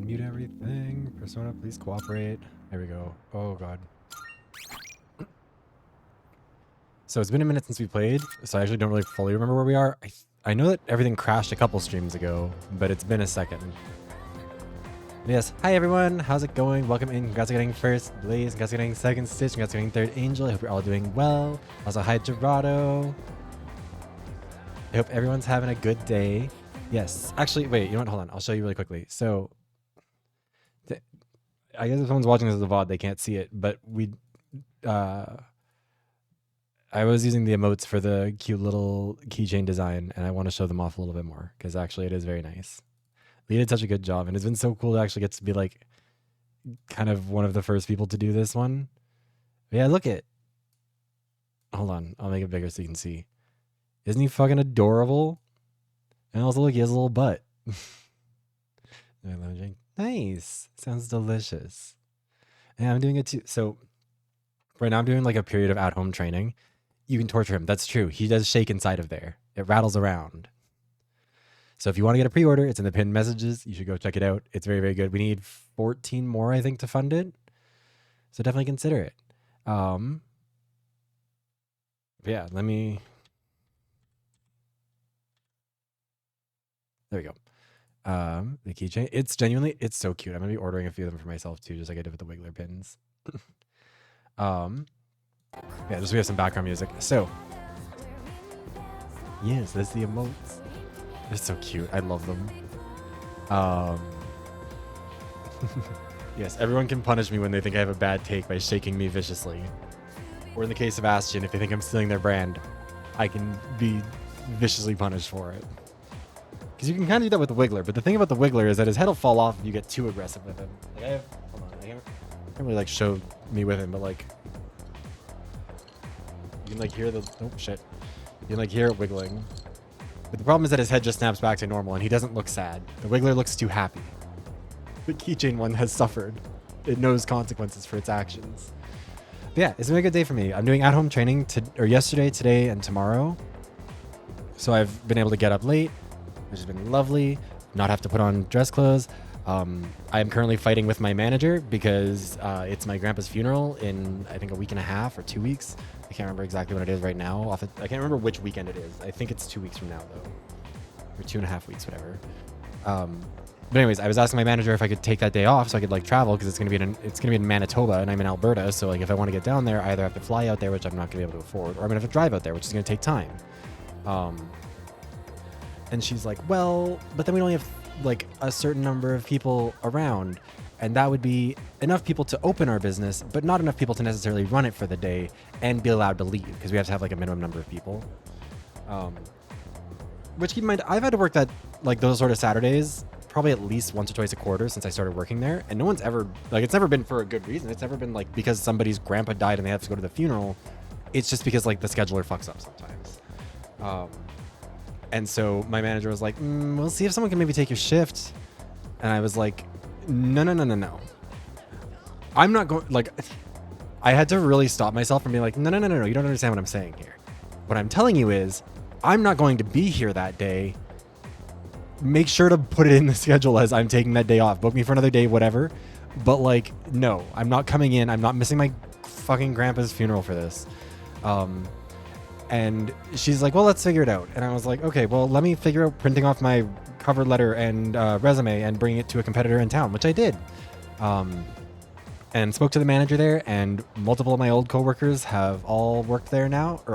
mute everything. Persona, please cooperate. There we go. Oh god. So it's been a minute since we played, so I actually don't really fully remember where we are. I know that everything crashed a couple streams ago, but it's been a second. Yes. Hi everyone. How's it going? Welcome in. Congrats on getting first Blaze. Congrats on getting second Stitch. Congrats on getting third Angel. I hope you're all doing well. Also, hi Gerardo. I hope everyone's having a good day. Yes. Actually, wait. You know what? Hold on. I'll show you really quickly. So, I guess if someone's watching this as a VoD, they can't see it, but I was using the emotes for the cute little keychain design, and I want to show them off a little bit more because actually it is very nice. Lee did such a good job, and it's been so cool to actually get to be like kind of one of the first people to do this one. But yeah, look it. Hold on, I'll make it bigger so you can see. Isn't he fucking adorable? And also look, he has a little butt. Nice. Sounds delicious. And I'm doing it too. So right now I'm doing like a period of at-home training. You can torture him. That's true. He does shake inside of there. It rattles around. So if you want to get a pre-order, it's in the pinned messages. You should go check it out. It's very, very good. We need 14 more, I think, to fund it. So definitely consider it. Yeah, let me... There we go. The keychain. It's genuinely, it's so cute. I'm going to be ordering a few of them for myself too, just like I did with the Wiggler pins. Yeah, just we have some background music. So, yes, that's the emotes. They're so cute. I love them. Yes, everyone can punish me when they think I have a bad take by shaking me viciously. Or in the case of Astion, if they think I'm stealing their brand, I can be viciously punished for it. Because you can kind of do that with the Wiggler, but the thing about the Wiggler is that his head will fall off if you get too aggressive with him. Like I have, hold on, I can't really like show me with him, but like you can like hear the, oh shit, you can like hear it wiggling. But the problem is that his head just snaps back to normal and he doesn't look sad. The Wiggler looks too happy. The keychain one has suffered. It knows consequences for its actions. But yeah, it's been a good day for me. I'm doing at-home training yesterday, today, and tomorrow. So I've been able to get up late, which has been lovely. Not have to put on dress clothes. I am currently fighting with my manager because it's my grandpa's funeral in, I think, a week and a half or 2 weeks. I can't remember exactly when it is right now. I can't remember which weekend it is. I think it's 2 weeks from now, though. Or 2.5 weeks, whatever. But anyways, I was asking my manager if I could take that day off so I could like travel because it's gonna be in Manitoba and I'm in Alberta. So like if I want to get down there, I either have to fly out there, which I'm not gonna be able to afford, or I'm gonna have to drive out there, which is gonna take time. And she's like, well, but then we only have like a certain number of people around, and that would be enough people to open our business, but not enough people to necessarily run it for the day and be allowed to leave because we have to have like a minimum number of people. Which keep in mind, I've had to work that like those sort of Saturdays probably at least once or twice a quarter since I started working there, and no one's ever like, it's never been for a good reason. It's never been like because somebody's grandpa died and they have to go to the funeral. It's just because like the scheduler fucks up sometimes. And so my manager was like, we'll see if someone can maybe take your shift. And I was like, no. I'm not going, like, I had to really stop myself from being like, no, you don't understand what I'm saying here. What I'm telling you is, I'm not going to be here that day. Make sure to put it in the schedule as I'm taking that day off. Book me for another day, whatever. But like, no, I'm not coming in. I'm not missing my fucking grandpa's funeral for this. And she's like, well, let's figure it out. And I was like, okay, well, let me figure out printing off my cover letter and resume and bringing it to a competitor in town, which I did. And spoke to the manager there, and multiple of my old coworkers have all worked there right now and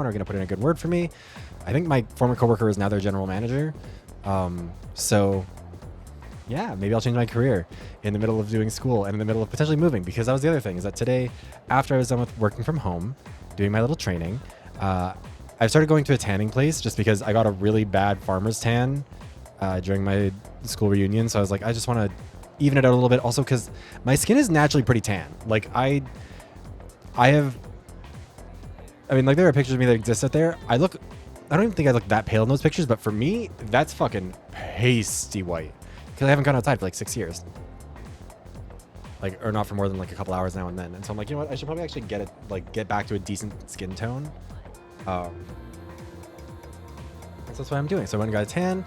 are going to put in a good word for me. I think my former coworker is now their general manager. So yeah, maybe I'll change my career in the middle of doing school and in the middle of potentially moving, because that was the other thing, is that today, after I was done with working from home, doing my little training, I started going to a tanning place just because I got a really bad farmer's tan during my school reunion. So I was like, I just want to even it out a little bit. Also, because my skin is naturally pretty tan. Like I mean, like there are pictures of me that exist out there. I don't even think I look that pale in those pictures, but for me, that's fucking pasty white because I haven't gone outside for like 6 years. Like, or not for more than like a couple hours now and then. And so I'm like, you know what? I should probably actually get back to a decent skin tone. So that's what I'm doing. So I went and got a tan.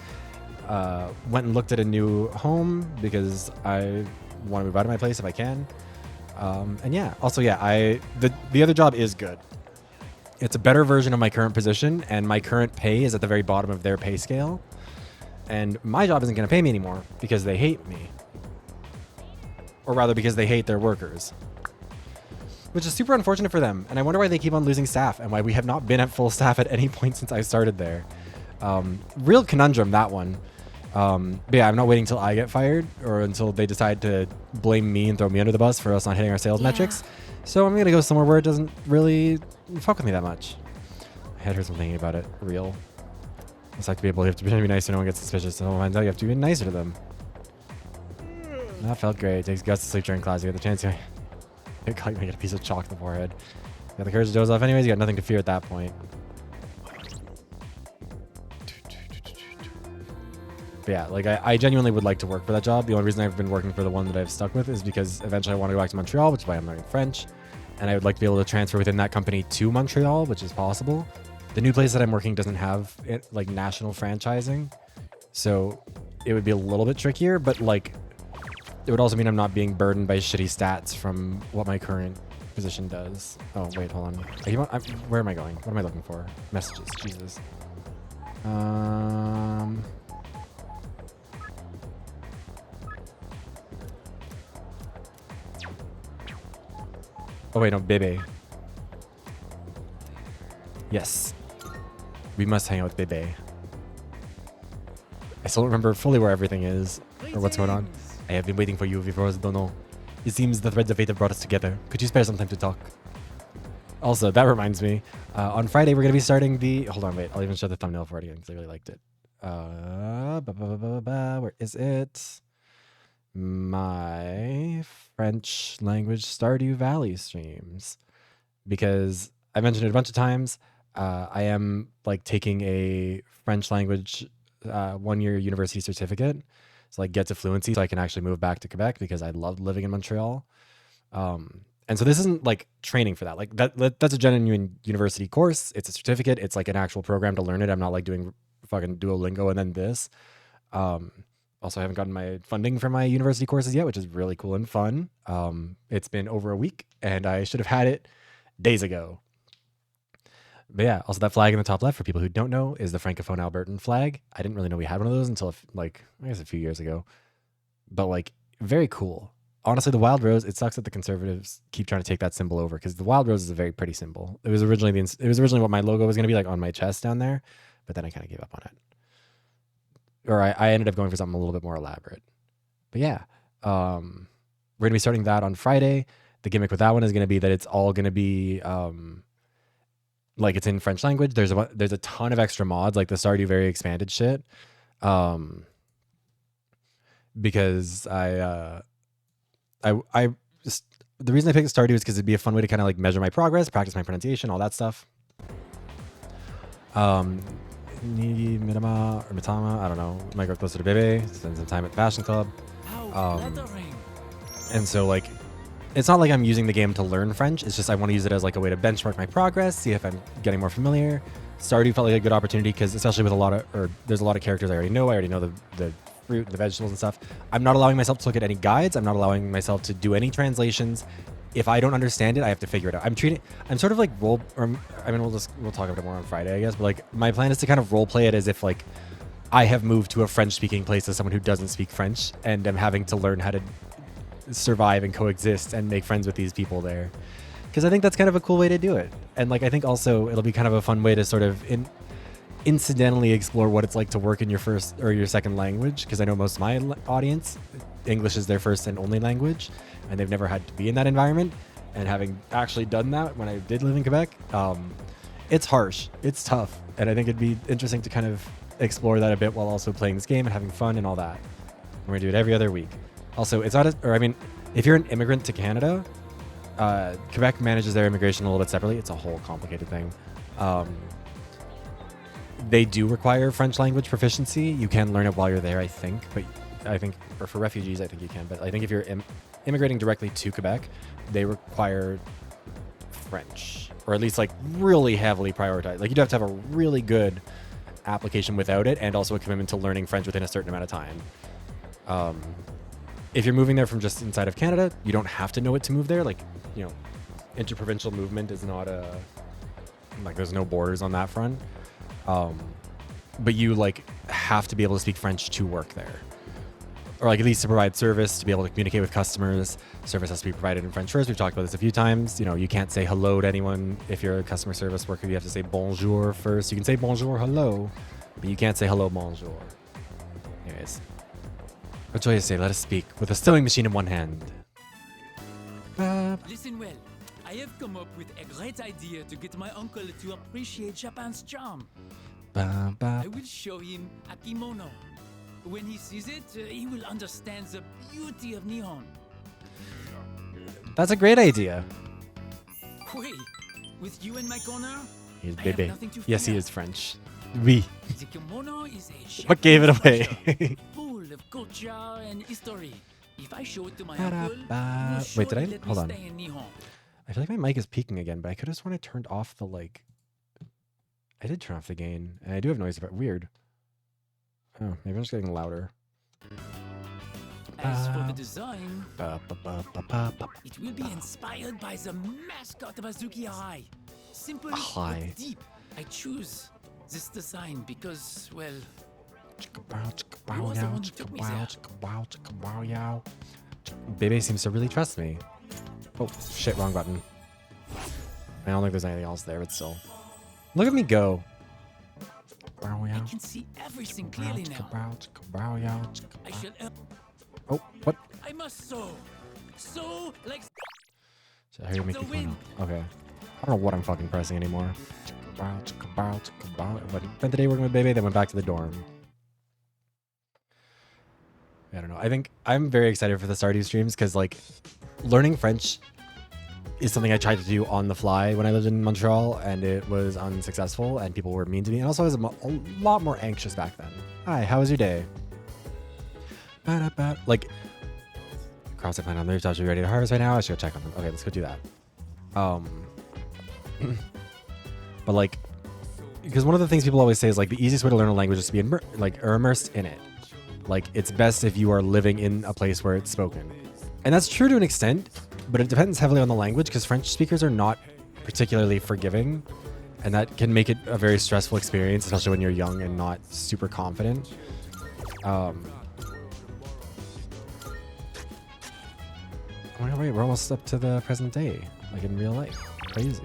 went and looked at a new home because I want to move out of my place if I can. And yeah, also, yeah, the other job is good. It's a better version of my current position, and my current pay is at the very bottom of their pay scale. And my job isn't going to pay me anymore because they hate me. Or rather, because they hate their workers. Which is super unfortunate for them. And I wonder why they keep on losing staff and why we have not been at full staff at any point since I started there. Real conundrum, that one. But yeah, I'm not waiting until I get fired or until they decide to blame me and throw me under the bus for us not hitting our sales metrics. So I'm going to go somewhere where it doesn't really fuck with me that much. My head hurts from thinking about it. Real. It's like to be able to pretend to be nice so no one gets suspicious. So no one finds out you have to be nicer to them. That felt great. It takes guts to sleep during class. You get the chance to get a piece of chalk in the forehead. You got the courage to doze off anyways. You got nothing to fear at that point. But yeah, like I genuinely would like to work for that job. The only reason I've been working for the one that I've stuck with is because eventually I want to go back to Montreal, which is why I'm learning French. And I would like to be able to transfer within that company to Montreal, which is possible. The new place that I'm working doesn't have like national franchising. So it would be a little bit trickier, but like it would also mean I'm not being burdened by shitty stats from what my current position does. Oh, wait, hold on. Where am I going? What am I looking for? Messages, Jesus. Oh wait, no, Bebe. Yes. We must hang out with Bebe. I still don't remember fully where everything is or what's going on. I have been waiting for you before I don't know. It seems the threads of fate have brought us together. Could you spare some time to talk? Also, that reminds me. On Friday, we're going to be starting the... Hold on, wait. I'll even show the thumbnail for it again because I really liked it. Where is it? My French language Stardew Valley streams. Because I mentioned it a bunch of times. I am like taking a French language 1-year university certificate. So like get to fluency so I can actually move back to Quebec because I loved living in Montreal. And so this isn't like training for that. Like that's a genuine university course. It's a certificate. It's like an actual program to learn it. I'm not like doing fucking Duolingo and then this. Also, I haven't gotten my funding for my university courses yet, which is really cool and fun. It's been over a week and I should have had it days ago. But yeah, also that flag in the top left, for people who don't know, is the Francophone Albertan flag. I didn't really know we had one of those until like, I guess a few years ago. But like, very cool. Honestly, the Wild Rose, it sucks that the Conservatives keep trying to take that symbol over because the Wild Rose is a very pretty symbol. It was originally what my logo was going to be, like on my chest down there, but then I kind of gave up on it. Or I ended up going for something a little bit more elaborate. But yeah, we're going to be starting that on Friday. The gimmick with that one is going to be that it's all going to be like it's in French language. There's a ton of extra mods, like the Stardew Very expanded shit. Because the reason I picked Stardew is because it'd be a fun way to kind of like measure my progress, practice my pronunciation, all that stuff. Mitama or Mitama, I don't know. Might grow closer to Bebe, spend some time at the Fashion Club. And so like, it's not like I'm using the game to learn French. It's just I want to use it as like a way to benchmark my progress, see if I'm getting more familiar. Stardew felt like a good opportunity because especially with there's a lot of characters I already know. I already know the fruit, the vegetables and stuff. I'm not allowing myself to look at any guides. I'm not allowing myself to do any translations. If I don't understand it, I have to figure it out. I'm sort of like we'll talk about it more on Friday, I guess. But like my plan is to kind of role play it as if like I have moved to a French speaking place as someone who doesn't speak French and am having to learn how to survive and coexist and make friends with these people there. Because I think that's kind of a cool way to do it. And like I think also it'll be kind of a fun way to sort of incidentally explore what it's like to work in your first or your second language. Because I know most of my audience, English is their first and only language. And they've never had to be in that environment. And having actually done that when I did live in Quebec, it's harsh. It's tough. And I think it'd be interesting to kind of explore that a bit while also playing this game and having fun and all that. We're going to do it every other week. Also, it's not if you're an immigrant to Canada, Quebec manages their immigration a little bit separately. It's a whole complicated thing. They do require French language proficiency. You can learn it while you're there, I think. Or for refugees, I think you can. But I think if you're immigrating directly to Quebec, they require French, or at least like really heavily prioritized. Like you'd have to have a really good application without it, and also a commitment to learning French within a certain amount of time. If you're moving there from just inside of Canada, you don't have to know it to move there. Like, you know, interprovincial movement is not like there's no borders on that front. But you like have to be able to speak French to work there, or like at least to provide service, to be able to communicate with customers. Service has to be provided in French first. We've talked about this a few times. You know, you can't say hello to anyone if you're a customer service worker. You have to say bonjour first. You can say bonjour, hello, but you can't say hello, bonjour. Anyways, what do you say? Let us speak with a sewing machine in one hand. Listen well. I have come up with a great idea to get my uncle to appreciate Japan's charm. I will show him a kimono. When he sees it, he will understand the beauty of Nihon. That's a great idea. Wait, with you in my corner, He's I have bébé. nothing to Yes, he fear. is French. Oui. The kimono is a What gave it Japanese away? treasure, full of culture and history. If I show it to my uncle, he will Wait, did I? surely let me Hold on. stay in Nihon. I feel like my mic is peaking again, but I could have sworn I turned off the like. I did turn off the gain, and I do have noise effect. Weird. Oh, maybe I'm just getting louder. As for the design, it will be inspired by the mascot of Azuki High. Simple High. but deep. I choose this design because, well, Bebe seems to really trust me. Oh, shit, wrong button. I don't think there's anything else there, but still. Look at me go. I can see everything clearly now. I shall. Oh, what? I must sow. Sow like. So how do you make The me wind. Okay. I don't know what I'm fucking pressing anymore. But spent the day working with Bebe, then went back to the dorm. I don't know. I think I'm very excited for the Stardew streams because, like, learning French is something I tried to do on the fly when I lived in Montreal, and it was unsuccessful, and people were mean to me. And also, I was a lot more anxious back then. Hi, how was your day? Like, cross I plant on the rooftop. Should be ready to harvest right now. I should go check on them. Okay, let's go do that. But like, because one of the things people always say is like the easiest way to learn a language is to be immersed in it. Like, it's best if you are living in a place where it's spoken, and that's true to an extent. But it depends heavily on the language because French speakers are not particularly forgiving, and that can make it a very stressful experience, especially when you're young and not super confident. Wait, we're almost up to the present day, like in real life. Crazy.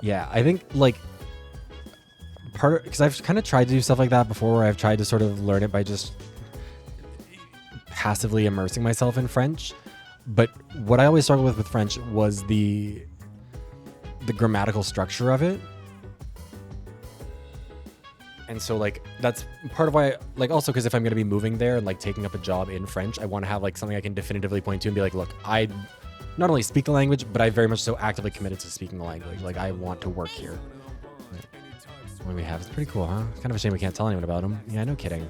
Yeah, I think like because I've kind of tried to do stuff like that before, where I've tried to sort of learn it by just passively immersing myself in French. But what I always struggled with French was the grammatical structure of it. And so like that's part of why, like, also because if I'm going to be moving there and like taking up a job in French, I want to have like something I can definitively point to and be like, look, I not only speak the language, but I very much so actively committed to speaking the language. Like, I want to work here. What we have is pretty cool, huh? It's kind of a shame we can't tell anyone about them. Yeah, no kidding.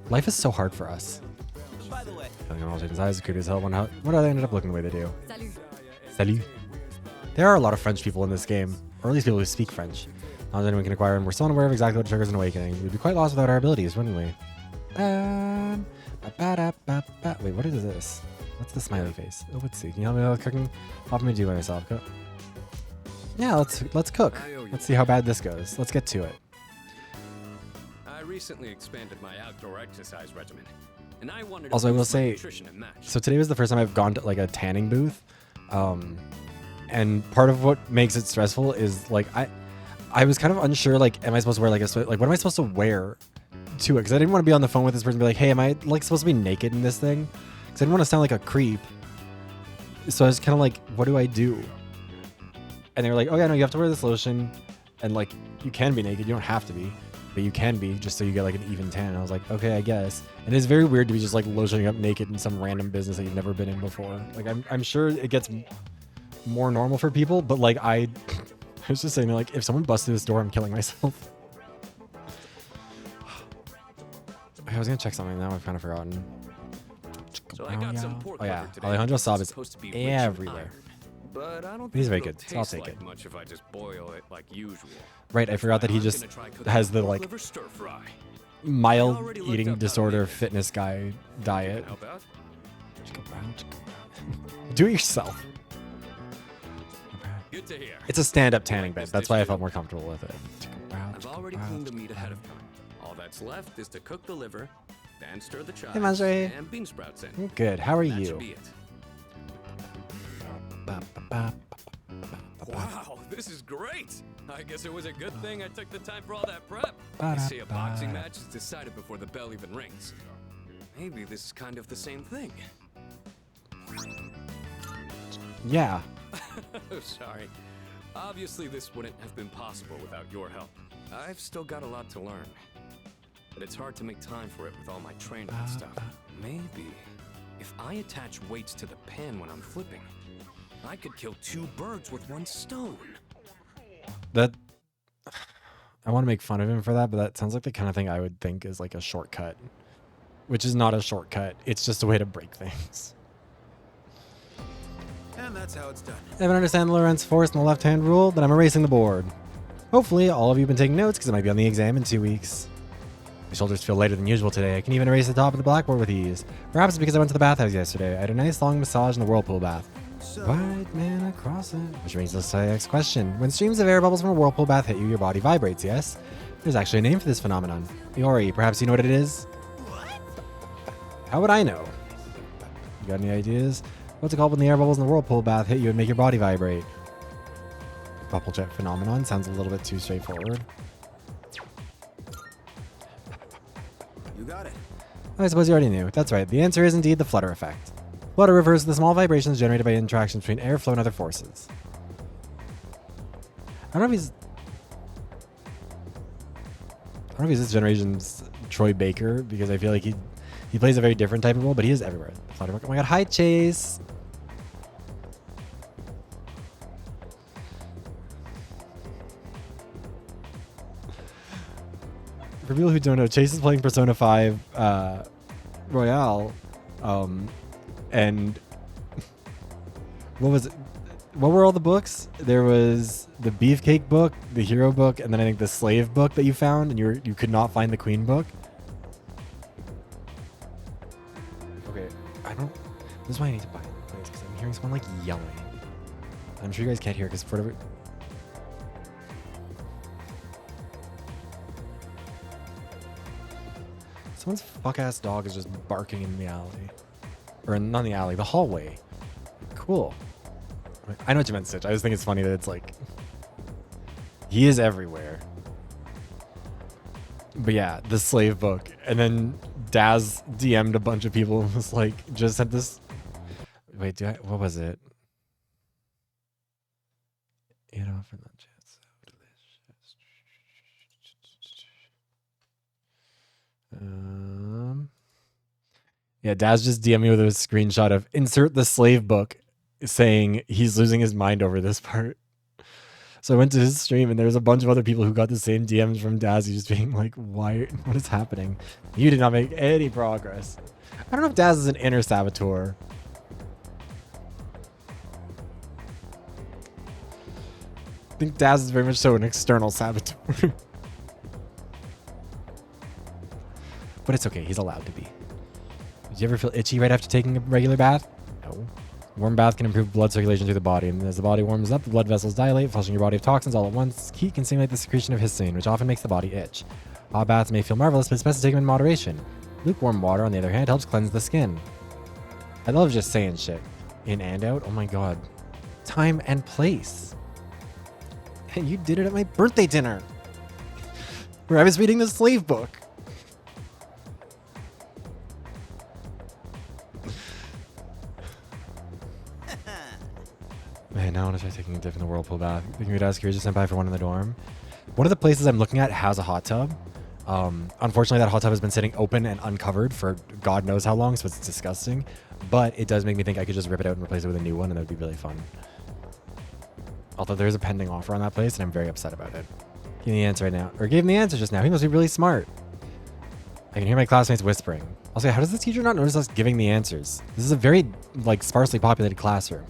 Life is so hard for us. By the way, All shapes and sizes, cute as hell. What do they ended up looking the way they do? Salut. Salut. There are a lot of French people in this game, or at least people who speak French. Not that anyone can acquire them. We're still unaware of exactly what triggers an awakening. We'd be quite lost without our abilities, wouldn't we? Wait, what is this? What's the smiley face? Oh, let's see. Can you help me with cooking? Help me do by myself. Go. Yeah, let's cook. Let's see how bad this goes. Let's get to it. I recently expanded my outdoor exercise regimen, and I wanted to Also, I will boost my say, nutrition and match. so today was the first time I've gone to like a tanning booth, and part of what makes it stressful is like I was kind of unsure, like, am I supposed to wear like what am I supposed to wear to it? Because I didn't want to be on the phone with this person and be like, hey, am I like supposed to be naked in this thing? Because I didn't want to sound like a creep. So I was kind of like, what do I do? And they were like, oh yeah, no, you have to wear this lotion, and like you can be naked, you don't have to be, but you can be, just so you get like an even tan. And I was like, okay, I guess. And it's very weird to be just like lotioning up naked in some random business that you've never been in before. Like I'm sure it gets more normal for people, but like I was just saying, like, if someone busts through this door, I'm killing myself. I was gonna check something now, I've kind of forgotten. So I got some pork Oh yeah, liver today. Alejandro It's Saab is supposed to be rich in everywhere. iron. But I don't He's think very it'll good, so I'll taste take like it. much if I just boil it like usual. Right, I forgot that he I'm just gonna try cooking has the pork like liver stir fry. mild I already looked eating up how to disorder make it. fitness guy You diet. can help out? Do it yourself. Good to hear. It's a stand-up tanning like bed. this That's dish why I too? felt more comfortable with it. I've already cleaned the meat ahead of time. All that's left is to cook the liver, then stir the chives Manjari. and bean sprouts in. I'm good. How are That you? should be it. Wow, this is great! I guess it was a good thing I took the time for all that prep. They say a boxing match is decided before the bell even rings. Maybe this is kind of the same thing. Yeah. Oh, sorry. Obviously, this wouldn't have been possible without your help. I've still got a lot to learn. But it's hard to make time for it with all my training and stuff. Maybe if I attach weights to the pan when I'm flipping, I could kill 2 birds with 1 stone. That I want to make fun of him for that, but that sounds like the kind of thing I would think is like a shortcut, which is not a shortcut. It's just a way to break things. And that's how it's done. If I understand Lorentz force and the left-hand rule, then I'm erasing the board. Hopefully, all of you have been taking notes because I might be on the exam in 2 weeks. My shoulders feel lighter than usual today. I can even erase the top of the blackboard with ease. Perhaps it's because I went to the bathhouse yesterday. I had a nice long massage in the whirlpool bath. White man across it. Which brings us to the next question. When streams of air bubbles from a whirlpool bath hit you, your body vibrates, yes? There's actually a name for this phenomenon. Iori, perhaps you know what it is? How would I know? You got any ideas? What's it called when the air bubbles in the whirlpool bath hit you and make your body vibrate? Bubble jet phenomenon sounds a little bit too straightforward. You got it. I suppose you already knew. That's right. The answer is indeed the flutter effect. Flutter refers to the small vibrations generated by interactions between airflow and other forces. I don't know if he's this generation's Troy Baker, because I feel like he plays a very different type of role, but he is everywhere. Flutter. Oh my god, hi Chase. For people who don't know, Chase is playing Persona 5 Royale, and what was it? What were all the books? There was the Beefcake book, the Hero book, and then I think the Slave book that you found, and you could not find the Queen book. Okay, I don't. This is why I need to buy it, because I'm hearing someone like yelling. I'm sure you guys can't hear because for whatever. Someone's fuck-ass dog is just barking in the alley. Or not in the alley, the hallway. Cool. I know what you meant, Stitch. I just think it's funny that it's like... He is everywhere. But yeah, the slave book. And then Daz DM'd a bunch of people and was like, just sent this... Wait, what was it? You know, for that chance. So delicious. Yeah, Daz just DM'd me with a screenshot of insert the slave book saying he's losing his mind over this part. So I went to his stream and there's a bunch of other people who got the same DMs from Daz just being like, what is happening? You did not make any progress. I don't know if Daz is an inner saboteur. I think Daz is very much so an external saboteur. But it's okay, he's allowed to be. Did you ever feel itchy right after taking a regular bath? No. Warm bath can improve blood circulation through the body, and as the body warms up, the blood vessels dilate, flushing your body of toxins all at once. Heat can stimulate the secretion of histamine, which often makes the body itch. Hot baths may feel marvelous, but it's best to take them in moderation. Lukewarm water, on the other hand, helps cleanse the skin. I love just saying shit. In and out? Oh my god. Time and place. And you did it at my birthday dinner, where I was reading the slave book. Man, now I want to try taking a dip in the whirlpool bath. You could ask Kirija Senpai for one in the dorm. One of the places I'm looking at has a hot tub. Unfortunately, that hot tub has been sitting open and uncovered for God knows how long, so it's disgusting. But it does make me think I could just rip it out and replace it with a new one, and that would be really fun. Although there's a pending offer on that place, and I'm very upset about it. Give me the answer right now. Or gave him the answer just now. He must be really smart. I can hear my classmates whispering. Also, how does the teacher not notice us giving the answers? This is a very, like, sparsely populated classroom.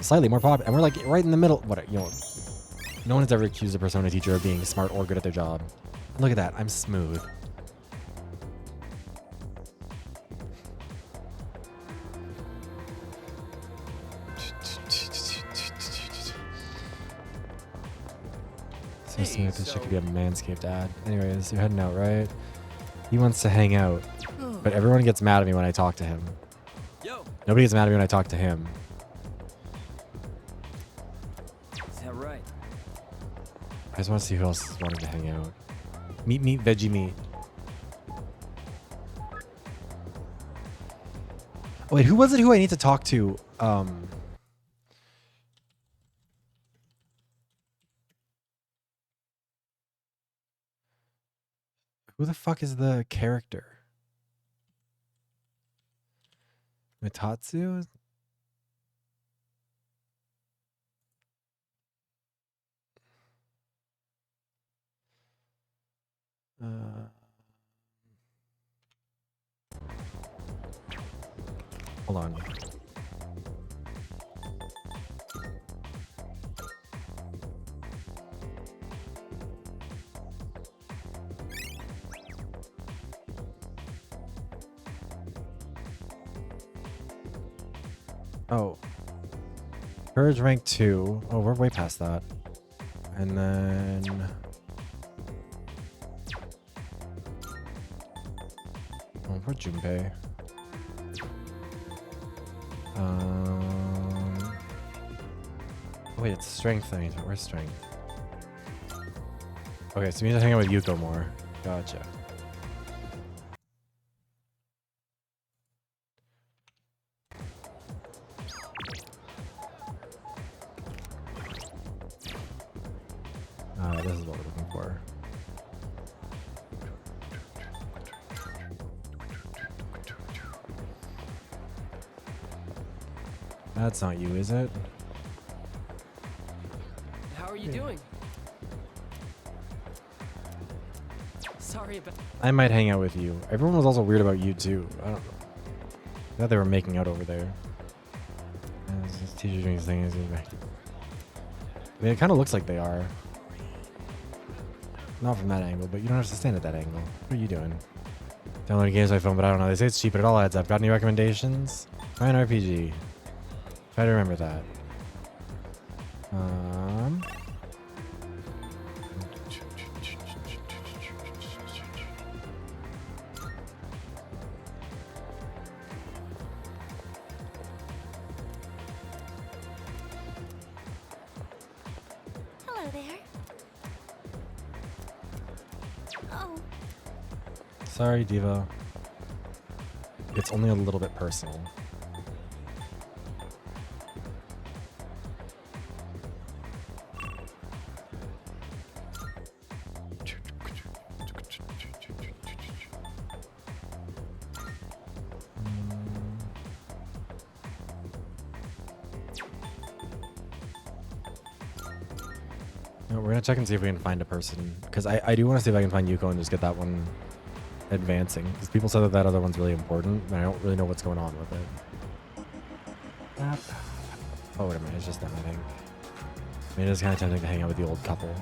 Slightly more popular. And we're, like, right in the middle. What, you know, no one has ever accused a Persona teacher of being smart or good at their job. Look at that. I'm smooth. So smooth. This shit could be a Manscaped ad. Anyways, you're heading out, right? He wants to hang out. But everyone gets mad at me when I talk to him. Yo, Nobody gets mad at me when I talk to him. is that right? I just want to see who else is wanting to hang out. Meat, veggie meat. Oh, wait, who was it who I need to talk to? Who the fuck is the character? Mitatsu? Hold on. Oh. Courage rank 2. Oh, we're way past that. And then... Oh, poor Junpei. Wait, it's strength. I mean, where's strength? Okay, so we need to hang out with Yuko more. Gotcha. This is what we're looking for. That's not you, is it? How are you doing? Sorry about. I might hang out with you. Everyone was also weird about you too. I don't know. I thought they were making out over there. This teacher doing his thing. I mean, it kind of looks like they are. Not from that angle, but you don't have to stand at that angle. What are you doing? Downloading games on my phone, but I don't know. They say it's cheap, but it all adds up. Got any recommendations? Try an RPG. Try to remember that. Hello there. Oh. Sorry, Diva. It's only a little bit personal. We're gonna check and see if we can find a person, because I do want to see if I can find Yuko and just get that one advancing, because people said that other one's really important, and I don't really know what's going on with it. Oh, wait a minute, it's just them, I think. I mean, it's kind of tempting to hang out with the old couple.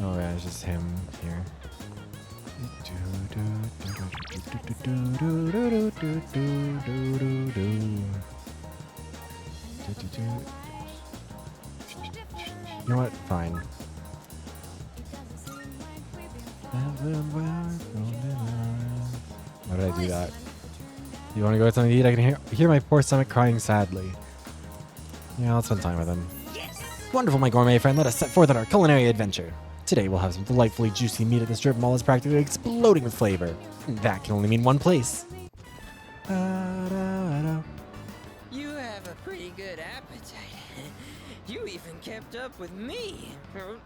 Oh yeah, it's just him here. You know what? Fine. Why did I do that? You want to go get something to eat? I can hear my poor stomach crying sadly. Yeah, I'll spend time with him. Yes. Wonderful, my gourmet friend. Let us set forth on our culinary adventure. Today we'll have some delightfully juicy meat at the strip mall is practically exploding with flavor. That can only mean one place. You have a pretty good appetite. You even kept up with me. How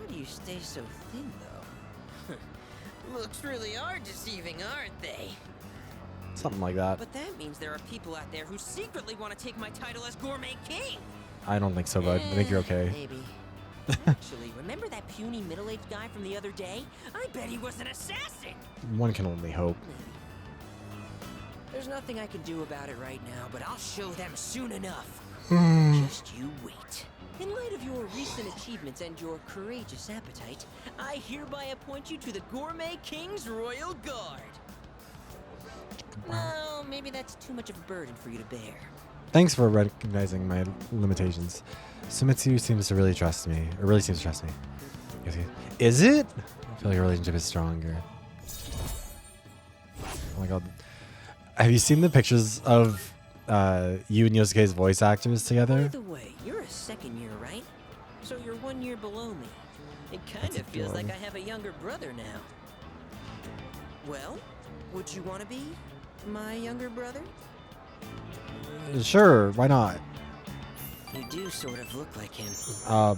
do you stay so thin, though? Looks really are deceiving, aren't they? Something like that. But that means there are people out there who secretly want to take my title as Gourmet King. I don't think so, bud. I think you're okay. Maybe. Actually, remember that puny middle-aged guy from the other day? I bet he was an assassin. One can only hope. Maybe. There's nothing I can do about it right now, but I'll show them soon enough. Just you wait. In light of your recent achievements and your courageous appetite, I hereby appoint you to the Gourmet King's Royal Guard. No, maybe that's too much of a burden for you to bear. Thanks for recognizing my limitations. Sumitsu seems to really trust me. Or really seems to trust me. Is it? I feel like our relationship is stronger. Oh my god. Have you seen the pictures of you and Yosuke's voice actors By together? the way, you're a second year, right? So you're 1 year below me. It kind That's of feels like I adorable. have a younger brother now. Well, would you want to be my younger brother? Sure, why not? You do sort of look like him. No,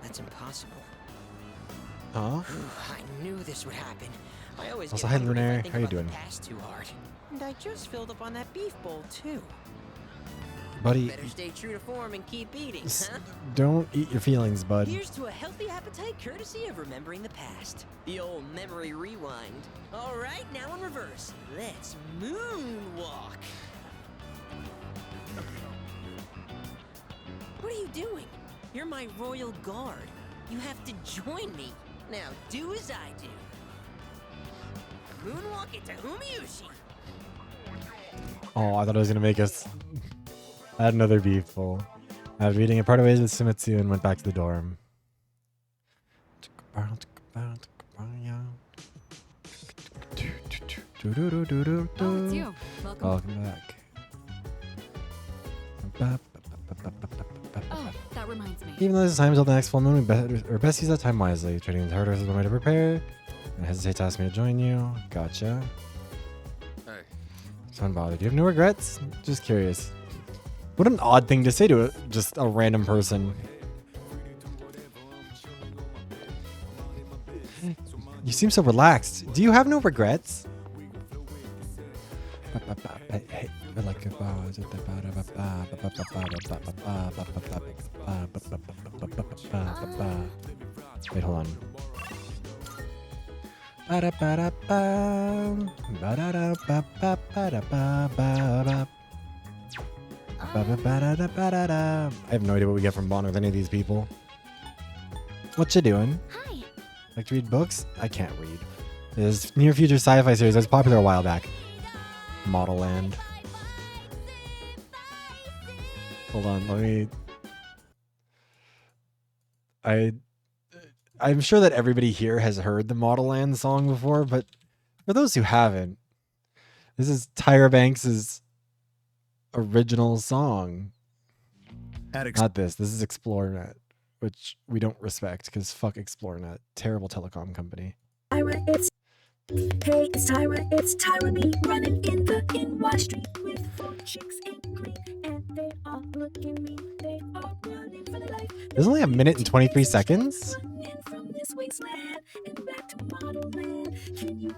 that's impossible. Huh? I knew this would happen. I always Also, get hi, hungry if I Lunar. think How you about the doing? past too hard. And I just filled up on that beef bowl too. Buddy, Better stay true to form and keep eating, huh? don't eat your feelings, bud. Here's to a healthy appetite courtesy of remembering the past. The old memory rewind. All right, now in reverse. Let's moonwalk. What are you doing? You're my royal guard. You have to join me. Now do as I do. Moonwalk into Umiushi. Oh, I thought it was gonna make us add another beef bowl. After eating it, parted ways with Sumitsu and went back to the dorm. Oh, it's you. Welcome. Welcome back. Oh, that reminds me. Even though there's time until the next full moon, we best use that time wisely. Trading with hard is one way to prepare. And hesitate to ask me to join you. Gotcha. Hey, So unbothered. You have no regrets? Just curious. What an odd thing to say to just a random person. You seem so relaxed. Do you have no regrets? Wait, hold on. I have no idea what we get from bond with any of these people. What you doing? Hi. Like to read books? I can't read. This near future sci-fi series that was popular a while back. Model Land. Hold on, let me. I'm sure that everybody here has heard the Model Land song before, but for those who haven't, this is Tyra Banks's original song. Not this. This is ExploreNet, which we don't respect because fuck ExploreNet. Terrible telecom company. Tyra, it's Tyra, me running in the NY street with 4 chicks in green, and they all look at me, they all running for their life. There's only 1 minute and 23 seconds. Running from this wasteland and back to Model Land. Can you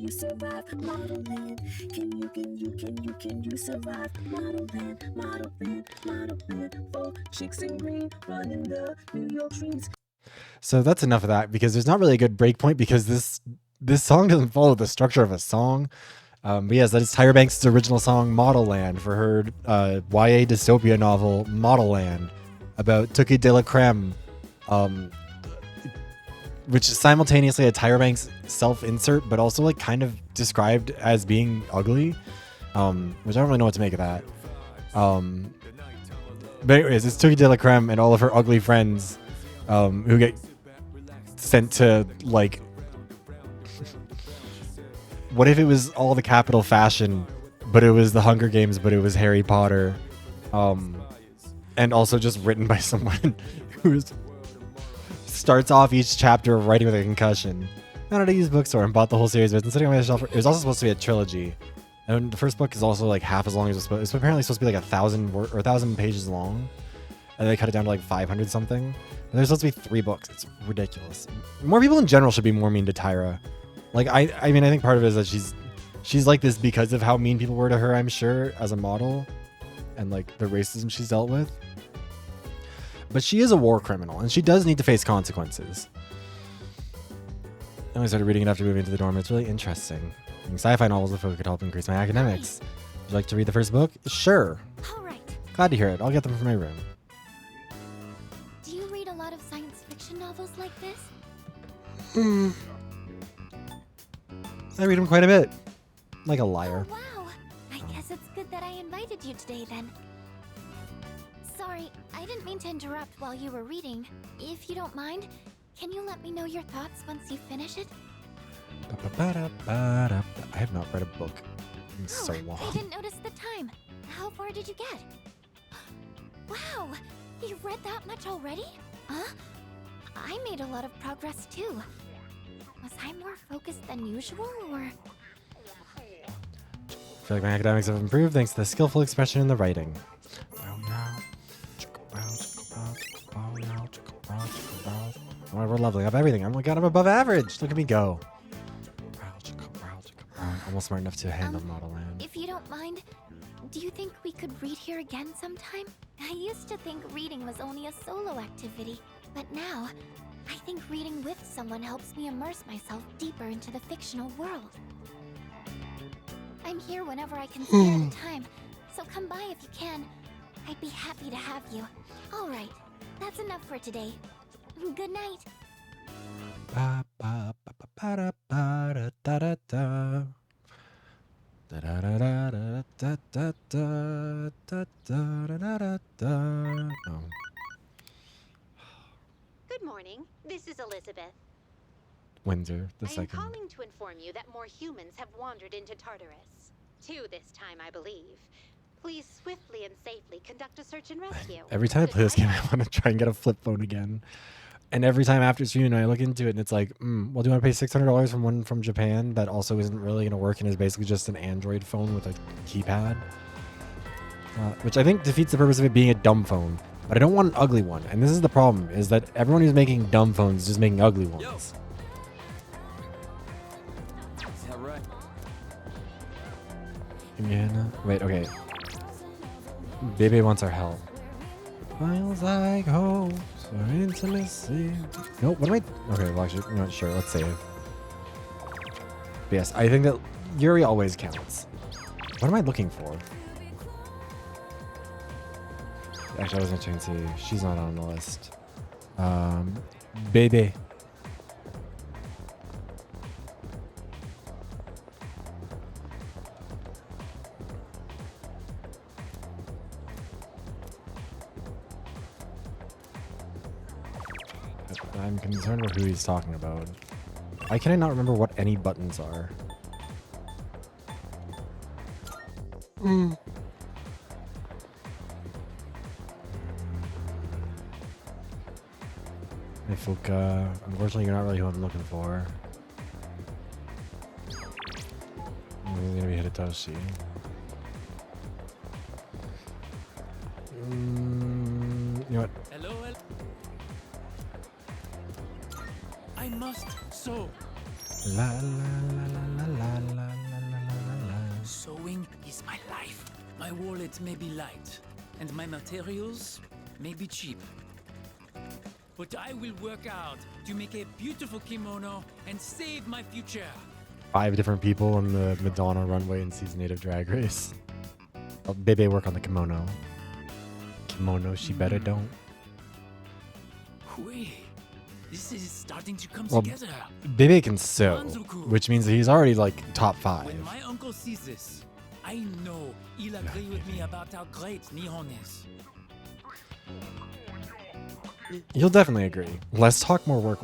survive Model Land? Can you survive Model Land? 4 chicks in green running the New York streets. So that's enough of that because there's not really a good break point because this song doesn't follow the structure of a song. But yes, that is Tyra Banks' original song Model Land for her YA dystopia novel Model Land about Tuki de la Creme, which is simultaneously a Tyra Banks self-insert but also like kind of described as being ugly, which I don't really know what to make of that. But anyways, it's Tuki de la Creme and all of her ugly friends who get sent to like what if it was all the capital fashion but it was the Hunger Games but it was Harry Potter, and also just written by someone who starts off each chapter of writing with a concussion. I went to use bookstore and bought the whole series, but it's sitting on my shelf. It was also supposed to be a trilogy, and the first book is also like half as long as it's apparently supposed to be like 1,000 pages long. and they cut it down to like 500 something. And there's supposed to be 3 books. It's ridiculous. More people in general should be more mean to Tyra. Like I mean, I think part of it is that she's like this because of how mean people were to her, I'm sure, as a model, and like the racism she's dealt with. But she is a war criminal, and she does need to face consequences. And I started reading it after moving to the dorm. It's really interesting. Reading sci-fi novels with folk could help increase my academics. Would you like to read the first book? Sure. All right. Glad to hear it. I'll get them from my room. Do you read a lot of science fiction novels like this? I read them quite a bit. Like a liar. Oh, wow. I guess it's good that I invited you today then. Sorry, I didn't mean to interrupt while you were reading. If you don't mind, can you let me know your thoughts once you finish it? I have not read a book in so long. I didn't notice the time. How far did you get? Wow, you read that much already? Huh? I made a lot of progress too. Was I more focused than usual, or? I feel like my academics have improved thanks to the skillful expression in the writing. Oh, we're leveling up everything. Oh my god, I'm above average. Look at me go. Almost smart enough to handle Model Land. If you don't mind, do you think we could read here again sometime? I used to think reading was only a solo activity, but now, I think reading with someone helps me immerse myself deeper into the fictional world. I'm here whenever I can spare the time, so come by if you can. I'd be happy to have you. All right, that's enough for today. Good night. Good morning. This is Elizabeth. Windsor the I am second. calling to inform you that more humans have wandered into Tartarus. 2 this time, I believe. Please swiftly and safely conduct a search and rescue. Every time I play this game, I want to try and get a flip phone again. And every time after streaming, I look into it and it's like, well, do you want to pay $600 from one from Japan that also isn't really going to work and is basically just an Android phone with a keypad? Which I think defeats the purpose of it being a dumb phone. But I don't want an ugly one. And this is the problem, is that everyone who's making dumb phones is just making ugly ones. Is that right? Yeah, wait, okay. Baby wants our help. Feels like hope for intimacy. Nope, what am I? Okay, well, actually, I'm not sure. Let's save. But yes, I think that Yuri always counts. What am I looking for? Actually, I was going to see. She's not on the list. Baby. I'm concerned with who he's talking about. Why can I not remember what any buttons are? Hey, Fuka. Unfortunately, you're not really who I'm looking for. He's gonna be Hidetoshi. You know what? Hello. I must sew. La la la la la la la la la. Sewing is my life. My wallet may be light, and my materials may be cheap. But I will work out to make a beautiful kimono and save my future. 5 different people on the Madonna runway in season 8 of Drag Race. Oh, Bebe work on the kimono. Kimono, she better don't. Wait, this is starting to come Well, together. Bebe can sew, which means that he's already like top 5. When my uncle sees this, I know he'll agree with me about how great Nihon is. He'll definitely agree. Let's talk more work.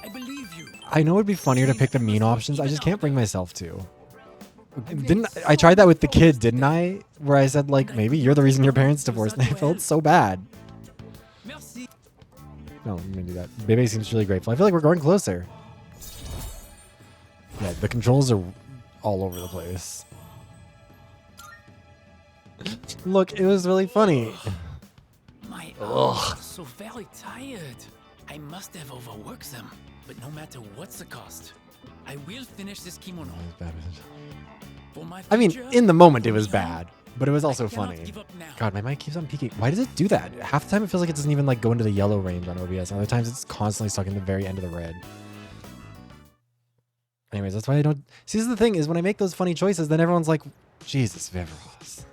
I believe you. I know it'd be funnier to pick the mean options. I just can't bring myself to. Didn't I tried that with the kid, didn't I? Where I said like maybe you're the reason your parents divorced, and I felt so bad. Merci. No, I'm gonna do that. Bebe seems really grateful. I feel like we're going closer. Yeah, the controls are all over the place. Look, it was really funny. My Ugh. So very tired. I must have overworked them. But no matter what's the cost, I will finish this kimono. For my I mean, future, in the moment it for was me, bad, but it was also I cannot funny. give up now. God, my mic keeps on peaking. Why does it do that? Half the time it feels like it doesn't even like go into the yellow range on OBS. Other times it's constantly stuck in the very end of the red. Anyways, that's why I don't... See, this is the thing, is when I make those funny choices, then everyone's like, Jesus, Vivros,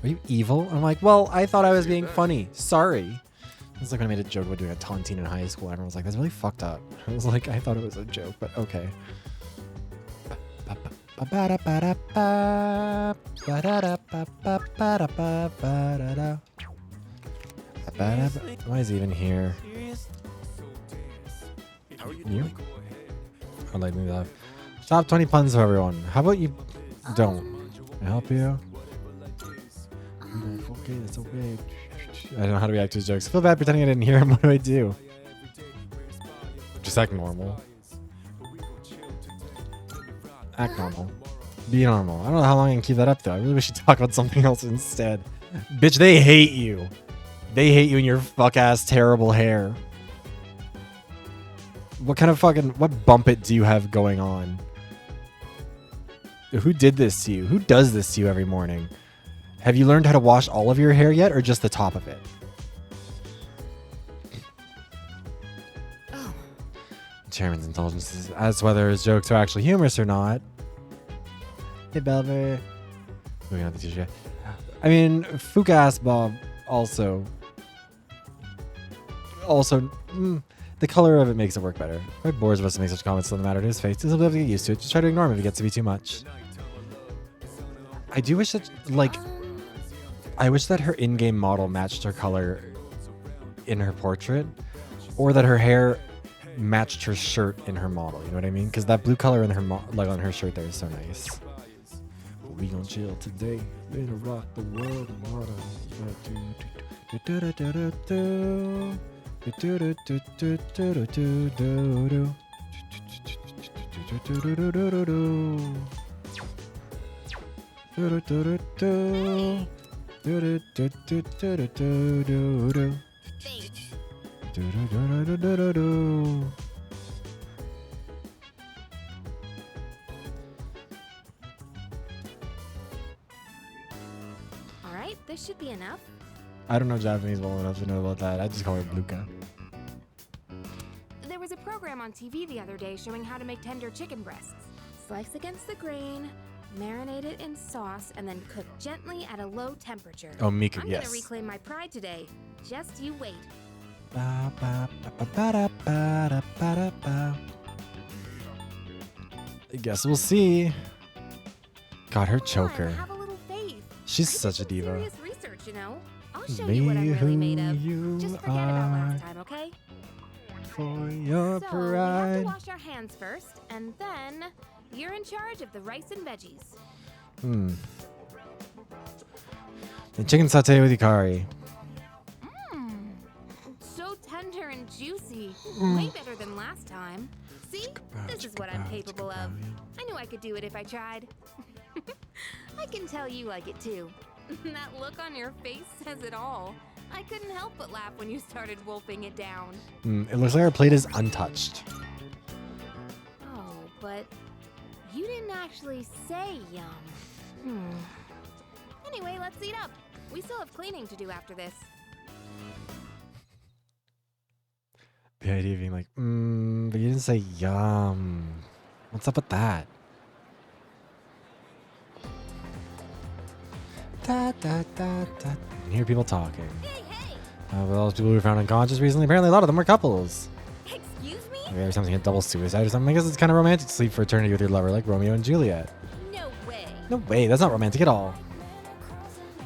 are you evil? I'm like, well, I thought I was being funny. Sorry. It's like when I made a joke about doing a tontine in high school. Everyone was like, that's really fucked up. I was like, I thought it was a joke, but okay. Why is he even here? You? I'd like to do that. Top 20 puns for everyone. How about you don't? Can I help you? Okay, that's okay. I don't know how to react to his jokes. I feel bad pretending I didn't hear him. What do I do? Just act normal. Act normal. Be normal. I don't know how long I can keep that up though. I really wish you'd talk about something else instead. Bitch, they hate you. They hate you and your fuck ass terrible hair. What kind of fucking... What bump it do you have going on? Who did this to you? Who does this to you every morning? Have you learned how to wash all of your hair yet, or just the top of it? Oh. Chairman's indulgences as to whether his jokes are actually humorous or not. Hey, Belver. Moving on to the t-shirt. I mean, Fuka-ass Bob also... the color of it makes it work better. It bores of us to make such comments on the matter to his face. He'll have to get used to it. Just try to ignore him if it gets to be too much. I do wish that, like... I wish that her in-game model matched her color in her portrait, or that her hair matched her shirt in her model. You know what I mean? Because that blue color in her like on her shirt there is so nice. We gonna chill today. We gonna rock the world. Alright, this should be enough. I don't know Japanese well enough to know about that. I just call her Bluka. There was a program on TV the other day showing how to make tender chicken breasts. Slice against the grain, marinate it in sauce, and then cook gently at a low temperature. Oh, Miku, I'm yes. gonna reclaim my pride today. Just you wait. I guess we'll see. God, her Come on, choker. have a little faith. She's I did such a some diva. Serious research, you know. I'll show you what I'm really made of. Just forget about last time, okay? For your So, we have pride. to wash our hands first, and then you're in charge of the rice and veggies. The chicken satay with Ikari. So tender and juicy. Way better than last time. See? This is what I'm capable of. I knew I could do it if I tried. I can tell you like it too. That look on your face says it all. I couldn't help but laugh when you started wolfing it down. It looks like our plate is untouched. Oh, but you didn't actually say yum. Anyway, let's eat up. We still have cleaning to do after this. The idea of being like, but you didn't say yum. What's up with that? Da, da, da, da. I can hear people talking. Hey, hey! Well, those people who were found unconscious recently, apparently a lot of them were couples. Excuse me? Maybe there's something like double suicide or something. I guess it's kind of romantic to sleep for eternity with your lover, like Romeo and Juliet. No way. No way, that's not romantic at all.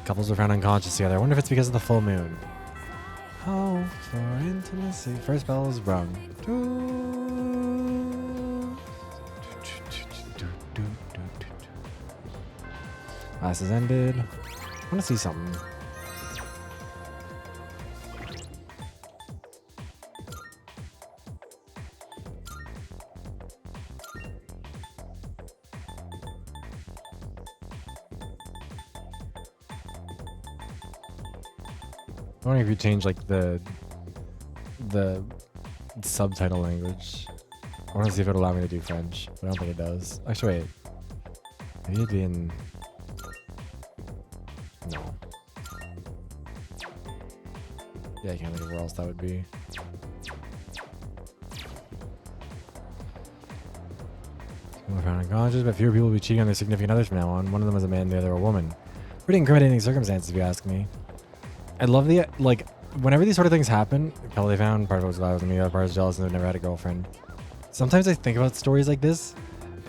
Couples were found unconscious together. I wonder if it's because of the full moon. Oh, for intimacy. First bell is rung. Class has ended. I want to see something. I wonder if you change like the subtitle language. I want to see if it'll allow me to do French, but I don't think it does. Actually, wait. Maybe it'd be in. No. Yeah, I can't think of where else that would be. We're found unconscious, but fewer people will be cheating on their significant others from now on. One of them was a man, the other a woman. Pretty incriminating circumstances, if you ask me. I love the, like, whenever these sort of things happen, couple they found, part of it was alive with me, the other part was jealous and they've never had a girlfriend. Sometimes I think about stories like this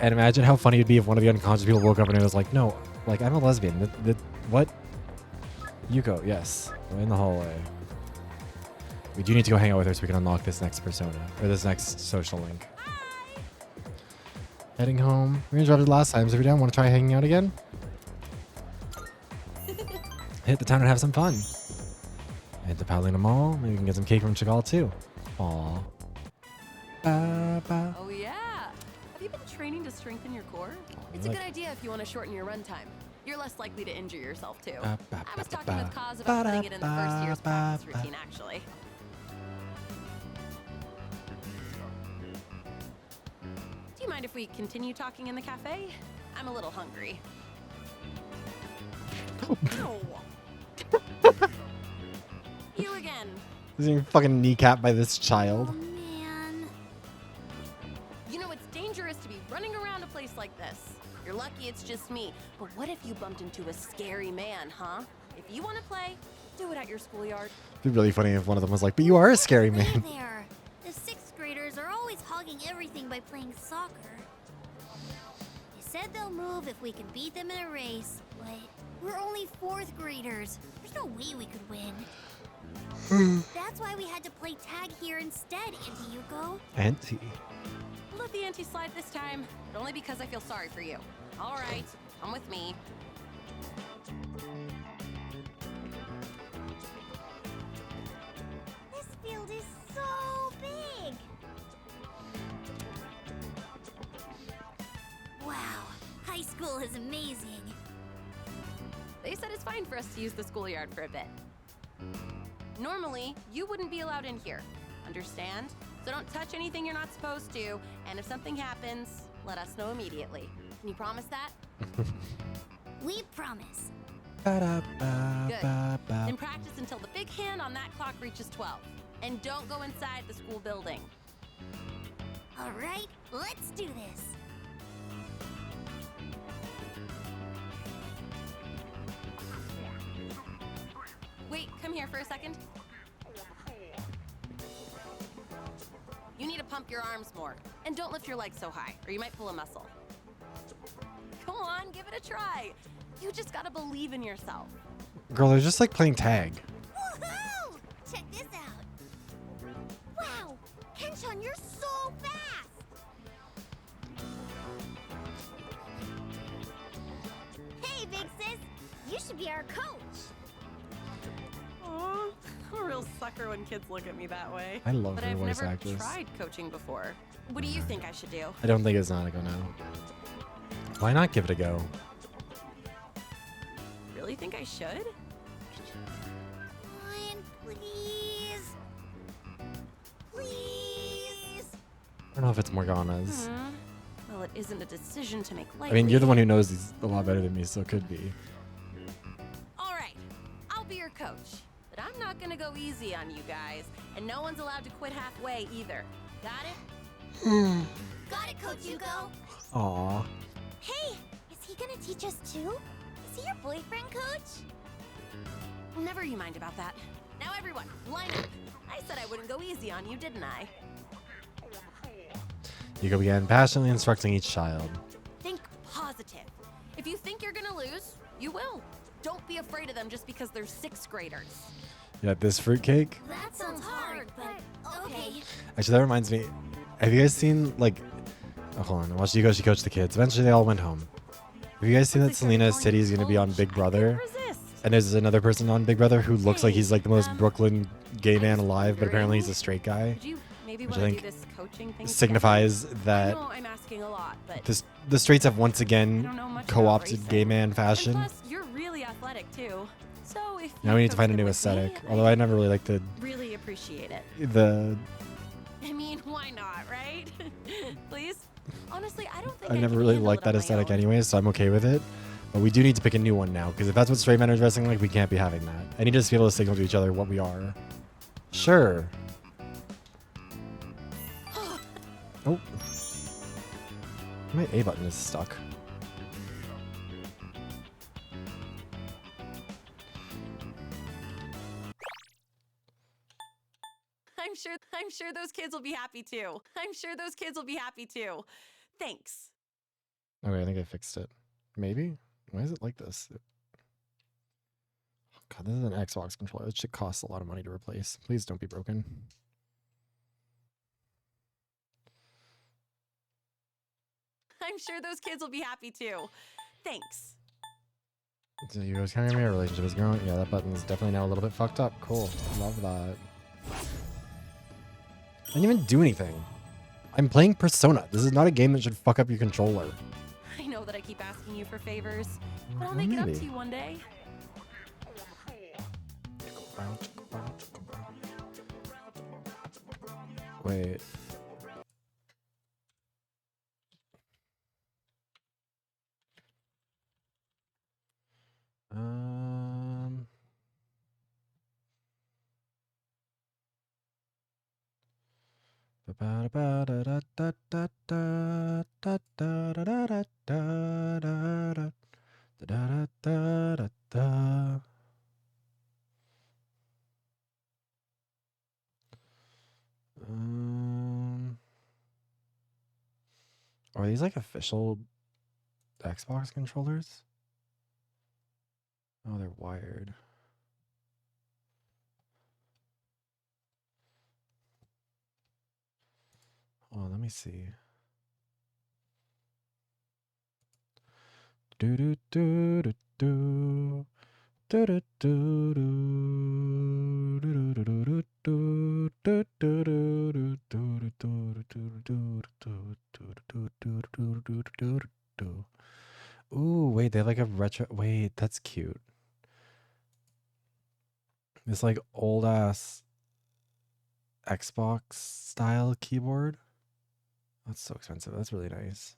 and imagine how funny it'd be if one of the unconscious people woke up and it was like, no, like, I'm a lesbian. What? Yuko, yes. We're in the hallway. We do need to go hang out with her so we can unlock this next persona, or this next social link. Heading home. We interrupted last time, so if you're down, want to try hanging out again? Hit the town and have some fun. Head to Paulina Mall. Maybe we can get some cake from Chagall too. Aww. Oh yeah. Have you been training to strengthen your core? It's a good idea if you want to shorten your runtime. You're less likely to injure yourself too. I was talking with Kaz about putting it in the first year's practice routine, actually. Do you mind if we continue talking in the cafe? I'm a little hungry. Ow. You again. He's being fucking kneecapped by this child. Oh, man. You know, it's dangerous to be running around a place like this. You're lucky it's just me. But what if you bumped into a scary man, huh? If you want to play, do it at your schoolyard. It'd be really funny if one of them was like, but you are a scary Hey man. there. The 6th graders are always hogging everything by playing soccer. They said they'll move if we can beat them in a race, but we're only 4th graders. There's no way we could win. That's why we had to play tag here instead, Auntie Yuko. Auntie. Let the auntie slide this time, but only because I feel sorry for you. All right, come with me. This field is so big. Wow, high school is amazing. They said it's fine for us to use the schoolyard for a bit. Normally, you wouldn't be allowed in here. Understand? So don't touch anything you're not supposed to, and if something happens, let us know immediately. Can you promise that? We promise. Good. Then practice until the big hand on that clock reaches 12. And don't go inside the school building. All right, let's do this. Wait, come here for a second. You need to pump your arms more. And don't lift your legs so high, or you might pull a muscle. Come on, give it a try. You just gotta believe in yourself. Girl, they're just like playing tag. Woohoo! Check this out. Wow, Kenshan, you're so fast. Hey, big sis, you should be our coach. Aw, I'm a real sucker when kids look at me that way. I love But her I've voice never actress. tried coaching before. What do you think I should do? I don't think it's not a go now. Why not give it a go? Really think I should? Come on, please. Please. I don't know if it's Morgana's. Well, it isn't a decision to make I lightly. mean, you're the one who knows these a lot better than me, so it could be. All right, I'll be your coach. But I'm not gonna go easy on you guys. And no one's allowed to quit halfway either. Got it? Got it, Coach Yuko. Aw. Hey, is he gonna teach us too? Is he your boyfriend, Coach? Never you mind about that. Now everyone, line up. I said I wouldn't go easy on you, didn't I? Yuko began passionately instructing each child. Think positive. If you think you're gonna lose, you will. Don't be afraid of them just because they're 6th graders. You got this fruitcake? That sounds hard, but okay. Actually, that reminds me. Have you guys seen, like... Oh, hold on. I watched Yuko, she coached the kids. Eventually, they all went home. Have you guys seen that Selena City is going to be on Big Brother? And there's another person on Big Brother who looks like he's like the most Brooklyn gay man alive, but apparently he's a straight guy. Could you maybe Which want I to do think this coaching thing signifies together? that I know I'm asking a lot, but the straights have once I again don't know much about co-opted racing. gay man And fashion. plus, you're really athletic too. So if Now you we need to find a coaxed new him with me, aesthetic. Although I never really liked really appreciate it. the I mean, why not, right? Please? Honestly, I don't think I I never can really handle liked it on that my aesthetic own. anyways, so I'm okay with it. But we do need to pick a new one now, because if that's what straight men are dressing like, we can't be having that. I need us to be able to signal to each other what we are. Sure. Oh. My A button is stuck. I'm sure those kids will be happy too. I'm sure those kids will be happy too. Thanks. Okay, I think I fixed it. Maybe? Why is it like this? God, this is an Xbox controller. This shit costs a lot of money to replace. Please don't be broken. I'm sure those kids will be happy too. Thanks. So you guys telling me our relationship is growing? Yeah, that button's definitely now a little bit fucked up. Cool. Love that. I didn't even do anything. I'm playing Persona. This is not a game that should fuck up your controller. I know that I keep asking you for favors, but I'll Well, make it up maybe. to you one day. Wait. Um. Are these like official Xbox controllers? Oh, they're wired. Oh, let me see. Do do do do do. Do do do do. Do do do do do. Do do do do do do do do. Ooh, wait, they have like a retro. Wait, that's cute. This like old ass Xbox style keyboard. That's so expensive. That's really nice.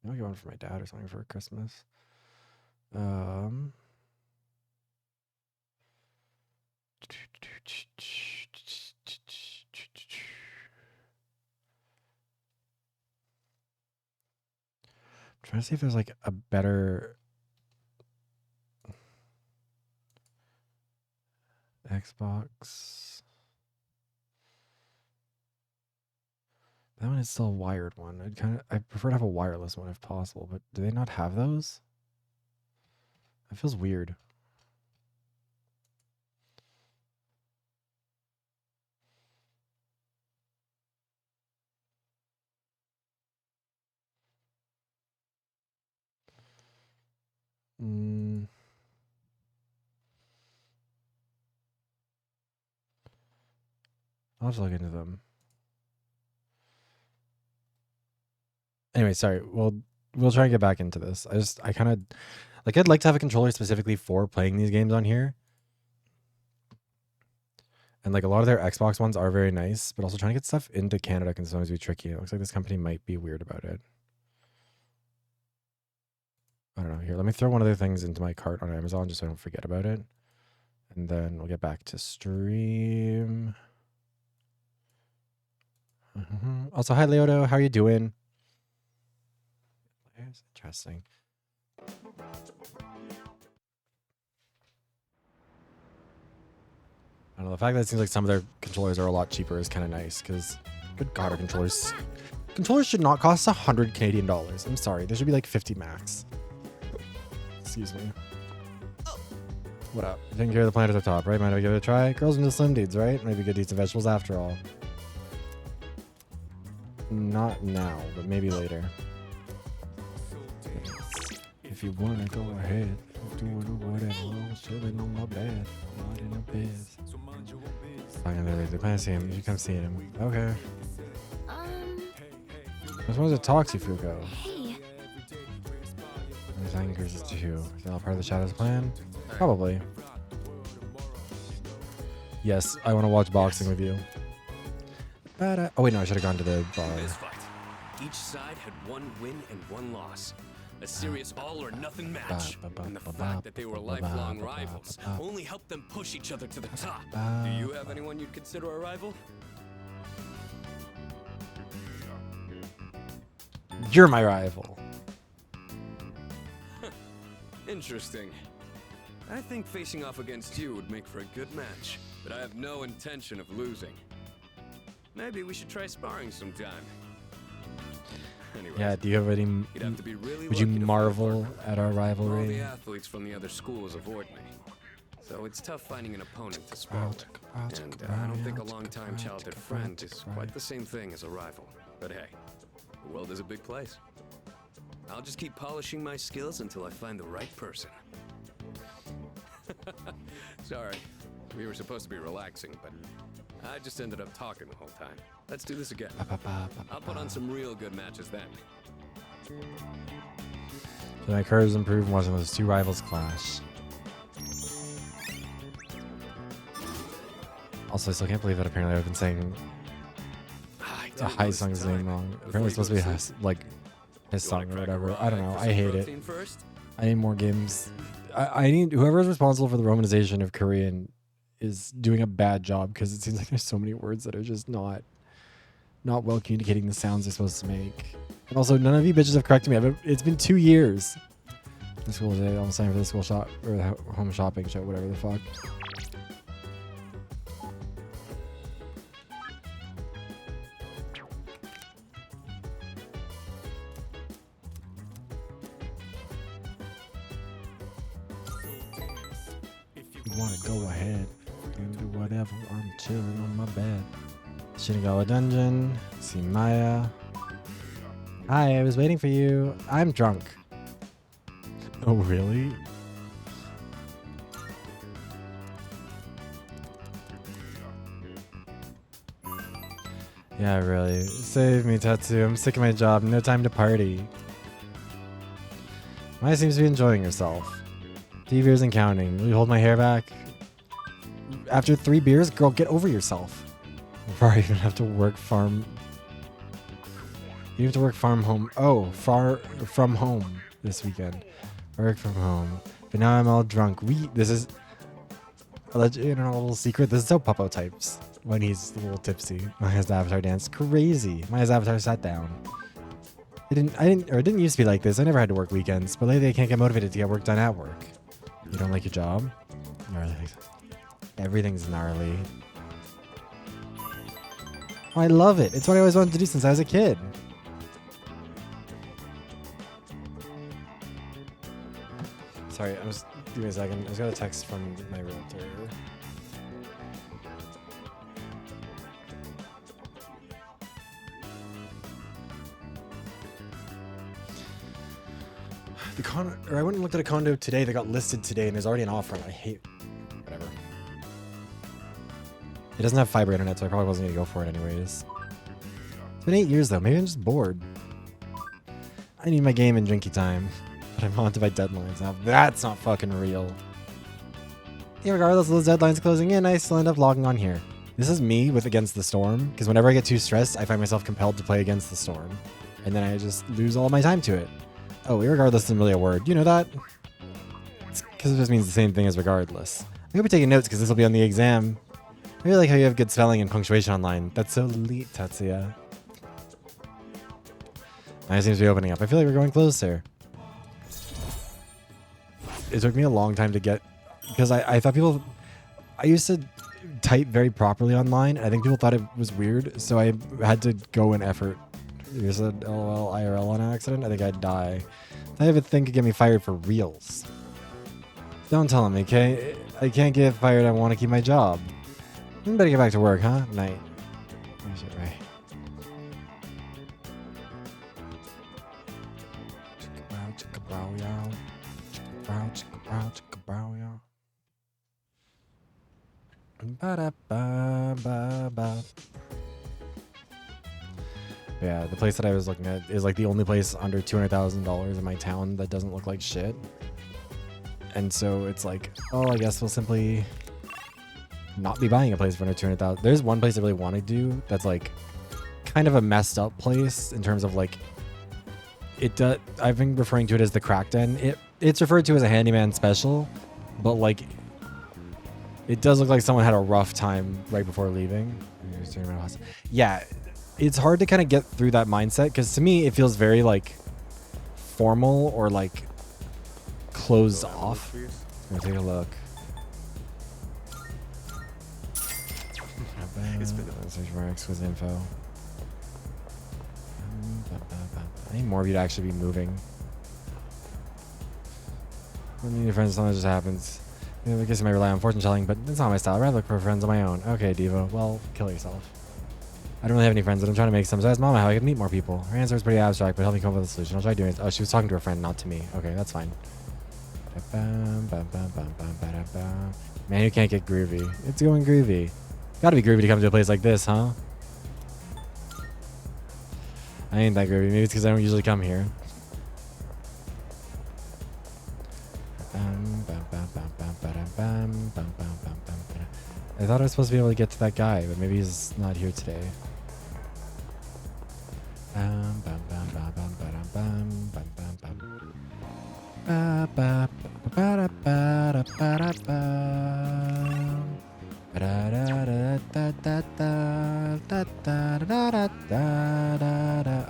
I'll get one for my dad or something for Christmas. Trying to see if there's like a better Xbox. That one is still a wired one. I prefer to have a wireless one if possible, but do they not have those? That feels weird. I'll have to look into them. Anyway, sorry. We'll try and get back into this. I kind of like, I'd like to have a controller specifically for playing these games on here. And like a lot of their Xbox ones are very nice, but also trying to get stuff into Canada can sometimes be tricky. It looks like this company might be weird about it. I don't know. Here, let me throw one of their things into my cart on Amazon just so I don't forget about it. And then we'll get back to stream. Also, hi, Leoto. How are you doing? That's interesting. I don't know. The fact that it seems like some of their controllers are a lot cheaper is kind of nice because, good God, our controllers should not cost 100 Canadian dollars. I'm sorry. There should be like 50 max. Excuse me. What up? Taking care of the plant at the top, right? Mind if I give it a try? Girls into slim dudes, right? Maybe good to eat some vegetables after all. Not now, but maybe later. If you wanna go ahead, do whatever. I'm chilling on my bed, not in a bed. I'm gonna plan to see him. You should come see him. Okay. I just wanted to talk to you, Fuko. Hey. His anchors is too. Is that all part of the Shadow's plan? Probably. Yes, I want to watch boxing with you. Oh wait, no, I should have gone to the bar. This fight. Each side had one win and one loss. A serious all-or-nothing match. And the fact that they were lifelong rivals only helped them push each other to the top. Do you have anyone you'd consider a rival? You're my rival. Interesting. I think facing off against you would make for a good match, but I have no intention of losing. Maybe we should try sparring sometime. Anyways, Yeah, do you have any... you'd have to be really Would you lucky to find a marvel partner. at our All the rivalry? athletes from the other schools avoid me, so it's tough finding an opponent to spar with. And I don't think a long-time childhood friend is quite the same thing as a rival. But hey, the world is a big place. I'll just keep polishing my skills until I find the right person. Sorry, we were supposed to be relaxing, but I just ended up talking the whole time. Let's do this again. I'll put on some real good matches then. So my courage improved watching those two rivals clash. Also, I still can't believe that apparently I've been saying Haisung's name wrong. Apparently it's supposed to be like his song or whatever. I don't know. I hate it. I need more games. I need whoever is responsible for the romanization of Korean is doing a bad job, because it seems like there's so many words that are just not well communicating the sounds they're supposed to make. And also, none of you bitches have corrected me. It's been 2 years. The school day, I'm saying for the school shop or the home shopping show, whatever the fuck. You wanna go ahead and do whatever? I'm chilling on my bed. Shinagawa Dungeon. See Maya. Hi, I was waiting for you. I'm drunk. Oh, really? Yeah, really. Save me, Tatsu. I'm sick of my job. No time to party. Maya seems to be enjoying herself. 3 beers and counting. Will you hold my hair back? After 3 beers? Girl, get over yourself. Before I even have to work farm... You have to work farm home. Oh, far from home this weekend. Work from home. But now I'm all drunk. This is a little secret. This is how Puppo types when he's a little tipsy. Maya's avatar dance. Crazy. Maya's avatar sat down. It didn't used to be like this. I never had to work weekends, but lately I can't get motivated to get work done at work. You don't like your job? Gnarly. Everything's gnarly. Oh, I love it. It's what I always wanted to do since I was a kid. Sorry, give me a second. I just got a text from my realtor. I went and looked at a condo today that got listed today, and there's already an offer. And I hate whatever. It doesn't have fiber internet, so I probably wasn't gonna go for it anyways. It's been 8 years though. Maybe I'm just bored. I need my game and drinky time, but I'm haunted by deadlines. Now that's not fucking real. Yeah, regardless of those deadlines closing in, I still end up logging on here. This is me with Against the Storm, because whenever I get too stressed, I find myself compelled to play Against the Storm, and then I just lose all my time to it. Oh, irregardless isn't really a word. You know that? It's because it just means the same thing as regardless. I'm gonna be taking notes because this will be on the exam. I really like how you have good spelling and punctuation online. That's so elite, Tatsuya. Mine seems to be opening up. I feel like we're going closer. It took me a long time to get... Because I thought people... I used to type very properly online. I think people thought it was weird, so I had to go in effort. You said LOL IRL on accident? I think I'd die. I have a thing could get me fired for reals. Don't tell him, okay? I can't get fired. I want to keep my job. You better get back to work, huh? Night. Is it right? Yeah, the place that I was looking at is like the only place under $200,000 in my town that doesn't look like shit. And so it's like, oh, I guess we'll simply not be buying a place for under 200,000. There's one place I really want to do that's like kind of a messed up place in terms of like it does. I've been referring to it as the crack den. It's referred to as a handyman special, but like it does look like someone had a rough time right before leaving. Yeah, it's hard to kind of get through that mindset because to me it feels very like formal or like closed off. Let me take a look. Search for exquisite info. I need more of you to actually be moving. I mean, your friends, sometimes just happens. I guess you might rely on fortune telling, but it's not my style. I'd rather look for friends on my own. Okay, Diva. Well, kill yourself. I don't really have any friends, but I'm trying to make some. So I asked Mama how I could meet more people. Her answer was pretty abstract, but helped me come up with a solution. I'll try doing it. Oh, she was talking to a friend, not to me. Okay, that's fine. Man, you can't get groovy. It's going groovy. Gotta be groovy to come to a place like this, huh? I ain't that groovy. Maybe it's because I don't usually come here. I thought I was supposed to be able to get to that guy, but maybe he's not here today. Oh,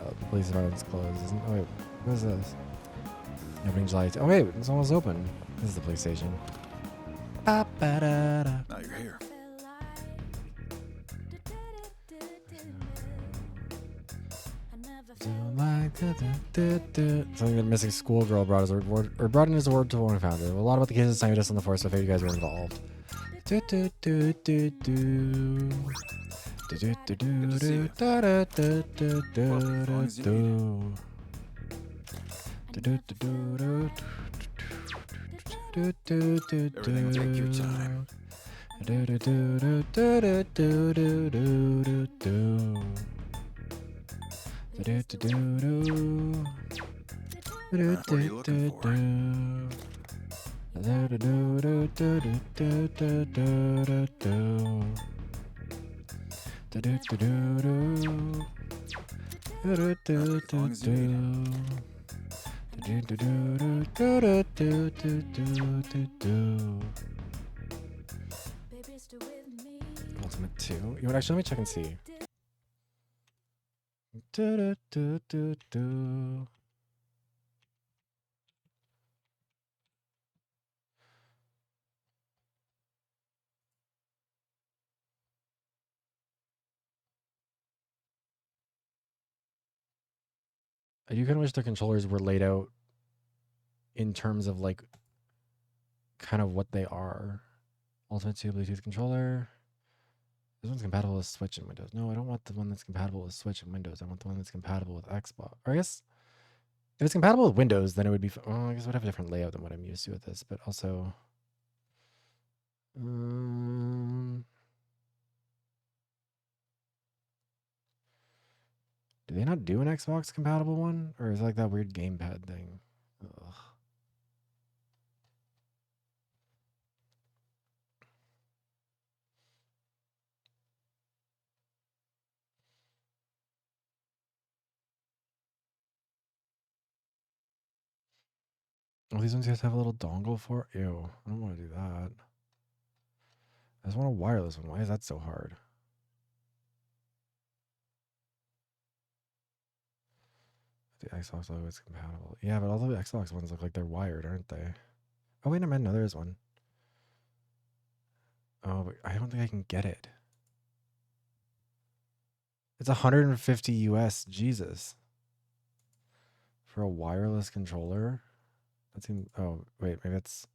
the police department's closed, isn't it? Oh, wait, what is this? Opening July. Oh, wait, it's almost open. This is the police station. Now you're here. Something that missing schoolgirl brought as a reward, or brought in as a word to one founder. Well, a lot about the kids this time with us on the force, so I figured you guys were involved. Everything take your time. What are you looking for? As long as you need Ultimate 2. You know what? Actually, let me check and see. I do kind of wish the controllers were laid out in terms of like kind of what they are. Ultimate 2 Bluetooth controller. This one's compatible with Switch and Windows. No, I don't want the one that's compatible with Switch and Windows. I want the one that's compatible with Xbox. Or I guess if it's compatible with Windows, then it would be. Well, I guess it would have a different layout than what I'm used to with this. But also, do they not do an Xbox compatible one, or is it like that weird gamepad thing? Ugh. Oh, these ones you have to have a little dongle for? Ew, I don't want to do that. I just want a wireless one. Why is that so hard? The Xbox logo is compatible. Yeah, but all the Xbox ones look like they're wired, aren't they? Oh, wait a minute. No, there is one. Oh, but I don't think I can get it. It's 150 US. Jesus. For a wireless controller? That seems... Oh, wait. Maybe it's...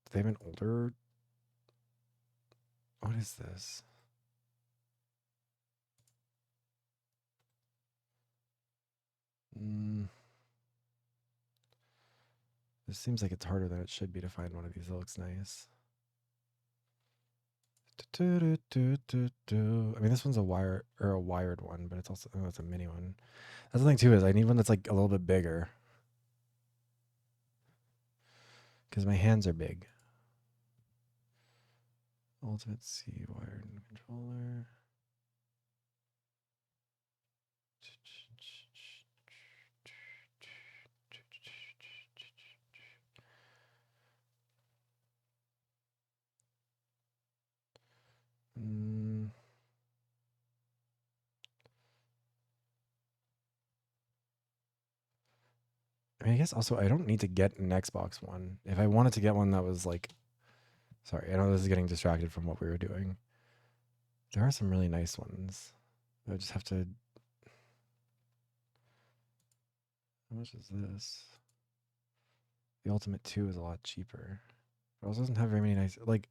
Do they have an older... What is this? This seems like it's harder than it should be to find one of these that looks nice. I mean, this one's a wire or a wired one, but it's also it's a mini one. That's the thing too, is I need one that's like a little bit bigger because my hands are big. Ultimate C wired controller. I mean, I guess also I don't need to get an Xbox One. If I wanted to get one that was like, sorry, I know this is getting distracted from what we were doing. There are some really nice ones. I just have to. How much is this? The Ultimate 2 is a lot cheaper. It also doesn't have very many nice, like.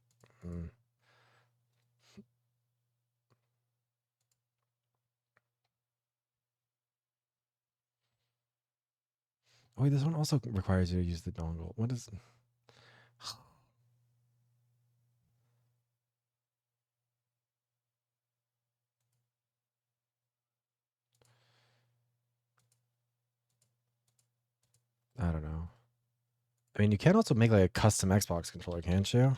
Oh, wait, this one also requires you to use the dongle. What is... I don't know. I mean, you can also make like a custom Xbox controller, can't you?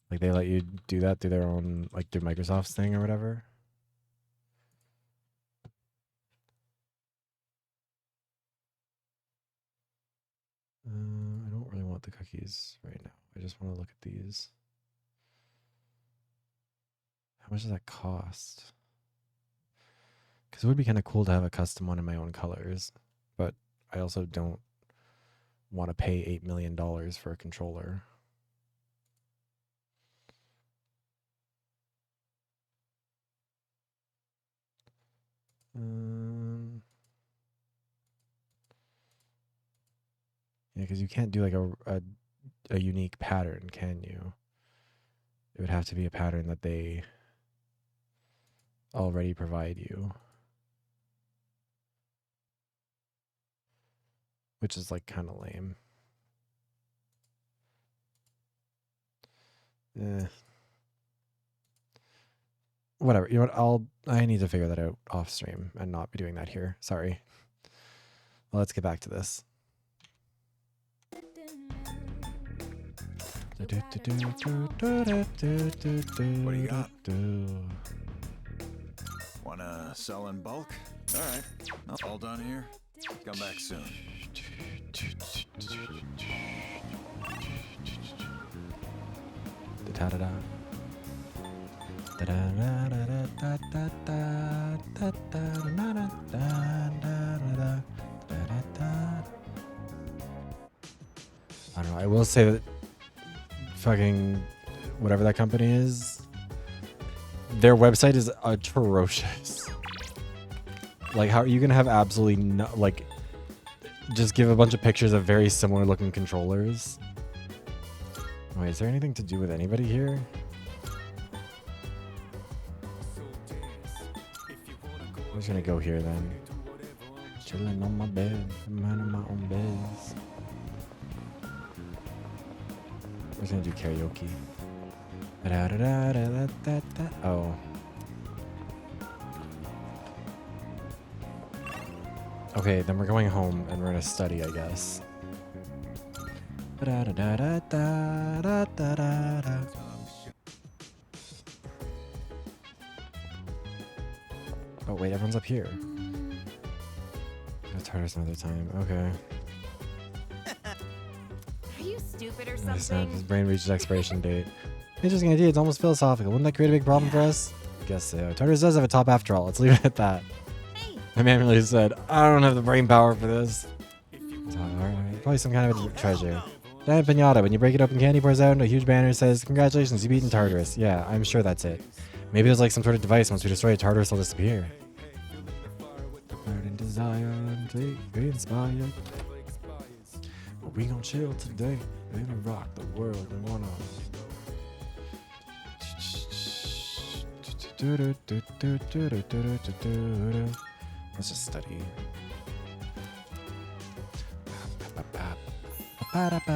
Like they let you do that through their own, like through Microsoft's thing or whatever. I don't really want the cookies right now. I just want to look at these. How much does that cost? Because it would be kind of cool to have a custom one in my own colors, but I also don't want to pay $8 million for a controller. Yeah, because you can't do like a unique pattern, can you? It would have to be a pattern that they already provide you. Which is like kind of lame. Whatever. You know what? I need to figure that out off stream and not be doing that here. Sorry. Well, let's get back to this. What do you got? Wanna sell in bulk? All right. All done here. Come back soon. Da-da-da. I don't know. I will say that fucking whatever that company is, their website is atrocious. Like, how are you gonna have absolutely no, like, just give a bunch of pictures of very similar looking controllers? Wait, is there anything to do with anybody here? I'm just gonna go here then. Chilling on my bed, minding my own biz. We're just gonna do karaoke. Oh. Okay, then we're going home and we're gonna study, I guess. Oh wait, everyone's up here. It's harder another time. Okay. Are you stupid or Nice. something? His brain reached its expiration date. Interesting idea. It's almost philosophical. Wouldn't that create a big problem for us? Guess so. Tartarus does have a top after all. Let's leave it at that. Hey. My man really said, I don't have the brain power for this. Alright, probably some kind of a treasure. Giant pinata. When you break it open, candy pours out and a huge banner says, congratulations, you've beaten Tartarus. Yeah, I'm sure that's it. Maybe it was like some sort of device. Once we destroy it, Tartarus will disappear. Burning desire and be inspired. But we gon' chill today. We gonna rock the world. We wanna... Let's just study. I don't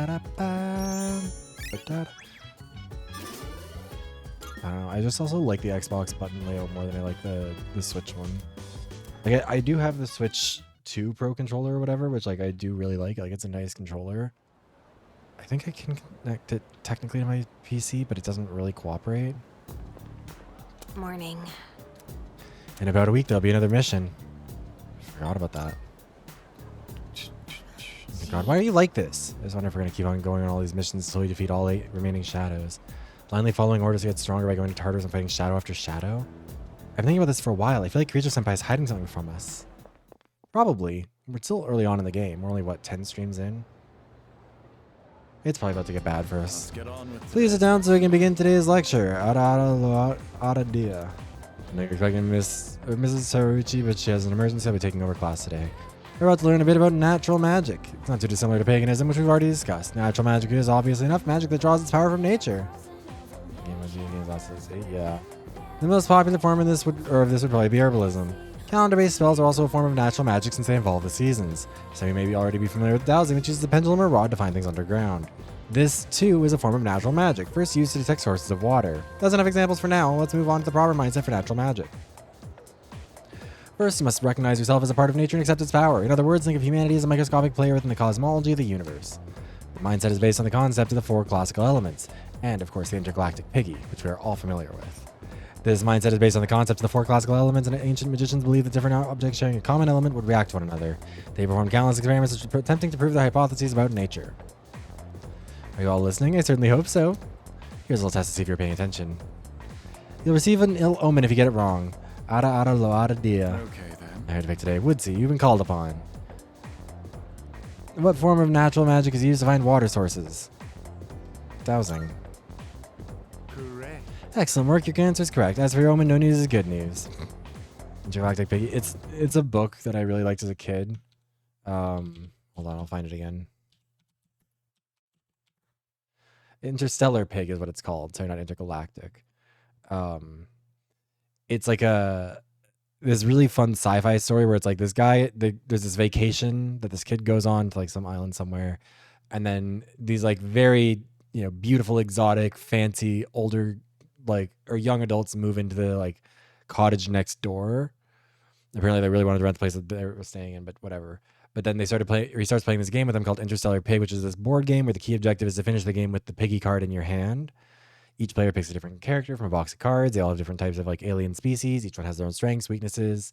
know. I just also like the Xbox button layout more than I like the Switch one. Like I do have the Switch 2 Pro controller or whatever, which like I do really like. Like it's a nice controller. I think I can connect it technically to my PC, but it doesn't really cooperate. Morning. In about a week, there'll be another mission. Forgot about that. Oh my God, why are you like this? I just wonder if we're going to keep on going on all these missions until we defeat all 8 remaining shadows. Blindly following orders to get stronger by going to Tartarus and fighting shadow after shadow? I've been thinking about this for a while. I feel like Creature Senpai is hiding something from us. Probably. We're still early on in the game. We're only, what, 10 streams in? It's probably about to get bad for us. Let's get on with Please sit down so we can begin today's lecture. Ada dia. I'm expecting Mrs. Saruchi, but she has an emergency. I'll be taking over class today. We're about to learn a bit about natural magic. It's not too dissimilar to paganism, which we've already discussed. Natural magic is obviously enough magic that draws its power from nature. Yeah. The most popular form of this would probably be herbalism. Calendar-based spells are also a form of natural magic since they involve the seasons. So you may already be familiar with dowsing, which uses the pendulum or rod to find things underground. This, too, is a form of natural magic, first used to detect sources of water. That's enough examples for now. Let's move on to the proper mindset for natural magic. First, you must recognize yourself as a part of nature and accept its power. In other words, think of humanity as a microscopic player within the cosmology of the universe. The mindset is based on the concept of the 4 classical elements, and, of course, the intergalactic piggy, which we are all familiar with. This mindset is based on the concept of the 4 classical elements, and ancient magicians believed that different objects sharing a common element would react to one another. They performed countless experiments attempting to prove their hypotheses about nature. Are you all listening? I certainly hope so. Here's a little test to see if you're paying attention. You'll receive an ill omen if you get it wrong. Ada lo ada dia. Okay, then. I heard to pick today. Woodsy, you've been called upon. What form of natural magic is used to find water sources? Dowsing. Correct. Excellent work. Your answer is correct. As for your omen, no news is good news. Intergalactic Piggy. It's a book that I really liked as a kid. Hold on, I'll find it again. Interstellar Pig is what it's called. Sorry, not intergalactic. It's like this really fun sci-fi story where it's like this guy, there's this vacation that this kid goes on to like some island somewhere, and then these like very beautiful, exotic, fancy, older or young adults move into the like cottage next door. Apparently, they really wanted to rent the place that they were staying in, but whatever. But then he starts playing this game with them called Interstellar Pig, which is this board game where the key objective is to finish the game with the piggy card in your hand. Each player picks a different character from a box of cards. They all have different types of like alien species. Each one has their own strengths, weaknesses.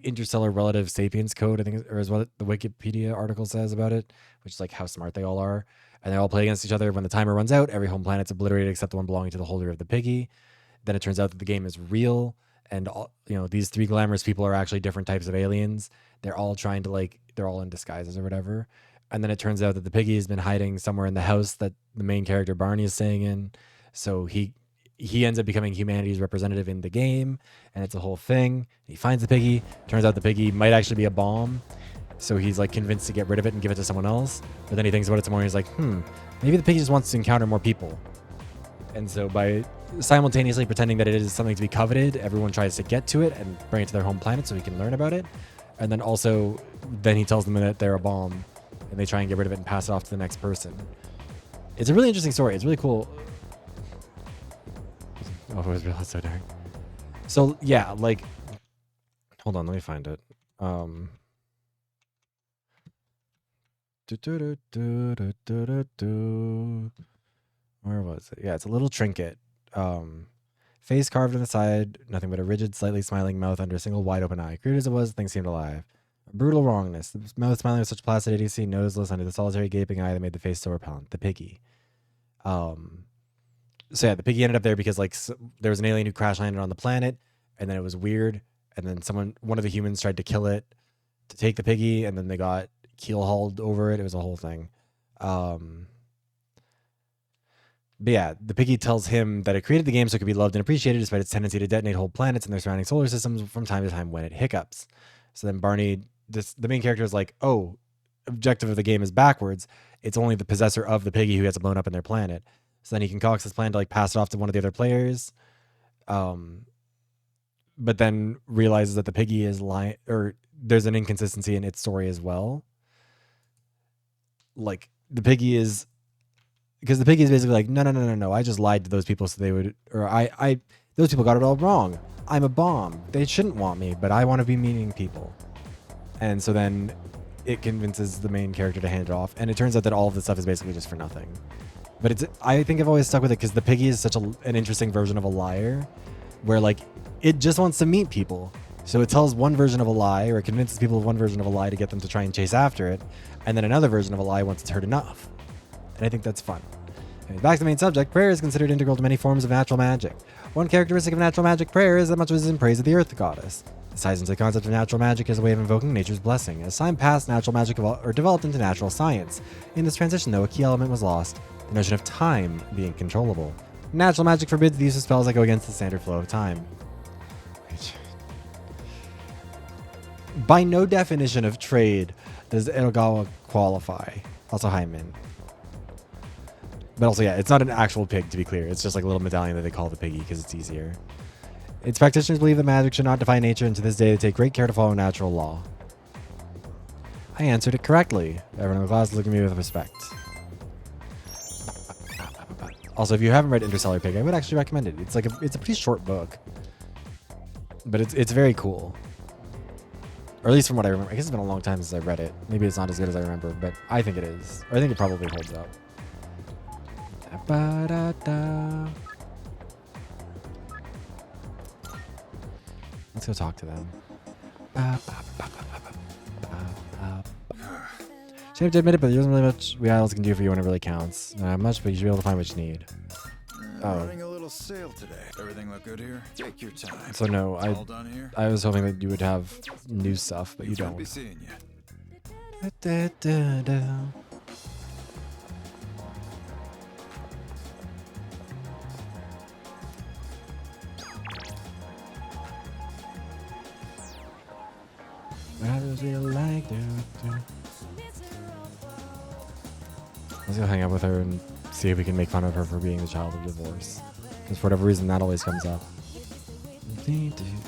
Interstellar Relative Sapiens Code, I think, or is what the Wikipedia article says about it, which is like how smart they all are. And they all play against each other. When the timer runs out, every home planet's obliterated except the one belonging to the holder of the piggy. Then it turns out that the game is real. And all, these 3 glamorous people are actually different types of aliens. They're all trying to they're all in disguises or whatever. And then it turns out that the piggy has been hiding somewhere in the house that the main character Barney is staying in. So he ends up becoming humanity's representative in the game, and it's a whole thing. He finds the piggy. Turns out the piggy might actually be a bomb. So he's like convinced to get rid of it and give it to someone else. But then he thinks about it some more. And he's like, maybe the piggy just wants to encounter more people. And so by simultaneously pretending that it is something to be coveted, everyone tries to get to it and bring it to their home planet so he can learn about it. And then also, then he tells them that they're a bomb, and they try and get rid of it and pass it off to the next person. It's a really interesting story. It's really cool. Oh, it was really so dark. So yeah, hold on, let me find it. Where was it? Yeah, it's a little trinket. Face carved on the side, nothing but a rigid, slightly smiling mouth under a single wide open eye. Crude as it was, the thing seemed alive. A brutal wrongness. The mouth smiling with such placid idiocy, noseless under the solitary gaping eye that made the face so repellent. The piggy. So yeah, the piggy ended up there because there was an alien who crash landed on the planet, and then it was weird, and then one of the humans tried to kill it to take the piggy, and then they got keel hauled over it. It was a whole thing. But yeah, the piggy tells him that it created the game so it could be loved and appreciated despite its tendency to detonate whole planets and their surrounding solar systems from time to time when it hiccups. So then Barney, the main character, is like, oh, objective of the game is backwards. It's only the possessor of the piggy who gets blown up in their planet. So then he concocts this plan to pass it off to one of the other players. But then realizes that the piggy is lying, or there's an inconsistency in its story as well. The piggy is... Because the piggy is basically like, no, I just lied to those people so they would, or those people got it all wrong. I'm a bomb. They shouldn't want me, but I want to be meeting people. And so then it convinces the main character to hand it off, and it turns out that all of this stuff is basically just for nothing. But I think I've always stuck with it because the piggy is such an interesting version of a liar, where like it just wants to meet people. So it tells one version of a lie, or it convinces people of one version of a lie to get them to try and chase after it, and then another version of a lie once it's heard enough. And I think that's fun. Anyways, back to the main subject. Prayer is considered integral to many forms of natural magic. One characteristic of natural magic prayer is that much of it is in praise of the earth goddess. This ties into the concept of natural magic as a way of invoking nature's blessing. As time passed, natural magic developed into natural science. In this transition, though, a key element was lost: the notion of time being controllable. Natural magic forbids the use of spells that go against the standard flow of time. By no definition of trade does Edogawa qualify. Also, Hyman. But also, yeah, it's not an actual pig, to be clear. It's just like a little medallion that they call the piggy because it's easier. Its practitioners believe that magic should not defy nature, and to this day they take great care to follow natural law. I answered it correctly. Everyone in the class looked at me with respect. Also, if you haven't read Interstellar Pig, I would actually recommend it. It's a pretty short book, but it's very cool. Or at least from what I remember. I guess it's been a long time since I read it. Maybe it's not as good as I remember, but I think it is. Or I think it probably holds up. Let's go talk to them. Shame to admit it, but there isn't really much we adults can do for you when it really counts. Not much, but you should be able to find what you need. Running a little sale today. Everything look good here? Take your time. So no, All done here? I was hoping that you would have new stuff, but you Won't don't. be seeing you. Let's go hang out with her and see if we can make fun of her for being the child of divorce. Because for whatever reason, that always comes up.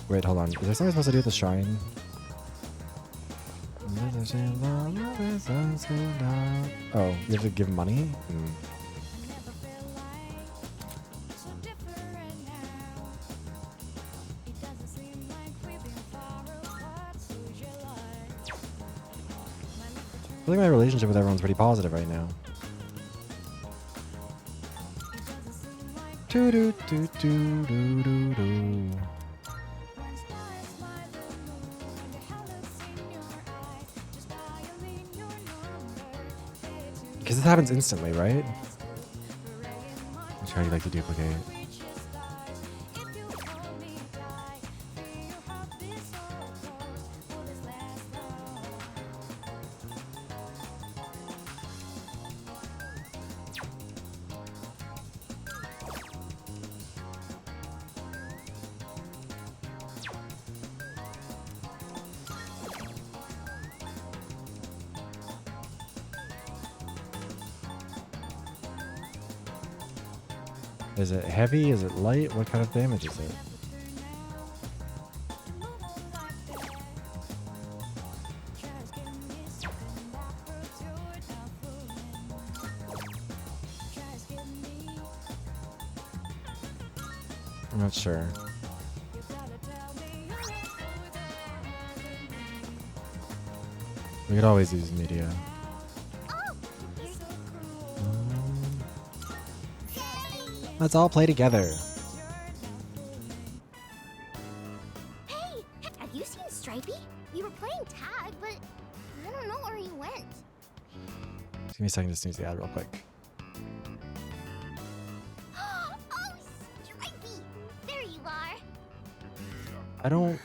Wait, hold on. Is there something supposed to do with the shrine? Oh, you have to give money? I feel like my relationship with everyone's pretty positive right now. Because this happens instantly, right? Which card do you like to duplicate? Is it heavy? Is it light? What kind of damage is it? I'm not sure. We could always use media. Let's all play together. Hey, have you seen Stripey? We were playing tag, but I don't know where he went. Just give me a second to snooze the ad real quick. Oh, Stripey! There you are. I don't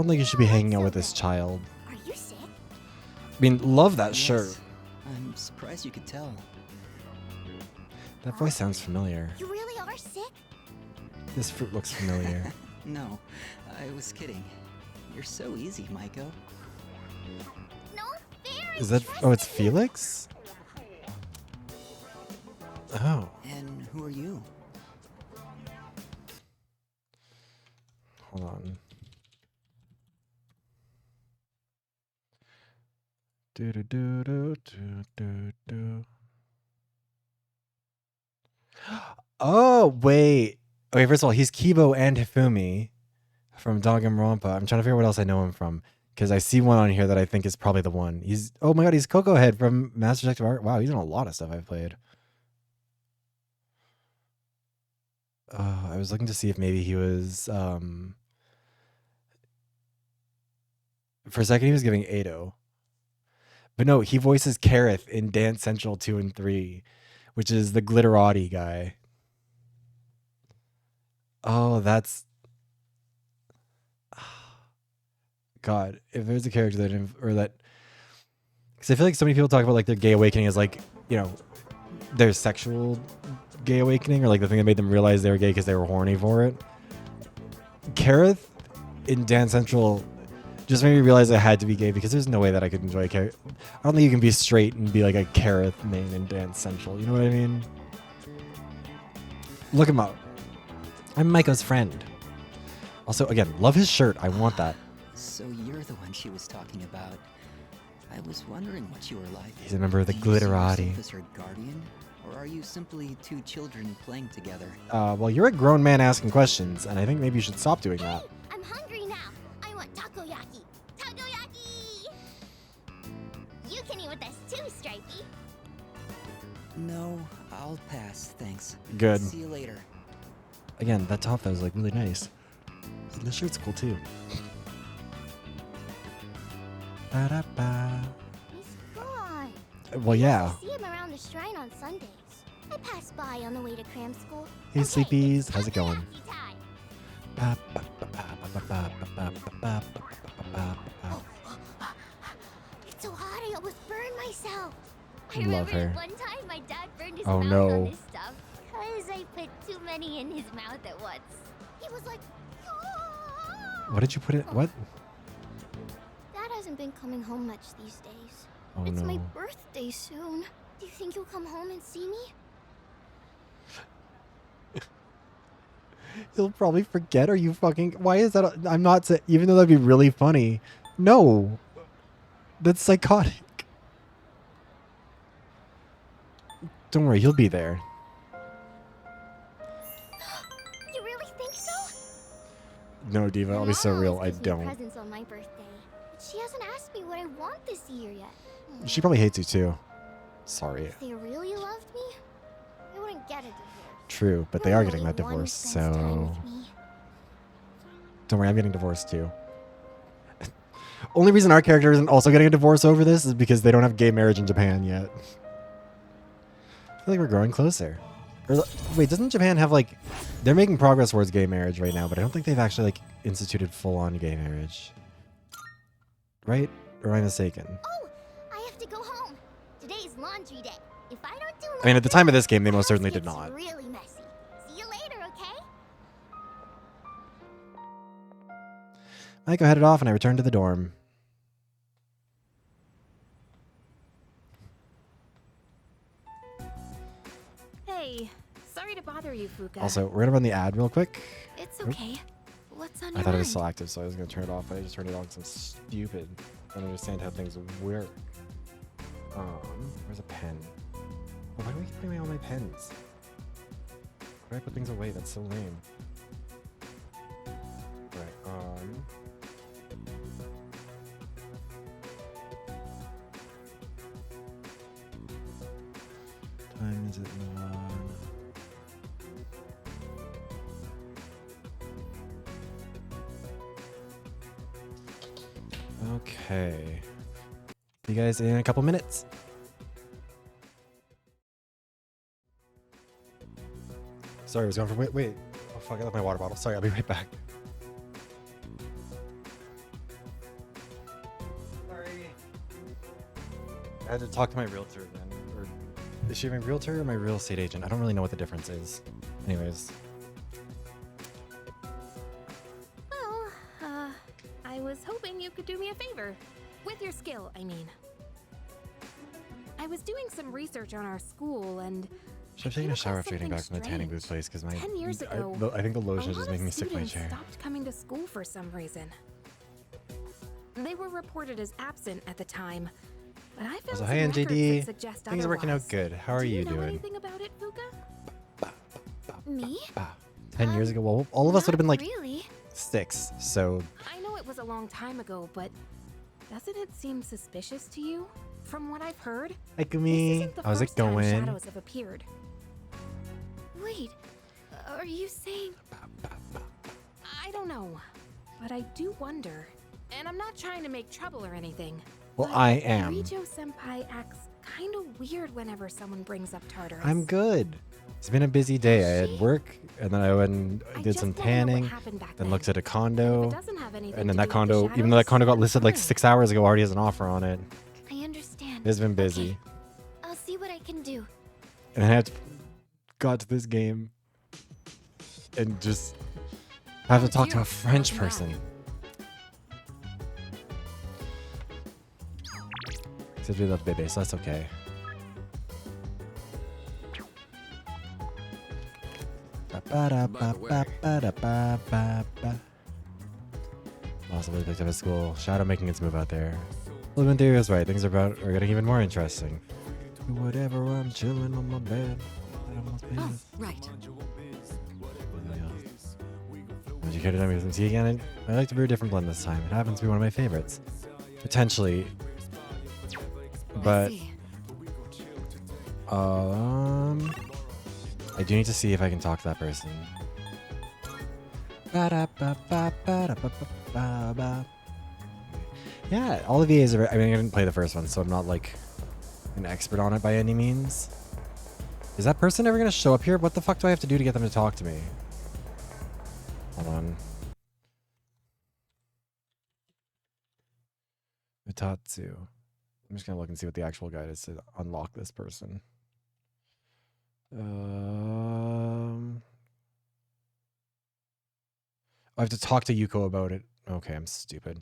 think you should be hanging out with this child. Are you sick? I mean, love that shirt. I'm surprised you could tell. That voice sounds familiar. You really are sick? This fruit looks familiar. No, I was kidding. You're so easy, Maiko. No fair. Is that... Oh, it's Felix? Oh. And who are you? Hold on. Do do do do do do do. Oh, wait. Okay, first of all, he's Kibo and Hifumi from Danganronpa. I'm trying to figure out what else I know him from. Because I see one on here that I think is probably the one. Oh my god, he's Coco Head from Master Detective Art. Wow, he's in a lot of stuff I've played. I was looking to see if maybe he was for a second he was giving Ado. But no, he voices Kareth in Dance Central 2 and 3, which is the Glitterati guy. Oh, that's God, if there's a character that because I feel like so many people talk about like their gay awakening as like, you know, their sexual gay awakening or like the thing that made them realize they were gay because they were horny for it. Kareth in Dance Central just made me realize I had to be gay because there's no way that I could enjoy Kareth. I don't think you can be straight and be like a Kareth main in Dance Central. You know what I mean? Look him up. I'm Maiko's friend. Also, again, love his shirt. I want that. So you're the one she was talking about. I was wondering what you were like. He's a member of the Do you see yourself Glitterati. as her guardian, or are you simply two children playing together? Well, you're a grown man asking questions, and I think maybe you should stop doing that. I'm hungry now. I want takoyaki. Takoyaki! You can eat with us too, Stripey. No, I'll pass, thanks. Good. See you later. Again, that top that was like really nice. And this shirt's cool too. Ba-da-ba. He's gone. Well, yeah. I see him around the shrine on Sundays. I pass by on the way to cram school. Hey, Okay, sleepies. How's it going? takoyaki time. It's so hot, I almost burned myself. I Love remember her. one time my dad burned his Oh, mouth no. on this stuff because I put too many in his mouth at once. He was like, What did you put in? What? Dad hasn't been coming home much these days. Oh, It's my no. birthday soon. Do you think you'll come home and see me? He'll probably forget. Are you fucking? Why is that? I'm not saying. Even though that'd be really funny. No. That's psychotic. Don't worry, he'll be there. You really think so? No, Diva, I'll be so Mom real. always I gives me don't. presents on my birthday. But she hasn't asked me what I want this year yet. She probably hates you too. Sorry. If they really loved me, I wouldn't get a divorce. True, but they No are one getting that really divorce, spends time so with me. don't worry, I'm getting divorced too. Only reason our character isn't also getting a divorce over this is because they don't have gay marriage in Japan yet. I feel like we're growing closer. Or, wait, doesn't Japan have like... They're making progress towards gay marriage right now, but I don't think they've actually like instituted full-on gay marriage. Right? Or am I mistaken? Oh, I have to go home. Today's laundry day. If I don't do I mean, at the time of this game, they the most house certainly did gets not. really messy. See you later, okay? Maiko headed off and I returned to the dorm. Hey, sorry to bother you, Fuka. Also, we're gonna run the ad real quick. It's Oop. okay. What's on I your thought it was mind? still active, so I was gonna turn it off, but I just turned it on because I'm stupid. I don't understand how things work. Where's a pen? Oh, why do I keep putting away all my pens? Why do I put things away? That's so lame. Right, time is it now? Okay. See you guys in a couple minutes. Sorry, I was going for wait. Oh fuck, I left my water bottle. Sorry, I'll be right back. Sorry. I had to talk to my realtor again. Or is she my realtor or my real estate agent? I don't really know what the difference is. Anyways. Well, I was hoping you could do me a favor. With your skill, I mean. I was doing some research on our school and... Should have taken a shower after getting back from the tanning booth place because my 10 years ago, I think the lotion is a just lot making me of sick to my students chair. stopped coming to school for some reason. They were reported as absent at the time, but I found So some hi records NJD, that suggest things are working out otherwise. good. How are Do you know doing? anything about it, Fuka? Me? 10 years ago, well, all of us would have been like Really? 6, so I know it was a long time ago, but Doesn't it seem suspicious to you? From what I've heard, Hi, Kumi. How's it going? shadows have appeared. Wait, are you saying... I don't know, but I do wonder. And I'm not trying to make trouble or anything. Well, but I am. Rijo-senpai acts kind of weird whenever someone brings up Tartarus. I'm good. It's been a busy day. I had work, and then I went and did some tanning, then looked at a condo, and then that condo, even though that condo got listed like 6 hours ago, already has an offer on it. I understand. It's been busy. Okay. I'll see what I can do. And I got to this game and just have to talk to a French person. Says we love Bebe, so that's okay. Also really picked up at school. Shadow making its move out there. Living Theory was right. Things are getting even more interesting. Whatever, I'm chilling on my bed. Oh, right. Would you care to tell me some tea again? I'd like to brew a different blend this time. It happens to be one of my favorites. Potentially. But I do need to see if I can talk to that person. Yeah, all the VAs are... I mean, I didn't play the first one, so I'm not, like, an expert on it by any means. Is that person ever going to show up here? What the fuck do I have to do to get them to talk to me? Hold on. Utatsu. I'm just going to look and see what the actual guide is to unlock this person. I have to talk to Yuko about it. Okay, I'm stupid.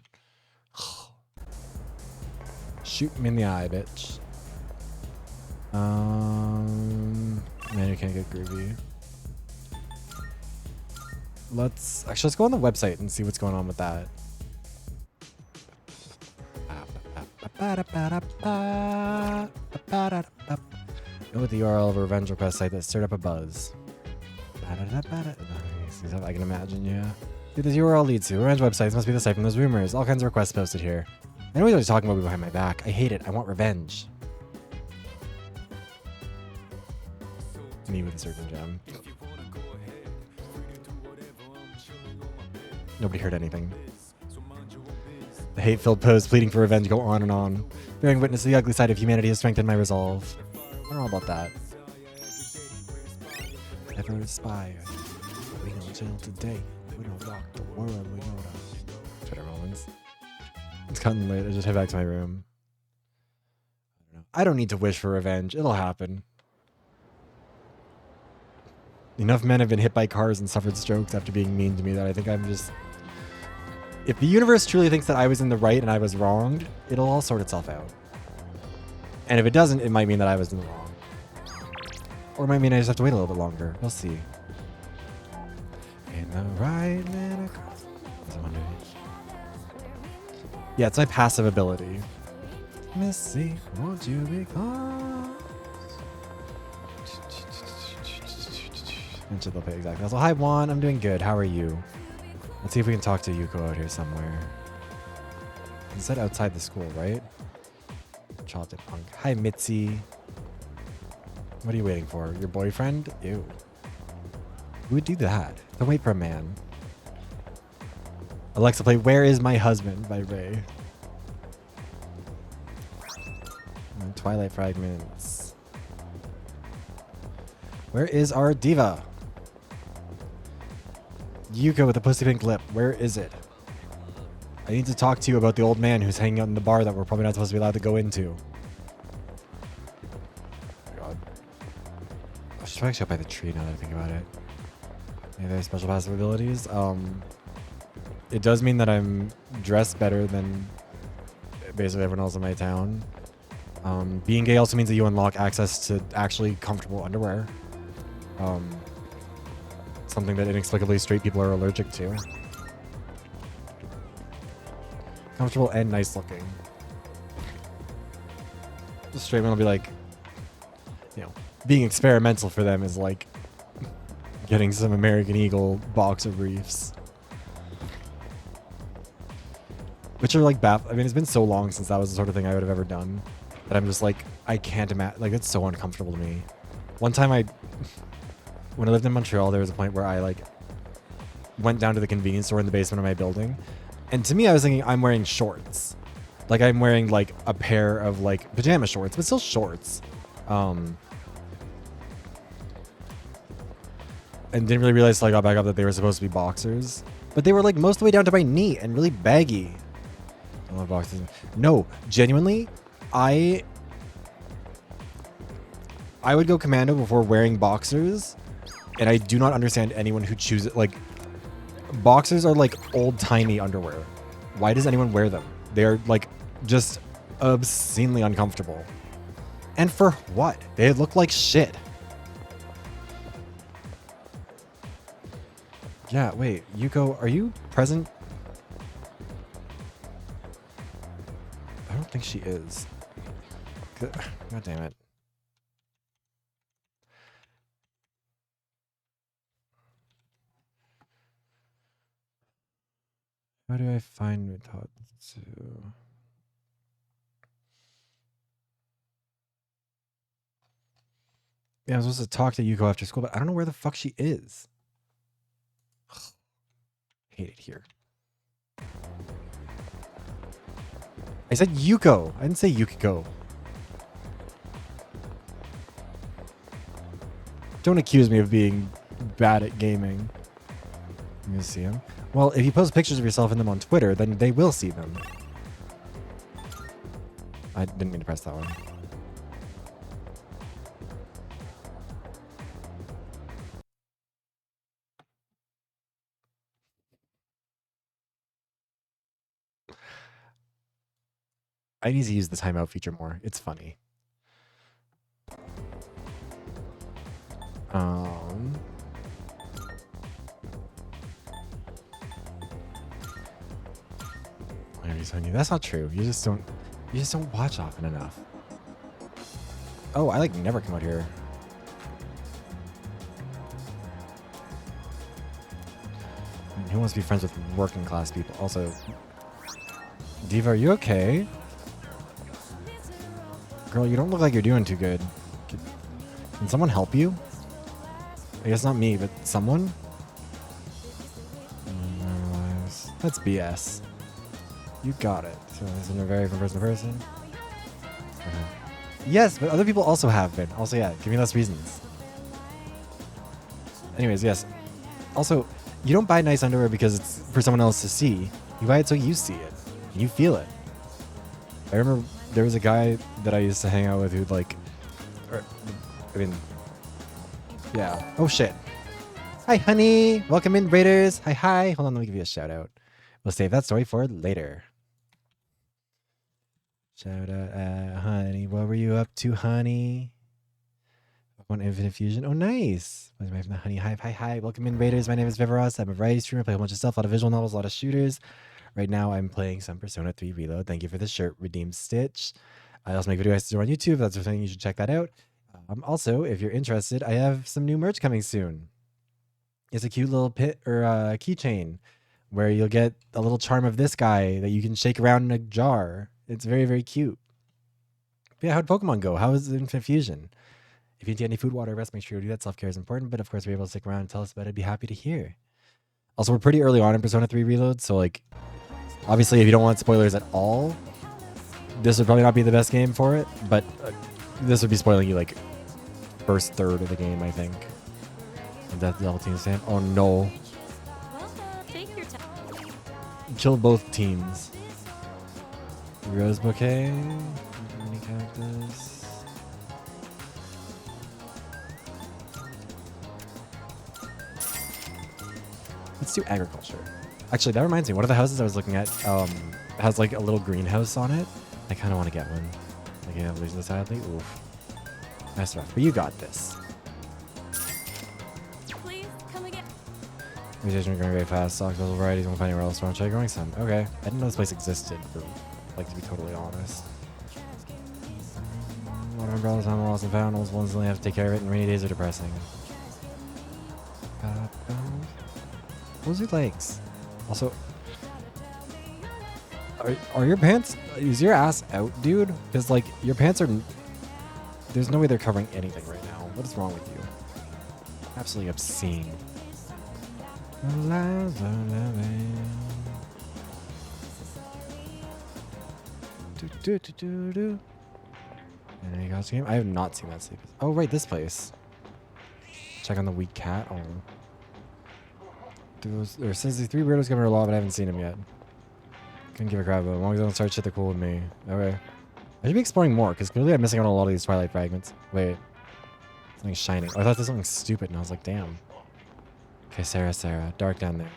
Shoot me in the eye, bitch. Man, you can't get groovy. Let's go on the website and see what's going on with that. Go with the URL of a revenge request site that stirred up a buzz. I can imagine, yeah. Dude, this URL leads to revenge websites. Must be the site from those rumors. All kinds of requests posted here. I know he's talking about me behind my back. I hate it. I want revenge. Me with a certain gem. Nobody heard anything. The hate-filled posts pleading for revenge go on and on. Bearing witness to the ugly side of humanity has strengthened my resolve. I don't know about that. Never aspire. We don't chill today. We don't rock the world. We know that. Twitter moments. It's gotten late. I just head back to my room. I don't need to wish for revenge. It'll happen. Enough men have been hit by cars and suffered strokes after being mean to me that I think I'm just... If the universe truly thinks that I was in the right and I was wronged, it'll all sort itself out. And if it doesn't, it might mean that I was in the wrong. Or it might mean I just have to wait a little bit longer. We'll see. In the right man across... Yeah, it's my passive ability. Missy, won't you be close? Mentioned they'll pay exactly. So, hi Juan, I'm doing good. How are you? Let's see if we can talk to Yuko out here somewhere. He said outside the school, right? Chocolate punk. Hi Mitzi. What are you waiting for? Your boyfriend? Ew. Who would do that? Don't wait for a man. Alexa, play Where Is My Husband by Ray. And Twilight Fragments. Where is our diva? Yuko with the pussy pink lip. Where is it? I need to talk to you about the old man who's hanging out in the bar that we're probably not supposed to be allowed to go into. Oh my god. I should probably go by the tree now that I think about it. Any other special passive abilities? It does mean that I'm dressed better than basically everyone else in my town. Being gay also means that you unlock access to actually comfortable underwear. Something that inexplicably straight people are allergic to. Comfortable and nice looking. The straight men will be like, you know, being experimental for them is like getting some American Eagle boxer briefs. which are like I mean, it's been so long since that was the sort of thing I would have ever done that I'm just like, I can't imagine. Like, it's so uncomfortable to me. One time when I lived in Montreal, there was a point where I like went down to the convenience store in the basement of my building, and to me, I was thinking I'm wearing shorts. Like, I'm wearing like a pair of like pajama shorts, but still shorts. And didn't really realize till I got back up that they were supposed to be boxers. But they were like most of the way down to my knee and really baggy. I love boxers. No, genuinely, I would go commando before wearing boxers. And I do not understand anyone who chooses, like, boxers are like old-timey underwear. Why does anyone wear them? They're like just obscenely uncomfortable. And for what? They look like shit. Yeah, wait, Yuko, are you present? I don't think she is. God damn it. How do I find Mutatsu? Yeah, I was supposed to talk to Yuko after school, but I don't know where the fuck she is. Hate it here. I said Yuko. I didn't say Yukiko. Don't accuse me of being bad at gaming. Let me see him. Well, if you post pictures of yourself in them on Twitter, then they will see them. I didn't mean to press that one. I need to use the timeout feature more. It's funny. That's not true. You just don't watch often enough. Oh, I like never come out here. Who wants to be friends with working class people? Also, Diva, are you okay? Girl, you don't look like you're doing too good. Can someone help you? I guess not me, but someone? That's BS. You got it. So isn't it vary from person to person? Yes, but other people also have been. Also, yeah, give me less reasons. Anyways, yes. Also, you don't buy nice underwear because it's for someone else to see. You buy it so you see it. You feel it. I remember there was a guy that I used to hang out with who'd like... yeah. Oh, shit. Hi, honey. Welcome in, Raiders. Hi, hi. Hold on, let me give you a shout out. We'll save that story for later. Shout out, honey. What were you up to, honey? On Infinite Fusion. Oh, nice. Honey, hi, hi, hi. Welcome in, Raiders. My name is Viveros. I'm a variety streamer. I play a bunch of stuff, a lot of visual novels, a lot of shooters. Right now, I'm playing some Persona 3 Reload. Thank you for the shirt, Redeemed Stitch. I also make videos on YouTube. That's the thing. You should check that out. Also, if you're interested, I have some new merch coming soon. It's a cute little keychain where you'll get a little charm of this guy that you can shake around in a jar. It's very, very cute. But yeah, how'd Pokemon go? How was Infinite Fusion? If you need any food, water, rest, make sure you do that. Self-care is important, but of course, if you're able to stick around and tell us about it, I'd be happy to hear. Also, we're pretty early on in Persona 3 Reload, so like, obviously, if you don't want spoilers at all, this would probably not be the best game for it, but this would be spoiling you like first third of the game, I think. And that's the double team stand. Oh no. Kill both teams. Rose bouquet. Mini cactus. Let's do agriculture. Actually, that reminds me. One of the houses I was looking at has like a little greenhouse on it. I kind of want to get one. Like, yeah, losing this sadly. Oof. Nice rough. But you got this. Please come again. Mutation growing very fast. Stock level varieties. Won't find anywhere else. Want to try growing some? Okay. I didn't know this place existed. Like, to be totally honest. Water umbrellas, I'm lost and found. Almost ones only have to take care of it, and rainy days are depressing. Close your legs. Also, Are your pants? Is your ass out, dude? Because like your pants are. There's no way they're covering anything right now. What is wrong with you? Absolutely obscene. Any guys game? I have not seen that sleep. Oh right, this place. Check on the weak cat. Oh. There says the 3 weirdos coming to law, but I haven't seen him yet. Couldn't give a crap, but as long as they don't start shit, they're cool with me. Okay. I should be exploring more, because clearly I'm missing out on a lot of these Twilight fragments. Wait. Something's shining. Oh, I thought there was something stupid, and I was like, damn. Okay, Sarah. Dark down there.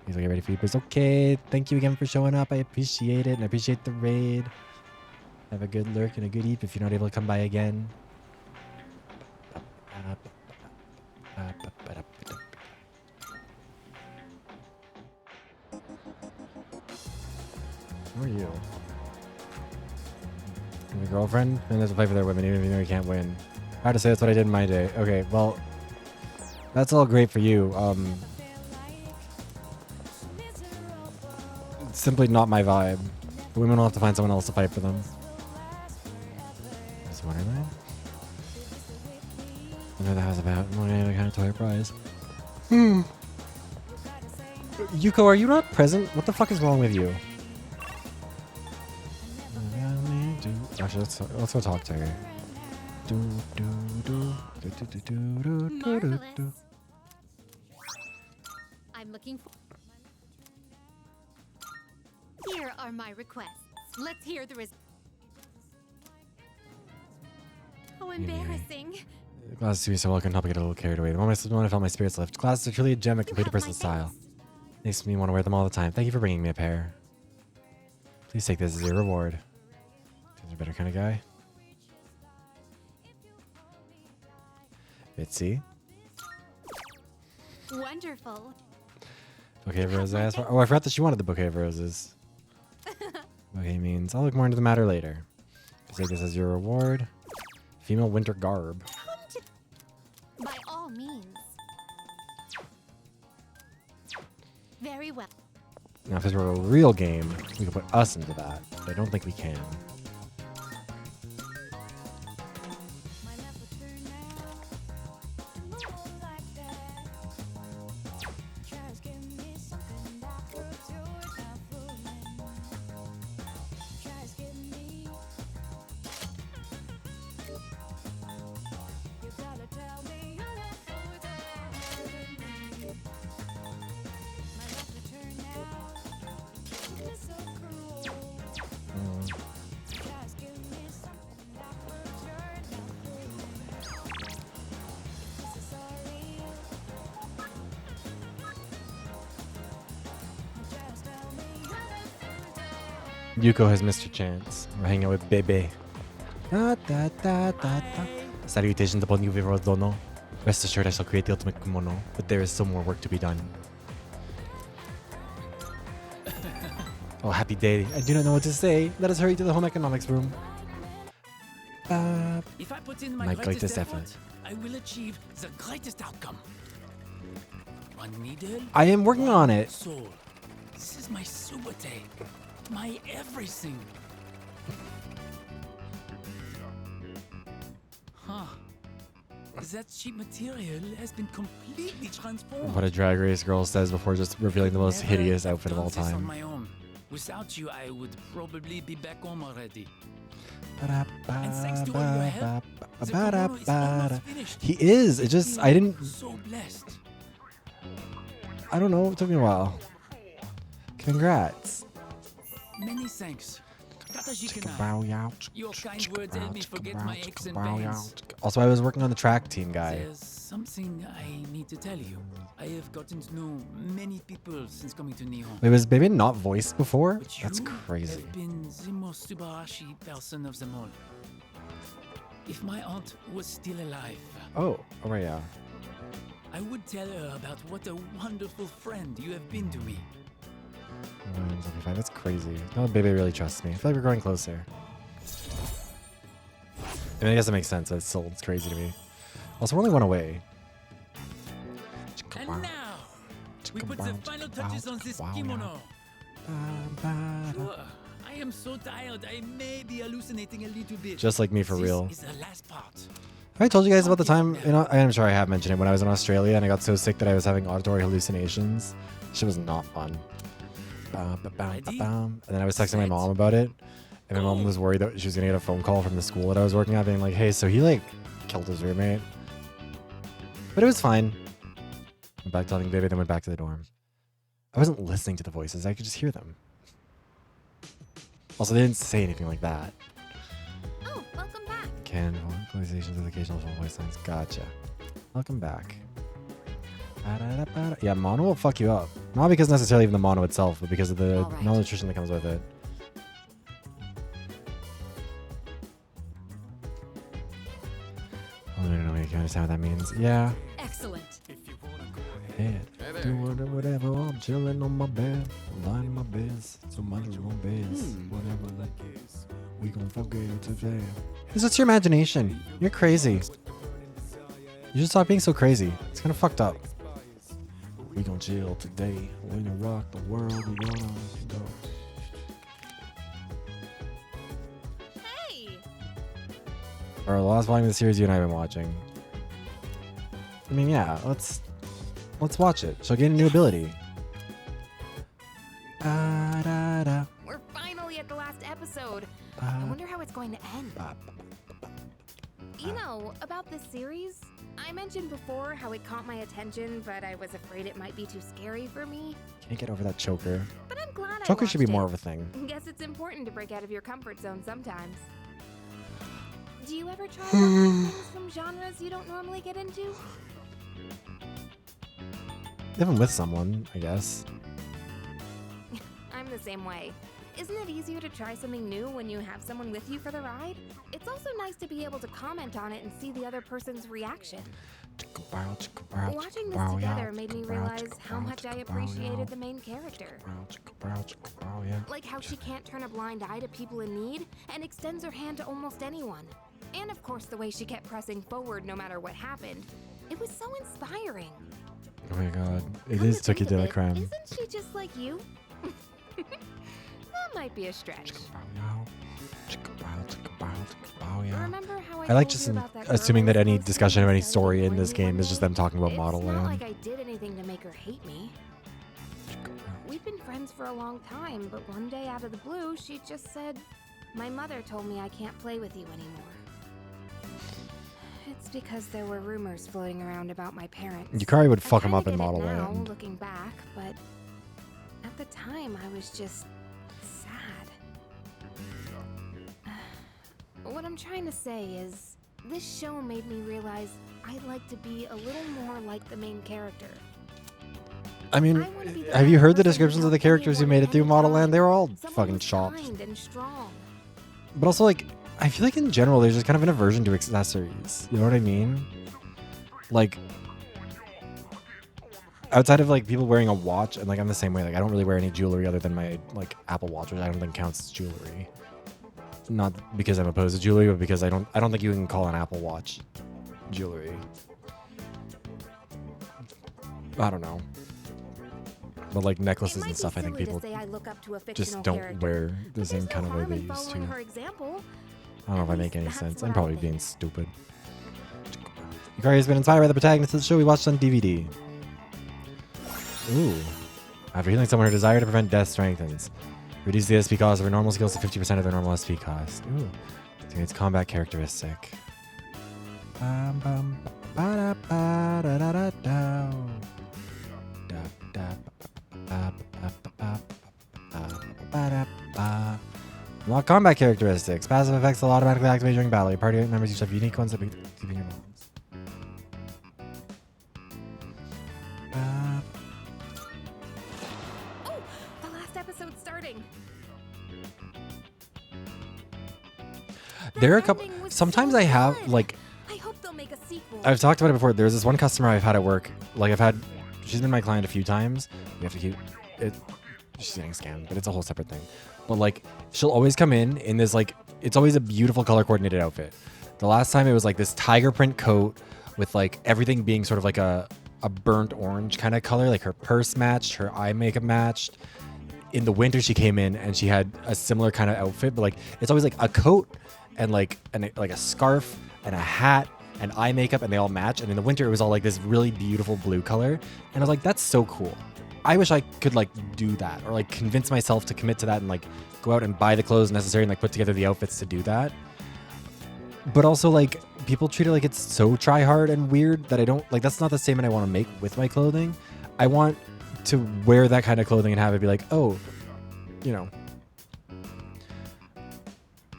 He's like, get ready for Eepers. Okay, thank you again for showing up. I appreciate it, and I appreciate the raid. Have a good lurk and a good eep if you're not able to come by again. Who are you? Your girlfriend? And there's a fight for their women, even if you know you can't win. Hard to say, that's what I did in my day. Okay, well, that's all great for you. It's simply not my vibe. The women will have to find someone else to fight for them. Is Wonderland? I know what that was about. I'm not any kind of toy prize. Yuko, are you not present? What the fuck is wrong with you? Actually, let's go talk to her. Marvelous. I'm looking for. Here are my requests. Let's hear the results. How embarrassing. Glasses to be so well, I couldn't help but get a little carried away. The moment I felt my spirits lift. Glasses are truly a gem, a complete personal style. Makes me want to wear them all the time. Thank you for bringing me a pair. Please take this as your reward. You're a better kind of guy. Bitsy. Wonderful. Bouquet of roses. Oh, I forgot that she wanted the bouquet of roses. Bouquet means I'll look more into the matter later. Take this as your reward. Female winter garb. By all means. Very well. Now, if this were a real game, we could put us into that, but I don't think we can. Yuko has missed her chance. We're hanging out with Bebe. Salutations upon you, Virodono. Rest assured I shall create the ultimate kimono, but there is still more work to be done. Oh, happy day. I do not know what to say. Let us hurry to the home economics room. If I put in my greatest effort, I will achieve the greatest outcome. One needle. I am working on it. Soul. This is my subate. My everything. Huh. That cheap material has been completely transformed. What a Drag Race girl says before just revealing the most hideous outfit of all time. On my own. Without you, I would probably be back home already. And thanks to all your help, the kimono is almost finished. He is. It just, I didn't. So blessed. I don't know. It took me a while. Congrats. Many thanks. Your kind words help me forget my aches and pains. Also, I was working on the track team, guy. There's something I need to tell you. I have gotten to know many people since coming to Nihon. Wait, was Baby not voiced before? But that's you crazy. have been the most Subarashi person of them all. If my aunt was still alive, Oh, right, yeah. I would tell her about what a wonderful friend you have been to me. That's crazy. No, Baby really trusts me. I feel like we're growing closer. I mean, I guess it makes sense. It's crazy to me. Also, we're only one away. And now, we put the final touches on this kimono. Sure. I am so tired. I may be hallucinating a little bit. Just like me for real. This is the last part. Have I told you guys about the time, I'm sure I have mentioned it, when I was in Australia and I got so sick that I was having auditory hallucinations? Shit was not fun. And then I was texting my mom about it, and my mom was worried that she was gonna get a phone call from the school that I was working at being like, hey, so he like killed his roommate. But it was fine. Went back telling baby, then went back to the dorm. I wasn't listening to the voices, I could just hear them. Also, they didn't say anything like that. Oh, welcome back. Vocalizations with occasional full voice lines. Gotcha. Welcome back. Yeah, mono will fuck you up. Not because necessarily even the mono itself, but because of the malnutrition that comes with it. I don't know if you understand what that means. Yeah. Excellent. Yeah. Do whatever. I'm chilling on my bed. Lying in my beds. So much on beds. Whatever. We gonna forget today. This is your imagination. You're crazy. You should stop being so crazy. It's kind of fucked up. We gonna chill today. When you rock the world, we gonna go. Hey! Or the last volume of the series you and I have been watching. I mean, yeah, let's watch it. She'll gain a new ability. We're finally at the last episode. I wonder how it's going to end. You know, about this series, I mentioned before how it caught my attention, but I was afraid it might be too scary for me. Can you get over that choker? But I'm glad Choker should be watched more it. of a thing. Guess it's important to break out of your comfort zone sometimes. Do you ever try watching things from genres you don't normally get into? Even with someone, I guess. I'm the same way. Isn't it easier to try something new when you have someone with you for the ride? It's also nice to be able to comment on it and see the other person's reaction. Watching this together made me realize how much I appreciated the main character. Like how she can't turn a blind eye to people in need and extends her hand to almost anyone. And of course the way she kept pressing forward no matter what happened. It was so inspiring. Oh my god. It is Tookie de la Creme. Isn't she just like you? That might be a stretch. Remember how I like just assuming that any discussion of any story in this game is just them talking about Model It's not Land. like I did anything to make her hate me. We've been friends for a long time, but one day out of the blue, she just said, "My mother told me I can't play with you anymore." It's because there were rumors floating around about my parents. Yukari would I fuck him kinda up in get it Model now, Land. looking back, but at the time I was just sad. What I'm trying to say is, this show made me realize I'd like to be a little more like the main character. I mean, have you heard the descriptions of the characters who made it through Model Land? They were all fucking chopped. Kind and strong. But also, like, I feel like in general, there's just kind of an aversion to accessories. You know what I mean? Like, outside of, like, people wearing a watch, and, like, I'm the same way. Like, I don't really wear any jewelry other than my, like, Apple Watch, which I don't think counts as jewelry. Not because I'm opposed to jewelry, but because I don't think you can call an Apple Watch jewelry. I don't know. But, like, necklaces and stuff, I think people just don't wear the same kind of way they used to. I don't know if I make any sense. I'm probably being stupid. Yukari has been inspired by the protagonist of the show we watched on DVD. Ooh. After healing someone, her desire to prevent death strengthens. Reduce the SP cost of her normal skills to 50% of their normal SP cost. Ooh. It's combat characteristic. Unlock combat characteristics. Passive effects will automatically activate during battle. Your party members each have unique ones that be keeping your bones. Oh, the last episode's starting. There are a couple. Sometimes I have like. I hope they'll make a sequel. I've talked about it before. There's this one customer I've had at work. Like she's been my client a few times. We have to keep it. She's getting scammed, but it's a whole separate thing. But like, she'll always come in this like, it's always a beautiful color coordinated outfit. The last time it was like this tiger print coat with like everything being sort of like a burnt orange kind of color. Like her purse matched, her eye makeup matched. in the winter she came in and she had a similar kind of outfit, but like it's always like a coat and like a scarf and a hat and eye makeup, and they all match. And in the winter it was all like this really beautiful blue color, and I was like, that's so cool. I wish I could like do that, or like convince myself to commit to that and like go out and buy the clothes necessary and like put together the outfits to do that. But also like people treat it like it's so try hard and weird that I don't like, that's not the statement I want to make with my clothing. I want to wear that kind of clothing and have it be like, oh, you know,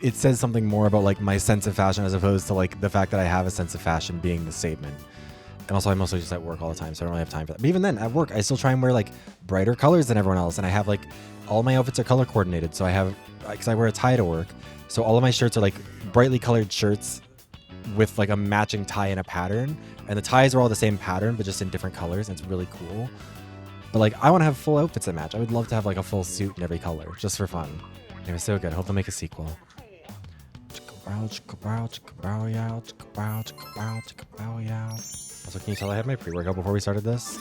it says something more about like my sense of fashion as opposed to like the fact that I have a sense of fashion being the statement. And also I'm mostly just at work all the time, so I don't really have time for that. But even then at work, I still try and wear like brighter colors than everyone else. And I have like, all my outfits are color coordinated. So I have, because I wear a tie to work. So all of my shirts are like brightly colored shirts with like a matching tie and a pattern. And the ties are all the same pattern, but just in different colors. And it's really cool. But like, I want to have full outfits that match. I would love to have like a full suit in every color, just for fun. It was so good. Hope they'll make a sequel. Also, can you tell I had my pre-workout before we started this?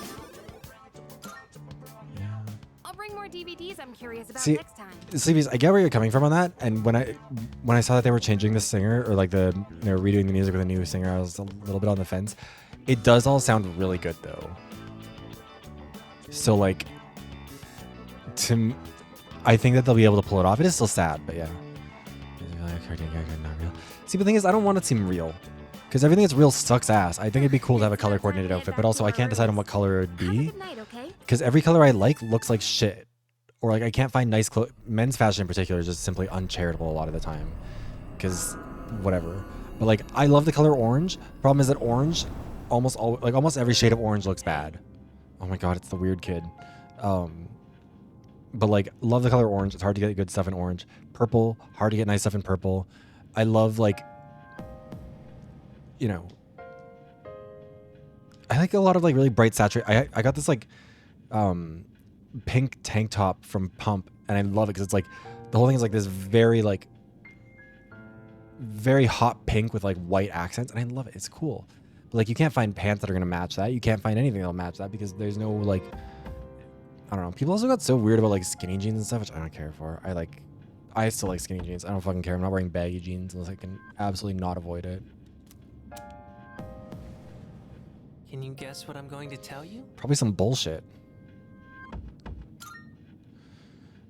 Yeah. I'll bring more DVDs I'm curious about See, next time. Sleepies, I get where you're coming from on that. And when I saw that they were changing the singer, or like they were redoing the music with a new singer, I was a little bit on the fence. It does all sound really good though. So like, I think that they'll be able to pull it off. It is still sad, but yeah. See, the thing is, I don't want it to seem real, because everything that's real sucks ass. I think it'd be cool to have a color coordinated outfit, but also I can't decide on what color it would be, because every color I like looks like shit, or like I can't find nice clothes. Men's fashion in particular is just simply uncharitable a lot of the time, because whatever. But like, I love the color orange. Problem is that orange, almost every shade of orange looks bad. Oh my god, it's the weird kid. But like, love the color orange. It's hard to get good stuff in orange. Purple, hard to get nice stuff in purple. I love like, you know, I like a lot of like really bright saturated. I got this like pink tank top from Pump, and I love it because it's like the whole thing is like this very hot pink with like white accents, and I love it. It's cool. But like, you can't find pants that are gonna match that. You can't find anything that'll match that because there's no like, I don't know. People also got so weird about like skinny jeans and stuff, which I don't care for. I still like skinny jeans. I don't fucking care. I'm not wearing baggy jeans unless I can absolutely not avoid it. Can you guess what I'm going to tell you? Probably some bullshit.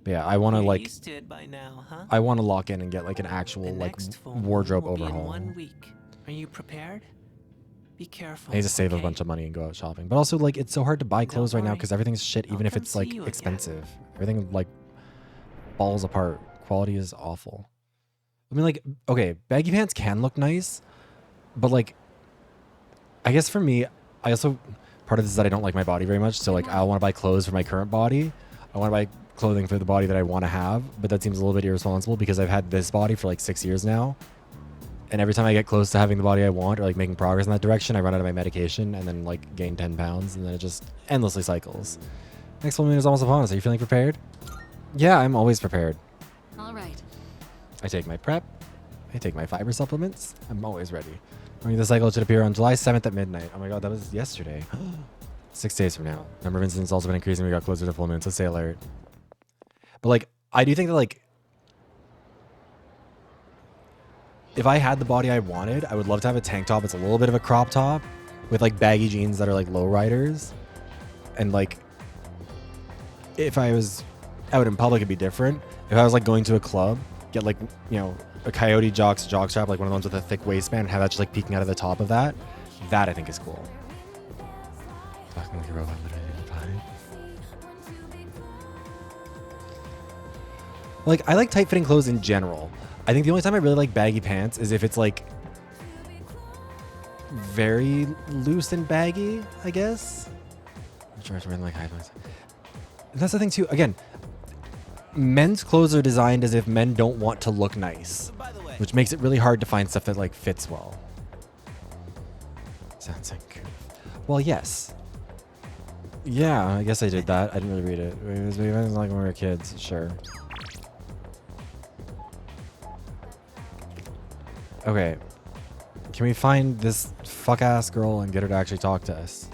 But yeah, I want to like. Used to it by now, huh? I want to lock in and get like an actual like wardrobe overhaul. In 1 week. Are you prepared? Be careful. I need to save a bunch of money and go out shopping. But also like, it's so hard to buy clothes right now because everything's shit, even if it's like expensive. Everything like falls apart. Quality is awful. I mean, like, okay, baggy pants can look nice, but like, I guess for me, I also, part of this is that I don't like my body very much. So like, I want to buy clothes for my current body. I want to buy clothing for the body that I want to have, but that seems a little bit irresponsible because I've had this body for like 6 years now. And every time I get close to having the body I want or like making progress in that direction, I run out of my medication and then like gain 10 pounds, and then it just endlessly cycles. Next full moon is almost upon us. Are you feeling prepared? Yeah, I'm always prepared. All right. I take my prep. I take my fiber supplements. I'm always ready. The cycle should appear on July 7th at midnight. Oh my god, that was yesterday. 6 days from now. Number of incidents also been increasing. We got closer to full moon, so stay alert. But like, I do think that like, if I had the body I wanted, I would love to have a tank top. It's a little bit of a crop top with like baggy jeans that are like low riders. And like, if I was out in public, it'd be different. If I was like going to a club, get like, you know, a Coyote jock strap, like one of the ones with a thick waistband, and have that just like peeking out of the top of that. That I think is cool. Fucking like a robot, like, I like tight fitting clothes in general. I think the only time I really like baggy pants is if it's like very loose and baggy, I guess. I'm sure it's like high points. And that's the thing too. Again, men's clothes are designed as if men don't want to look nice, which makes it really hard to find stuff that like fits well. Sounds like, well, yes. Yeah, I guess I did that. I didn't really read it. It was like when we were kids, sure. Okay. Can we find this fuck-ass girl and get her to actually talk to us?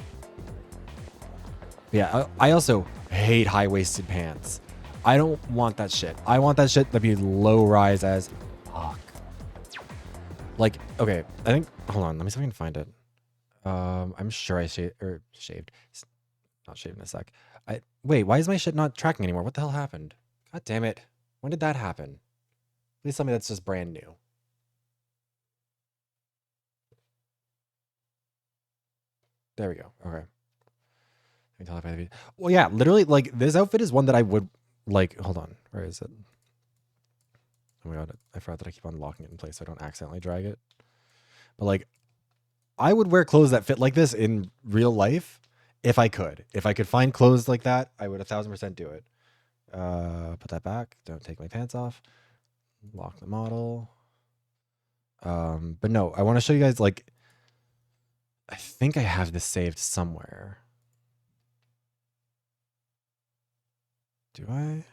Yeah, I also hate high-waisted pants. I don't want that shit. I want that shit to be low rise as fuck. Like, okay, I think, hold on, let me see if I can find it. I'm sure I shaved. Not shaved in a sec. Wait, why is my shit not tracking anymore? What the hell happened? God damn it. When did that happen? Please tell me that's just brand new. There we go. Okay. Well, yeah, literally, like, this outfit is one that I would, like, hold on. Where is it? Oh my god, I forgot that I keep on locking it in place so I don't accidentally drag it. But, like, I would wear clothes that fit like this in real life if I could. If I could find clothes like that, I would 1000% do it. Put that back. Don't take my pants off. Lock the model. But no, I want to show you guys, like, I think I have this saved somewhere. Do I?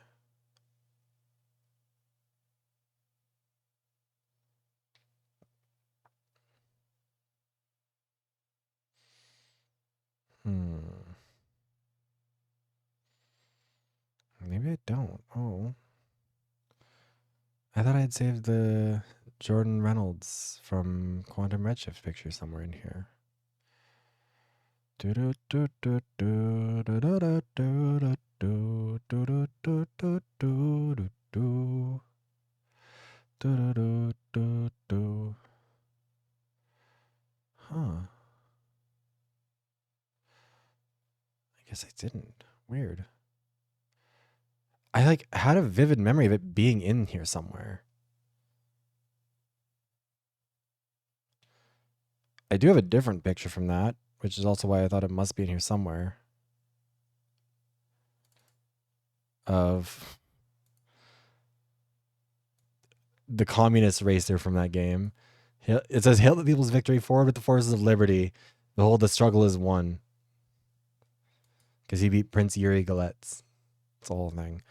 Maybe I don't. Oh. I thought I had saved the Jordan Reynolds from Quantum Redshift picture somewhere in here. Huh. I guess I didn't. Weird. I like had a vivid memory of it being in here somewhere. I do have a different picture from that, which is also why I thought it must be in here somewhere. Of the communist racer from that game. It says, "Hail the people's victory, forward with the forces of liberty. Behold, the struggle is won." Because he beat Prince Yuri Galetz. It's the whole thing.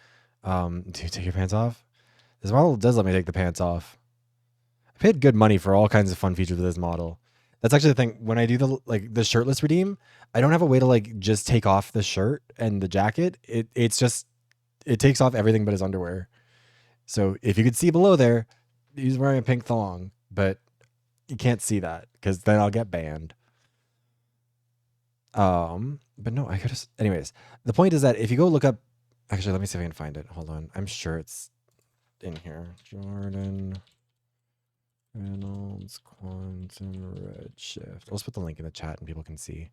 Do you take your pants off? This model does let me take the pants off. I paid good money for all kinds of fun features with this model. That's actually the thing. When I do the shirtless redeem, I don't have a way to like just take off the shirt and the jacket. It takes off everything but his underwear. So if you could see below there, he's wearing a pink thong, but you can't see that because then I'll get banned. But no, I could just, anyways, the point is that if you go look up, actually, let me see if I can find it. Hold on. I'm sure it's in here. Jordan Reynolds Quantum Redshift. Let's put the link in the chat and people can see.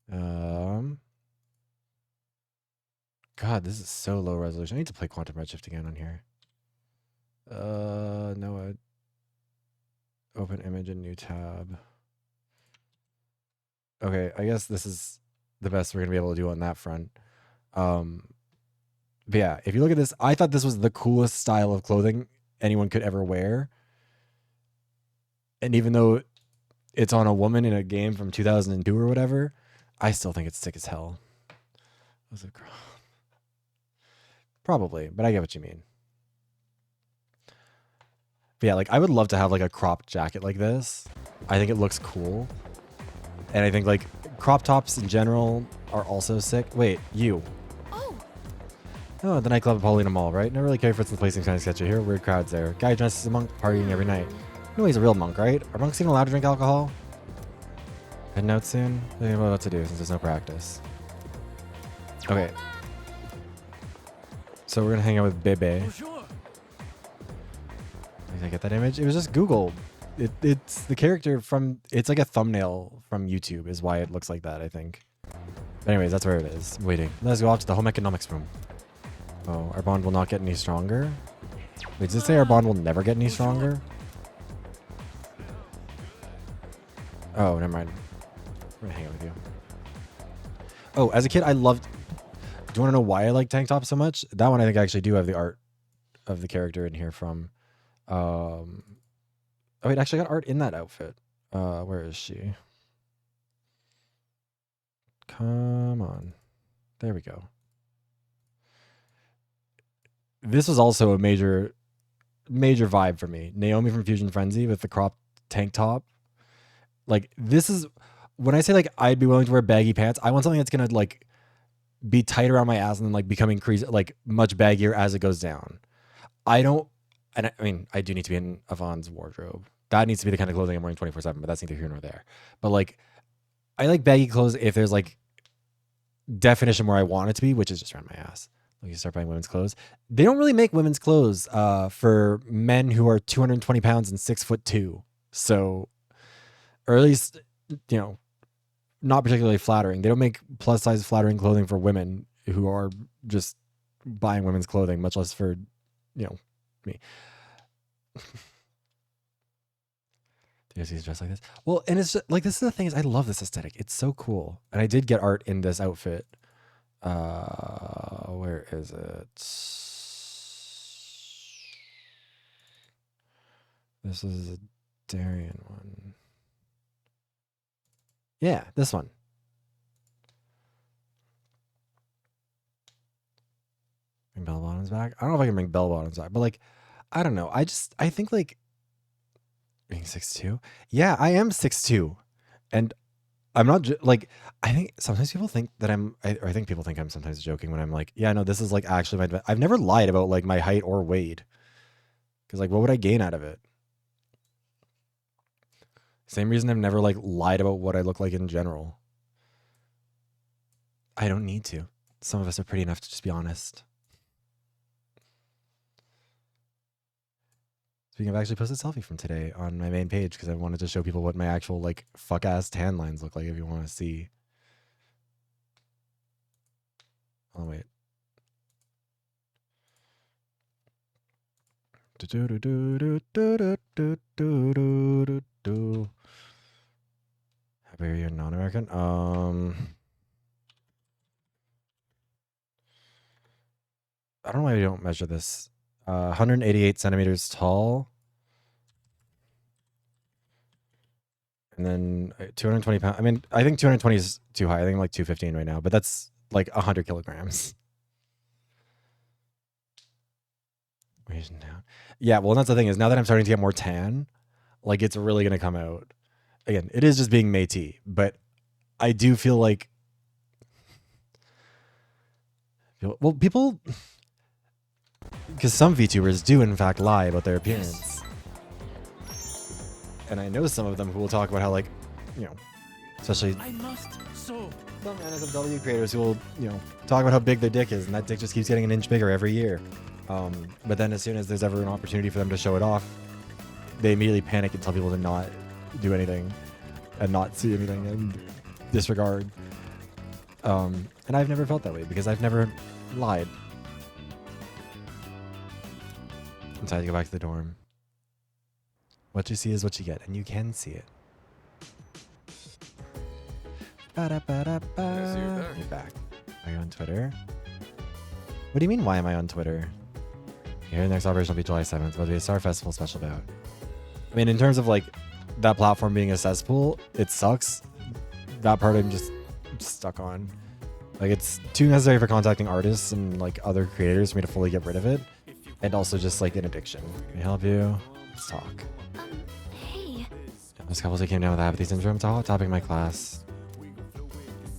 God, this is so low resolution. I need to play Quantum Redshift again on here. No, open image in new tab. Okay, I guess this is the best we're gonna be able to do on that front. But yeah, if you look at this, I thought this was the coolest style of clothing anyone could ever wear. And even though it's on a woman in a game from 2002 or whatever, I still think it's sick as hell. Was it probably, but I get what you mean. But yeah, like I would love to have like a crop jacket like this. I think it looks cool. And I think like crop tops in general are also sick. Wait, you. Oh, the nightclub at Paulina Mall, right? Never really cared for it since the place seems kind of sketchy. Here, weird crowds there. Guy dressed as a monk, partying every night. No, he's a real monk, right? Are monks even allowed to drink alcohol? Heading out soon? I don't know what to do since there's no practice. Okay. So we're gonna hang out with Bebe. Did I get that image? It was just Google. It's the character from, it's like a thumbnail from YouTube is why it looks like that, I think. But anyways, that's where it is. Waiting. Let's go off to the home economics room. Oh, our bond will not get any stronger? Wait, does it say our bond will never get any stronger? Oh, never mind. We're gonna hang out with you. Oh, as a kid, I loved... Do you want to know why I like tank tops so much? That one I think I actually do have the art of the character in here from... Oh, wait, actually I got art in that outfit. Where is she? Come on. There we go. This was also a major vibe for me. Naomi from Fusion Frenzy with the cropped tank top. Like, this is... When I say, like, I'd be willing to wear baggy pants, I want something that's going to, like, be tight around my ass and then like become like much baggier as it goes down. I don't, and I mean, I do need to be in Yvonne's wardrobe. That needs to be the kind of clothing I'm wearing 24/7, but that's neither here nor there. But like, I like baggy clothes if there's like definition where I want it to be, which is just around my ass. Like, you start buying women's clothes. They don't really make women's clothes for men who are 220 pounds and 6'2". So, or at least, you know, not particularly flattering. They don't make plus size flattering clothing for women who are just buying women's clothing, much less for, you know, me. Do you guys see dressed like this? Well, and it's just, like, this is the thing is I love this aesthetic. It's so cool. And I did get art in this outfit. Where is it? This is a Darien one. Yeah, this one. Bring bell bottoms back. I don't know if I can bring bell bottoms back, but like, I don't know. I think like being 6'2". Yeah, I am 6'2", and I'm not like, I think sometimes people think that I think people think I'm sometimes joking when I'm like, yeah, no, this is like actually my, I've never lied about like my height or weight. Cause like, what would I gain out of it? Same reason I've never like lied about what I look like in general. I don't need to. Some of us are pretty enough to just be honest. Speaking of, I actually posted a selfie from today on my main page because I wanted to show people what my actual like fuck ass tan lines look like if you want to see. Oh wait. Happy you're non-American? I don't know why we don't measure this. 188 centimeters tall. And then 220 pounds. I mean, I think 220 is too high. I think I'm like 215 right now, but that's like 100 kilograms. Yeah, well, that's the thing is now that I'm starting to get more tan, like it's really going to come out. Again, it is just being Métis, but I do feel like, well, people, because some VTubers do in fact lie about their appearance. And I know some of them who will talk about how, like, you know, especially some NSFW creators who will, you know, talk about how big their dick is, and that dick just keeps getting an inch bigger every year. But then as soon as there's ever an opportunity for them to show it off, they immediately panic and tell people to not do anything and not see anything and disregard. And I've never felt that way because I've never lied. I'm time to go back to the dorm. What you see is what you get, and you can see it. Ba-da-ba-da-ba. You're back. Are you on Twitter? What do you mean, why am I on Twitter? Here, the next operation will be July 7th. It'll be a Star Festival special bout. I mean, in terms of like that platform being a cesspool, it sucks. That part I'm just stuck on. Like, it's too necessary for contacting artists and like other creators for me to fully get rid of it. And also just like an addiction. Can I help you? Let's talk. Hey. Those couples that came down with apathy syndrome, it's a hot topic in my class.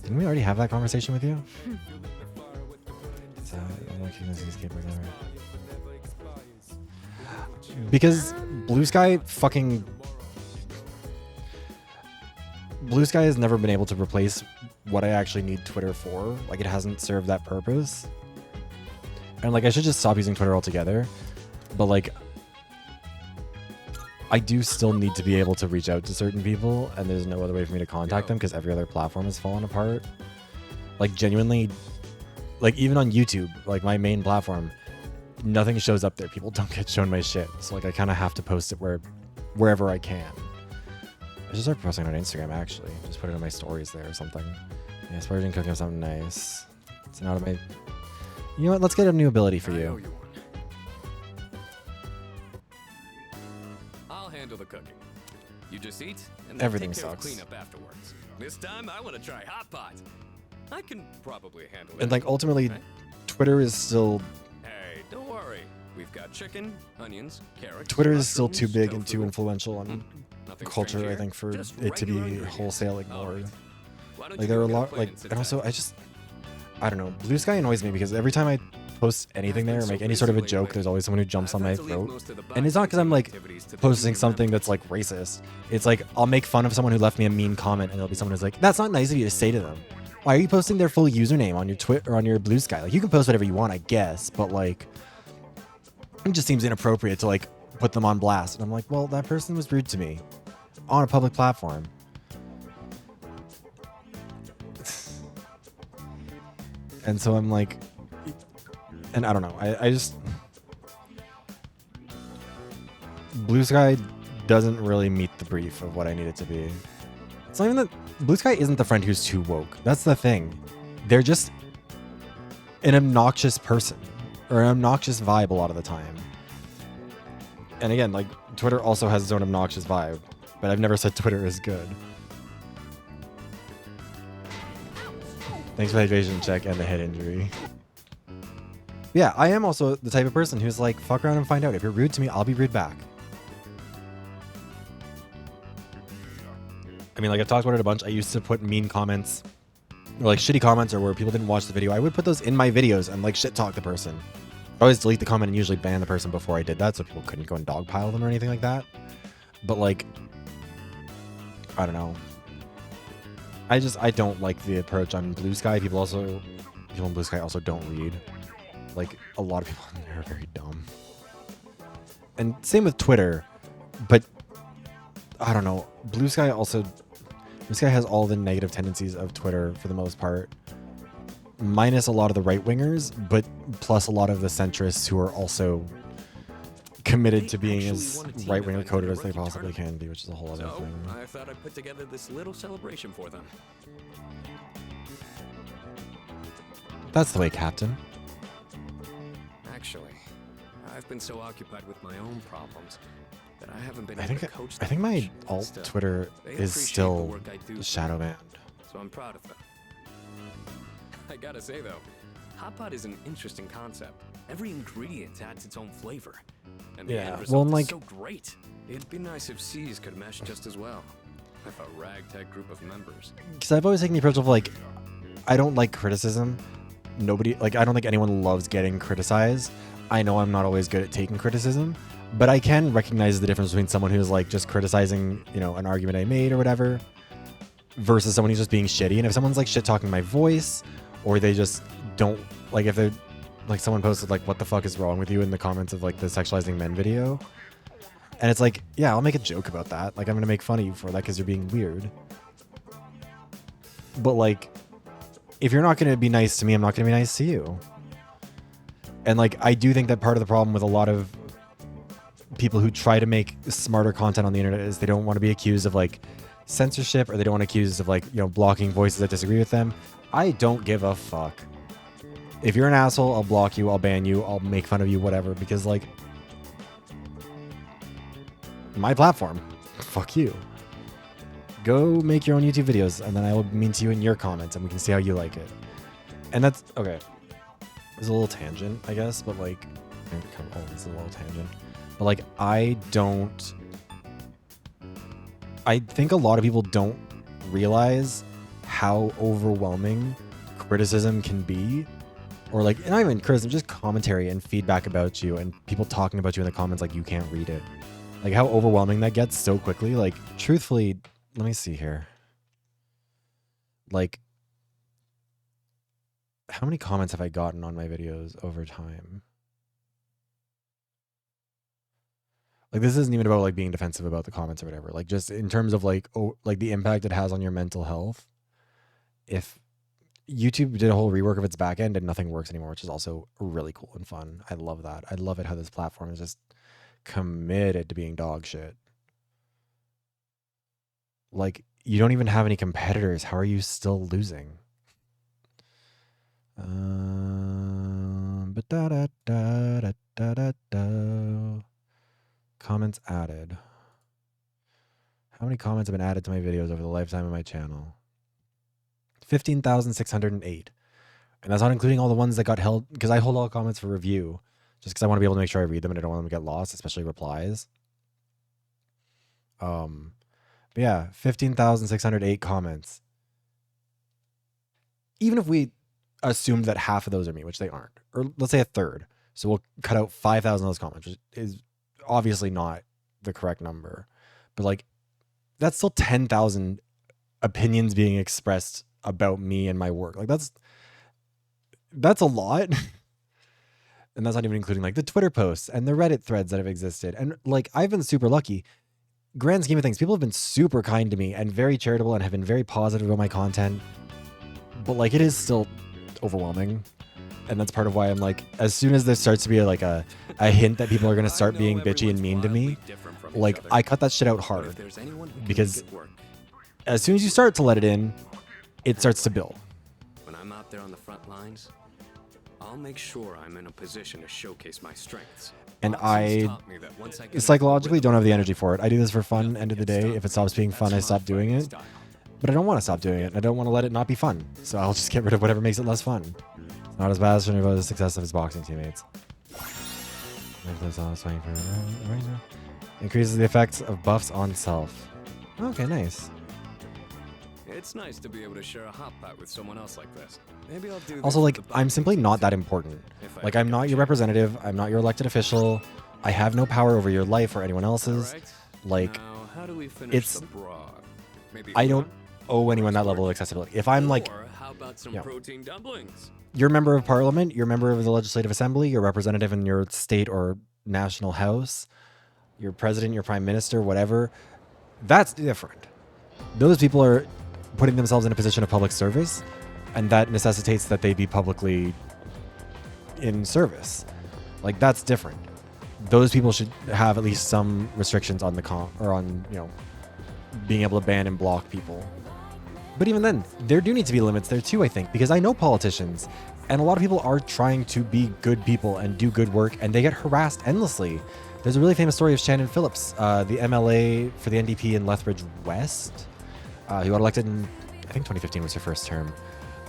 Didn't we already have that conversation with you? Because Blue Sky has never been able to replace what I actually need Twitter for. Like, it hasn't served that purpose. And like, I should just stop using Twitter altogether. But like, I do still need to be able to reach out to certain people, and there's no other way for me to contact them because every other platform has fallen apart. Like, genuinely, like even on YouTube, like my main platform, nothing shows up there. People don't get shown my shit. So like, I kind of have to post it wherever I can. I should start posting on Instagram, actually. Just put it on my stories there or something. Yeah, splurging, cooking up something nice. It's not my... You know what? Let's get a new ability for you. I'll handle the cooking. You just eat, and then Everything take care of sucks. cleanup afterwards. This time, I want to try hot pot. I can probably handle it. And like, ultimately, Okay? Twitter is still... Hey, don't worry. We've got chicken, onions, carrots. Twitter is still too mushrooms, big and tofu. too influential on Nothing culture, strange I here. think, for Just it to be regular ingredients. wholesale ignored. Why don't Like, you there are go a get lot, plate like, and sit and also, down? I don't know. Blue Sky annoys me because every time I post anything there or make any sort of a joke, there's always someone who jumps on my throat. And it's not because I'm like posting something that's like racist. It's like I'll make fun of someone who left me a mean comment, and there'll be someone who's like, "That's not nice of you to say to them. Why are you posting their full username on your Twitter or on your Blue Sky? Like, you can post whatever you want, I guess, but like, it just seems inappropriate to like put them on blast." And I'm like, well, that person was rude to me on a public platform. And so I'm like, and I don't know. I just, Blue Sky doesn't really meet the brief of what I need it to be. It's not even that Blue Sky isn't the friend who's too woke. That's the thing. They're just an obnoxious person or an obnoxious vibe a lot of the time. And again, like, Twitter also has its own obnoxious vibe, but I've never said Twitter is good. Thanks for the hydration check and the head injury. Yeah, I am also the type of person who's like, fuck around and find out. If you're rude to me, I'll be rude back. I mean, like, I've talked about it a bunch. I used to put mean comments or like shitty comments or where people didn't watch the video. I would put those in my videos and like shit talk the person. I always delete the comment and usually ban the person before I did that so people couldn't go and dogpile them or anything like that. But like, I don't know. I don't like the approach on Blue Sky. People in Blue Sky also don't read. Like, a lot of people in there are very dumb. And same with Twitter, but I don't know. Blue Sky has all the negative tendencies of Twitter for the most part, minus a lot of the right wingers, but plus a lot of the centrists who are also committed to being as right winger coded as they possibly can be, which is a whole other thing. I thought I'd put together this little celebration for them. That's the way, Captain. Actually, I've been so occupied with my own problems that I haven't been I able to coach them. think my much. alt Still, Twitter they is appreciate still the work I do. shadow banned. So I'm proud of them. I gotta say though, hot pot is an interesting concept. Every ingredient adds its own flavor. And the end result is so great. It'd be nice if C's could mesh just as well. With a ragtag group of members. Because I've always taken the approach of like, I don't like criticism. I don't think anyone loves getting criticized. I know I'm not always good at taking criticism, but I can recognize the difference between someone who's like just criticizing, you know, an argument I made or whatever, versus someone who's just being shitty. And if someone's like shit talking my voice, or they just don't like, if they're like, someone posted like, what the fuck is wrong with you in the comments of like the sexualizing men video, and it's like, yeah, I'll make a joke about that. Like, I'm gonna make fun of you for that because you're being weird. But like, if you're not gonna be nice to me, I'm not gonna be nice to you. And like, I do think that part of the problem with a lot of people who try to make smarter content on the internet is they don't want to be accused of like censorship, or they don't want to be accused of like, you know, blocking voices that disagree with them. I don't give a fuck. If you're an asshole, I'll block you, I'll ban you, I'll make fun of you, whatever, because like, my platform. Fuck you. Go make your own YouTube videos, and then I will be mean to you in your comments, and we can see how you like it. And that's okay. It's a little tangent, I guess, but like, it's a little tangent. But like, I think a lot of people don't realize how overwhelming criticism can be, or like, not even criticism, just commentary and feedback about you, and people talking about you in the comments like you can't read it. Like, how overwhelming that gets so quickly. Like, truthfully, let me see here. Like, how many comments have I gotten on my videos over time? Like, this isn't even about like being defensive about the comments or whatever. Like, just in terms of like, like the impact it has on your mental health. If YouTube did a whole rework of its back end and nothing works anymore, which is also really cool and fun. I love that. I love it how this platform is just committed to being dog shit. Like, you don't even have any competitors. How are you still losing? Comments added. How many comments have been added to my videos over the lifetime of my channel? 15,608. And that's not including all the ones that got held, because I hold all comments for review, just because I want to be able to make sure I read them and I don't want them to get lost, especially replies. But yeah, 15,608 comments. Even if we assumed that half of those are me, which they aren't. Or let's say a third. So we'll cut out 5,000 of those comments, which is obviously not the correct number. But like, that's still 10,000 opinions being expressed about me and my work. Like that's a lot. And that's not even including like the Twitter posts and the Reddit threads that have existed. And like, I've been super lucky. Grand scheme of things, people have been super kind to me and very charitable and have been very positive about my content. But like, it is still overwhelming. And that's part of why I'm like, as soon as there starts to be like a hint that people are going to start being bitchy and mean to me, like I cut that shit out hard. Because as soon as you start to let it in, it starts to build. When I'm out there on the front lines, I'll make sure I'm in a position to showcase my strengths. And I psychologically don't have the energy for it. I do this for fun, end of the day. If it stops being fun, I stop doing it. But I don't want to stop doing it. I don't want to let it not be fun. So I'll just get rid of whatever makes it less fun. It's not as bad as the success of his boxing teammates. Increases the effects of buffs on self. Okay, nice. It's nice to be able to share a hot pot with someone else like this. Maybe I'll do also, like, I'm simply not that important. Like, I'm not your representative. I'm not your elected official. I have no power over your life or anyone else's. Like, it's... I don't owe anyone that level of accessibility. If I'm like... How about some protein dumplings? You're a member of parliament, you're a member of the legislative assembly, you're a representative in your state or national house, your president, your prime minister, whatever. That's different. Those people are putting themselves in a position of public service, and that necessitates that they be publicly in service. Like, that's different. Those people should have at least some restrictions on the on, you know, being able to ban and block people. But even then, there do need to be limits there too, I think, because I know politicians, and a lot of people are trying to be good people and do good work, and they get harassed endlessly. There's a really famous story of Shannon Phillips, the MLA for the NDP in Lethbridge West, who got elected in, I think 2015 was her first term.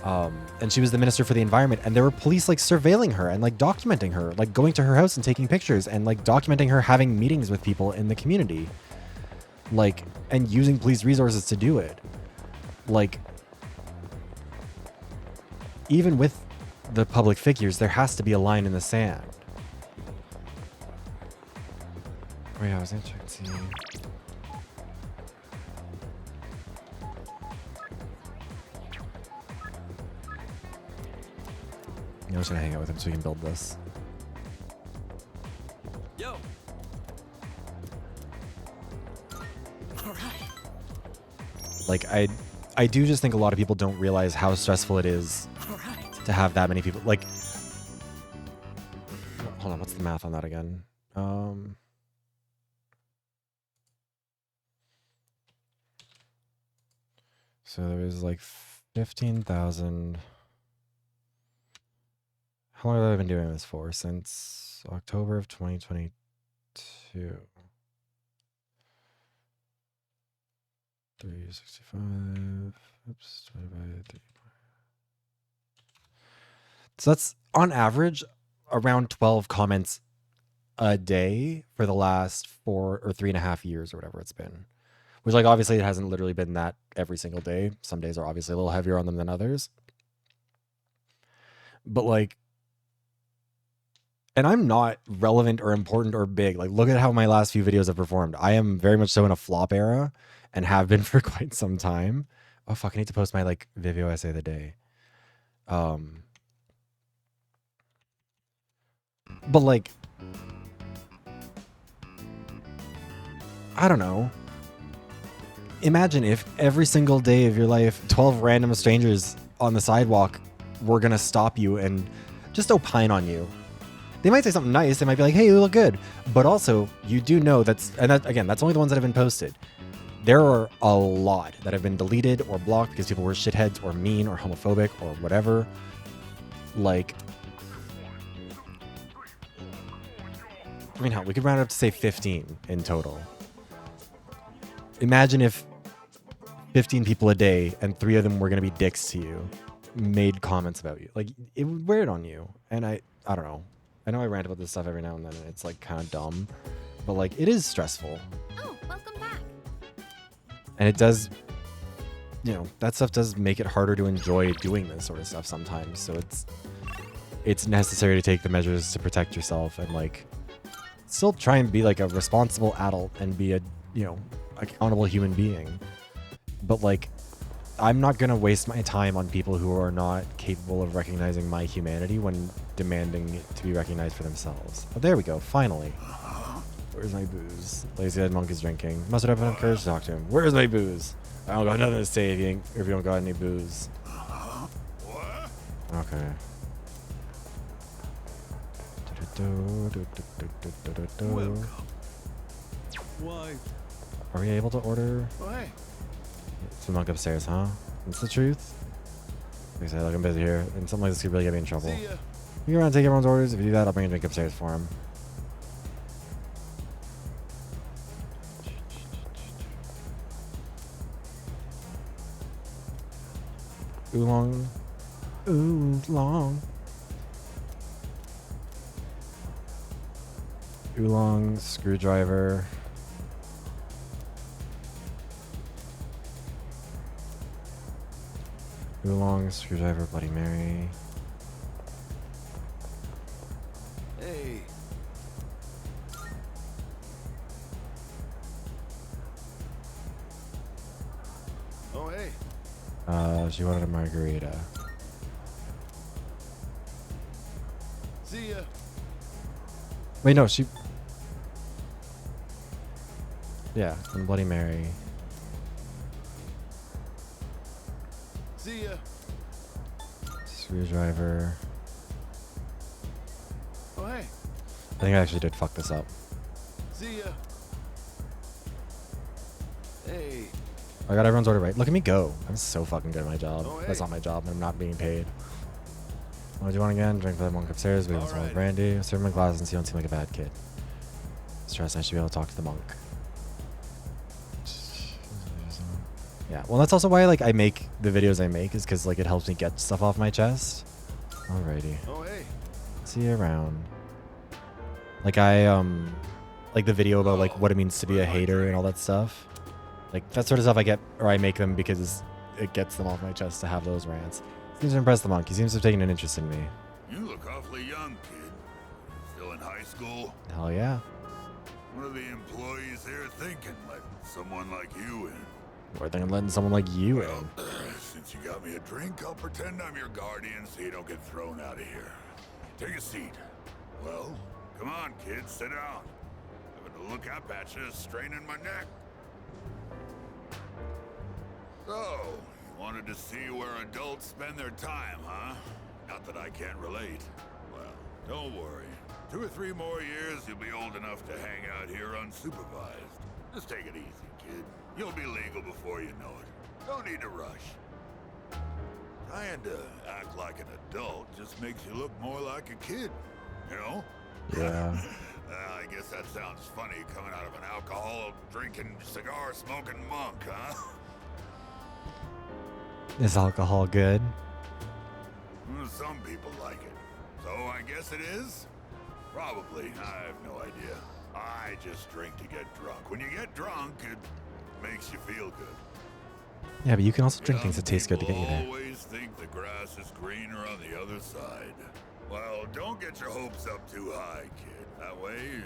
And she was the minister for the environment, and there were police like surveilling her and like documenting her, like going to her house and taking pictures and like documenting her having meetings with people in the community, like, and using police resources to do it. Like, even with the public figures, there has to be a line in the sand. Oh yeah, I was interested to see. I'm just gonna hang out with him so we can build this. Yo. All right. Like, I do just think a lot of people don't realize how stressful it is to have that many people. Like, hold on, what's the math on that again? So there was like 15,000. How long have I been doing this for? Since October of 2022. $365. Oops, divided by 3. So that's on average around 12 comments a day for the last 4 or 3.5 years or whatever it's been. Which, like, obviously it hasn't literally been that every single day. Some days are obviously a little heavier on them than others. But like, and I'm not relevant or important or big. Like, look at how my last few videos have performed. I am very much so in a flop era and have been for quite some time. Oh, fuck, I need to post my, like, Vivio essay of the day. But, like, I don't know. Imagine if every single day of your life, 12 random strangers on the sidewalk were going to stop you and just opine on you. They might say something nice. They might be like, hey, you look good. But also, you do know that's only the ones that have been posted. There are a lot that have been deleted or blocked because people were shitheads or mean or homophobic or whatever. Like, I mean, hell, we could round it up to say 15 in total. Imagine if 15 people a day and 3 of them were going to be dicks to you, made comments about you. Like, it would wear it on you. And I don't know. I know I rant about this stuff every now and then, and it's, like, kind of dumb. But, like, it is stressful. Oh, welcome back. And it does you know, that stuff does make it harder to enjoy doing this sort of stuff sometimes. So it's necessary to take the measures to protect yourself and like still try and be like a responsible adult and be a, you know, accountable human being. But like, I'm not gonna waste my time on people who are not capable of recognizing my humanity when demanding it to be recognized for themselves. Oh, there we go, finally. Where's my booze? Lazy-eyed monk is drinking. Must have enough courage to talk to him. Where's my booze? I don't got nothing to say if you don't got any booze. Okay. Welcome. Why? Are we able to order? Why? It's the monk upstairs, huh? It's the truth? Like I said, look, I'm busy here, and something like this could really get me in trouble. See ya. You around to take everyone's orders? If you do that, I'll bring a drink upstairs for him. Oolong. Oolong. Oolong, screwdriver. Oolong, screwdriver, Bloody Mary. Hey. Oh, hey. She wanted a margarita. See ya. Wait, no, she... Yeah, and Bloody Mary. See ya. Screwdriver. Oh, hey. I think I actually did fuck this up. See ya. Hey. I got everyone's order right. Look at me go. I'm so fucking good at my job. Oh, hey. That's not my job. I'm not being paid. What do you want again? Drink for that monk upstairs. We want some more Alright. brandy. Serve my glasses since you don't seem like a bad kid. Stress, I should be able to talk to the monk. Yeah, well, that's also why like I make the videos I make is because like it helps me get stuff off my chest. Alrighty. Oh, hey. See you around. Like like the video about like what it means to be a hater and all that stuff. Like that sort of stuff I get, or I make them because it gets them off my chest to have those rants. Seems to impress the monk. He seems to have taken an interest in me. You look awfully young, kid. Still in high school? Hell yeah. What are the employees here thinking, letting someone like you in? Or thinking letting someone like you in. Since you got me a drink, I'll pretend I'm your guardian so you don't get thrown out of here. Take a seat. Well, come on, kid, sit down. Having to look up at you is straining my neck. So, you wanted to see where adults spend their time, huh? Not that I can't relate. Well, don't worry. 2 or 3 more years, you'll be old enough to hang out here unsupervised. Just take it easy, kid. You'll be legal before you know it. Don't need to rush. Trying to act like an adult just makes you look more like a kid, you know? Yeah. I guess that sounds funny coming out of an alcohol-drinking, cigar-smoking monk, huh? Is alcohol good? Some people like it. So I guess it is? Probably. I have no idea. I just drink to get drunk. When you get drunk, it makes you feel good. Yeah, but you can also drink things that taste good to get you there. Always think the grass is greener on the other side. Well, don't get your hopes up too high, kid. That way you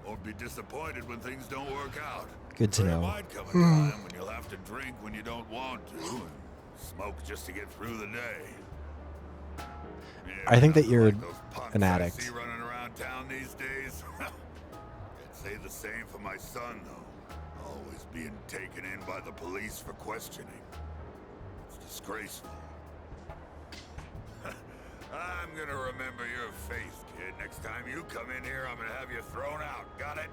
won't be disappointed when things don't work out. Good to There know. might come a time when you'll have to drink when you don't want to, and smoke just to get through the day. Yeah, I think that nothing you're like those punks an I addict. see running around town these days. I'd say the same for my son, though. Always being taken in by the police for questioning. It's disgraceful. I'm gonna remember your face, kid. Next time you come in here, I'm gonna have you thrown out. Got it?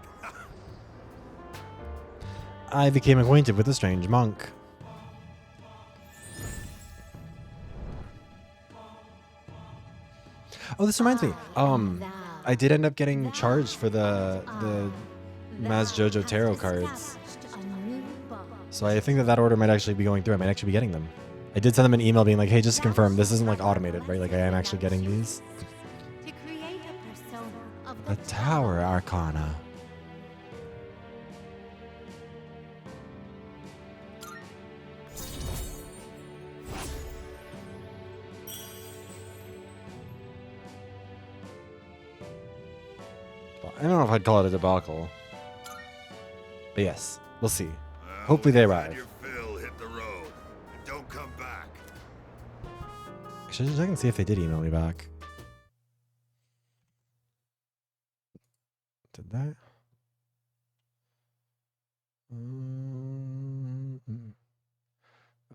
I became acquainted with a strange monk. Oh, this reminds me. I did end up getting charged for the Maz Jojo tarot cards. So I think that order might actually be going through. I might actually be getting them. I did send them an email being like, hey, just to confirm, this isn't like automated, right? Like I am actually getting these. To create a persona of The Tower Arcana. I don't know if I'd call it a debacle. But yes, we'll see. Hopefully they arrive. Your fill, hit the road. And don't come back. I should check and see if they did email me back. Did that?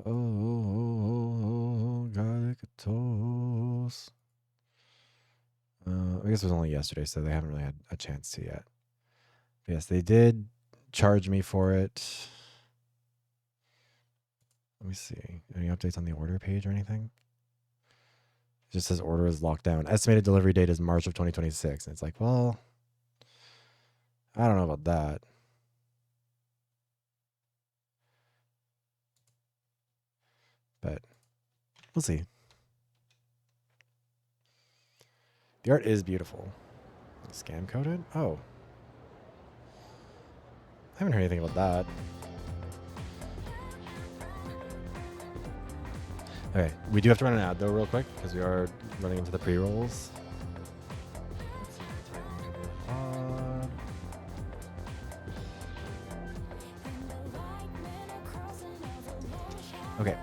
Oh, galactose. I guess it was only yesterday, so they haven't really had a chance to yet. But yes, they did charge me for it. Let me see. Any updates on the order page or anything? It just says order is locked down. Estimated delivery date is March of 2026. And it's like, well, I don't know about that. But we'll see. The art is beautiful. Scam coded? Oh. I haven't heard anything about that. Okay, we do have to run an ad though real quick because we are running into the pre-rolls. Okay,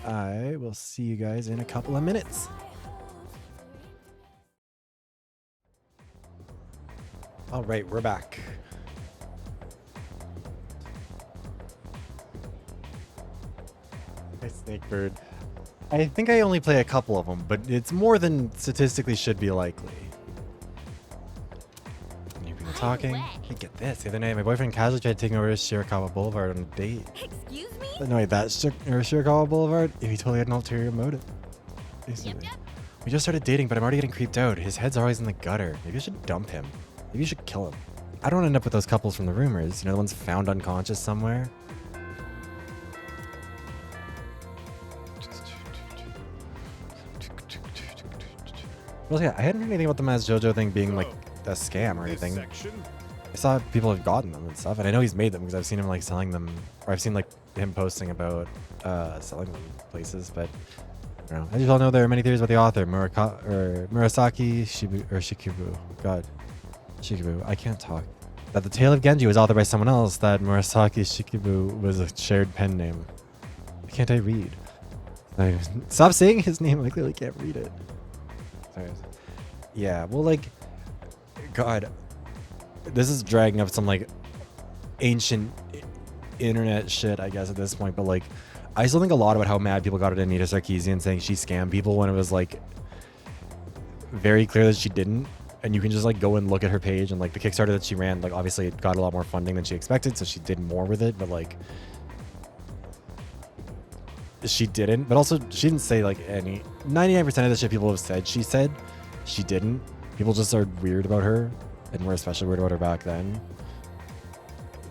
I will see you guys in a couple of minutes. All right, we're back. Hey, Snakebird. I think I only play a couple of them, but it's more than statistically should be likely. New people talking. Hey, get this. The other night, my boyfriend casually tried taking over Shirakawa Boulevard on a date. Excuse me? But no, wait, that's Shirakawa Boulevard? If he totally had an ulterior motive. Basically. We just started dating, but I'm already getting creeped out. His head's always in the gutter. Maybe I should dump him. Maybe you should kill him. I don't end up with those couples from the rumors. You know, the ones found unconscious somewhere. Well, yeah, I hadn't heard anything about the Maz JoJo thing being like a scam or anything. I saw people have gotten them and stuff, and I know he's made them because I've seen him like selling them, or I've seen like him posting about selling them places. But I don't know. As you all know, there are many theories about the author, Murasaki Shikibu. God, Shikibu. I can't talk. That the Tale of Genji was authored by someone else. That Murasaki Shikibu was a shared pen name. Why can't I read? Stop saying his name. I clearly can't read it. Sorry. Yeah, well, like, God, this is dragging up some like ancient internet shit, I guess, at this point. But like, I still think a lot about how mad people got at Anita Sarkeesian saying she scammed people when it was like very clear that she didn't. And you can just like go and look at her page, and like the Kickstarter that she ran, like obviously it got a lot more funding than she expected, so she did more with it. But like, she didn't. But also, she didn't say like any 99% of the shit people have said she said. She didn't. People just are weird about her, and were especially weird about her back then.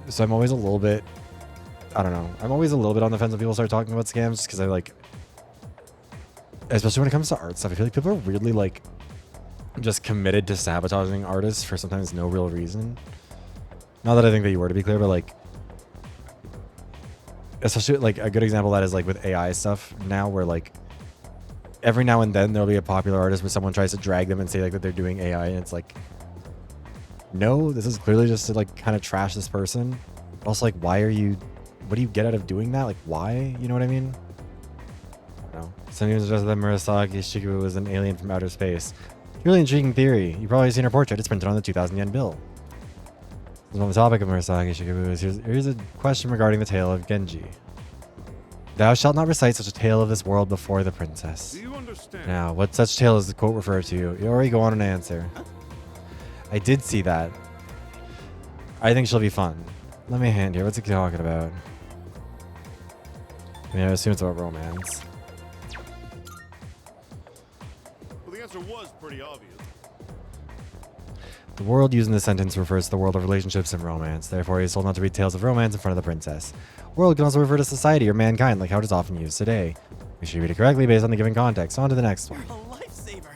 So I'm always a little bit, I don't know. I'm always a little bit on the fence when people start talking about scams, just because I like, especially when it comes to art stuff, I feel like people are weirdly like just committed to sabotaging artists for sometimes no real reason. Not that I think that you were, to be clear, but like, especially like a good example of that is like with AI stuff now, where like every now and then there'll be a popular artist where someone tries to drag them and say like that they're doing AI, and it's like, no, this is clearly just to like kind of trash this person. Also, like, why are you, what do you get out of doing that? Like, why? You know what I mean? I don't know. Some people suggest that Murasaki Shikibu was an alien from outer space. Really intriguing theory. You've probably seen her portrait. It's printed on the 2,000 yen bill. On the topic of Murasaki Shikibu, here's a question regarding the tale of Genji. Thou shalt not recite such a tale of this world before the princess. Do you understand? Now, what such tale does the quote refer to? You already go on an answer. I did see that. I think she'll be fun. Let me hand here. What's he talking about? I mean, I assume it's about romance. Well, the answer was pretty obvious. The world used in this sentence refers to the world of relationships and romance. Therefore, he is told not to read tales of romance in front of the princess. World can also refer to society or mankind, like how it is often used today. We should read it correctly based on the given context. On to the next one. You're a lifesaver.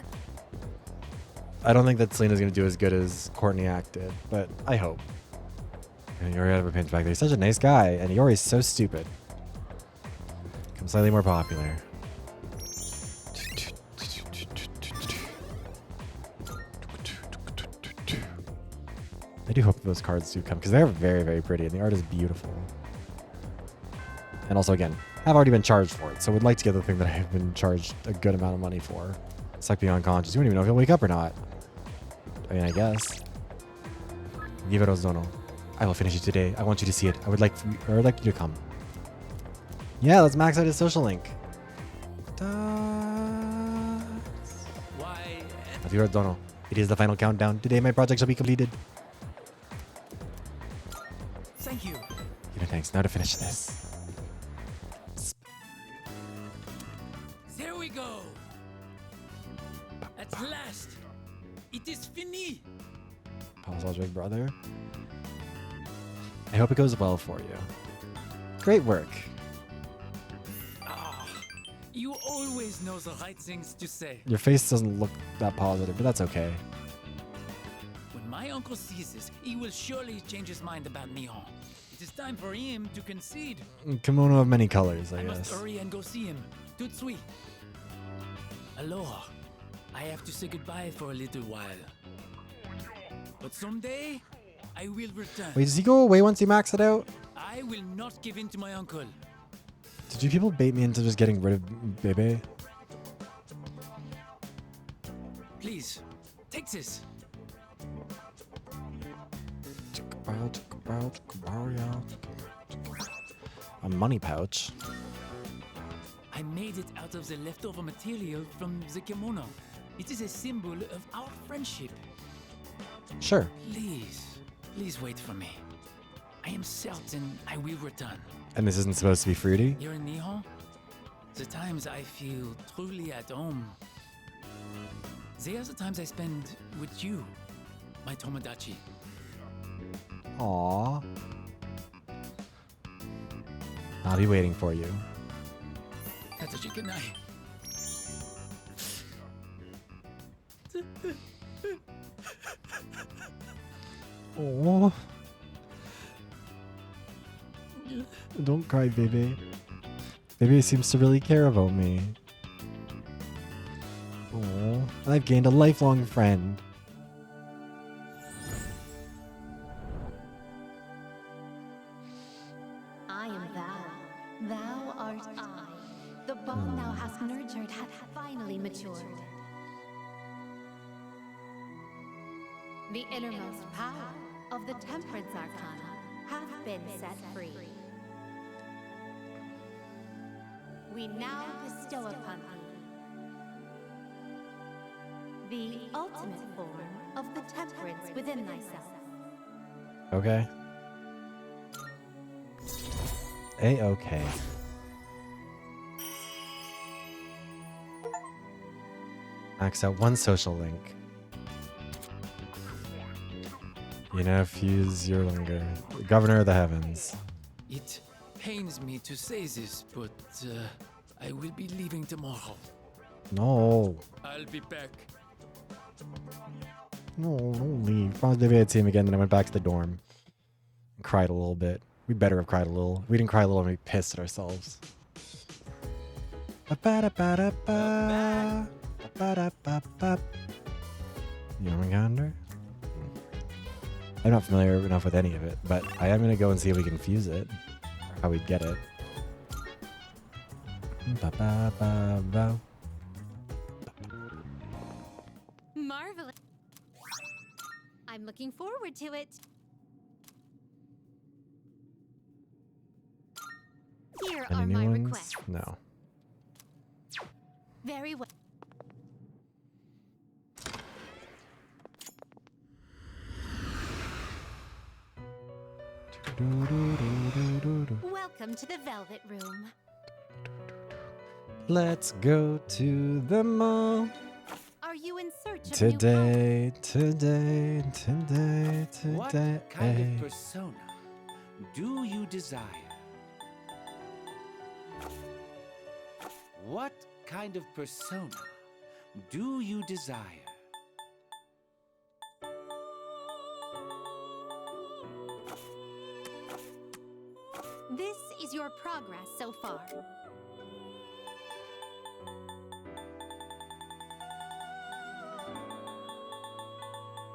I don't think that Selena's going to do as good as Courtney Act did, but I hope. And Yori had her pinch back there. He's such a nice guy, and Yori's so stupid. Become slightly more popular. I do hope those cards do come because they're very, very pretty and the art is beautiful. And also, again, I've already been charged for it, so would like to get the thing that I've been charged a good amount of money for. It's like being unconscious. You don't even know if you'll wake up or not. I mean, I guess. Viveros Dono. I will finish it today. I want you to see it. I would like you to come. Yeah, let's max out his social link. Why? Viveros Dono. It is the final countdown. Today my project shall be completed. Thank you. Give me thanks. Now to finish this. There we go. At last, it is fini. Pause, big brother. I hope it goes well for you. Great work. Ah, you always know the right things to say. Your face doesn't look that positive, but that's okay. When my uncle sees this, he will surely change his mind about Nihon. It is time for him to concede. Kimono of many colors, I I guess. must hurry and go see him. Tout suite. Aloha. I have to say goodbye for a little while. But someday, I will return. Wait, does he go away once you max it out? I will not give in to my uncle. Did you people bait me into just getting rid of Bebe? Please, take this. A money pouch. I made it out of the leftover material from the kimono. It is a symbol of our friendship. Sure. Please wait for me. I am certain I will return. And this isn't supposed to be fruity? Here in Nihon, the times I feel truly at home, they are the times I spend with you, my Tomodachi. Aww. I'll be waiting for you. Katachi, good night. Aww. Don't cry, Bebe. Bebe seems to really care about me. Aww. I've gained a lifelong friend. I am thou. Thou art I. The bond thou hast nurtured hath finally matured. The innermost power of the Temperance Arcana hath been set free. We now bestow upon thee the ultimate form of the temperance within thyself. Okay. A-okay. Max out one social link. You now fuse your linger. Governor of the Heavens. It pains me to say this, but I will be leaving tomorrow. No. I'll be back. No, don't leave. Promised Baby I'd see him again, then I went back to the dorm. And cried a little bit. We better have cried a little. We didn't cry a little and we pissed at ourselves. Ba-ba-da-ba-da-ba. Ba-ba-da-ba-ba. Jormungandr? I'm not familiar enough with any of it, but I am going to go and see if we can fuse it. Or how we get it. Ba-ba-ba-ba. Marvelous. I'm looking forward to it. Here are Any my new ones? requests. No. Very well. Welcome to the Velvet Room. Let's go to the mall. Are you in search of Today. What kind of persona do you desire? What kind of persona do you desire? This is your progress so far.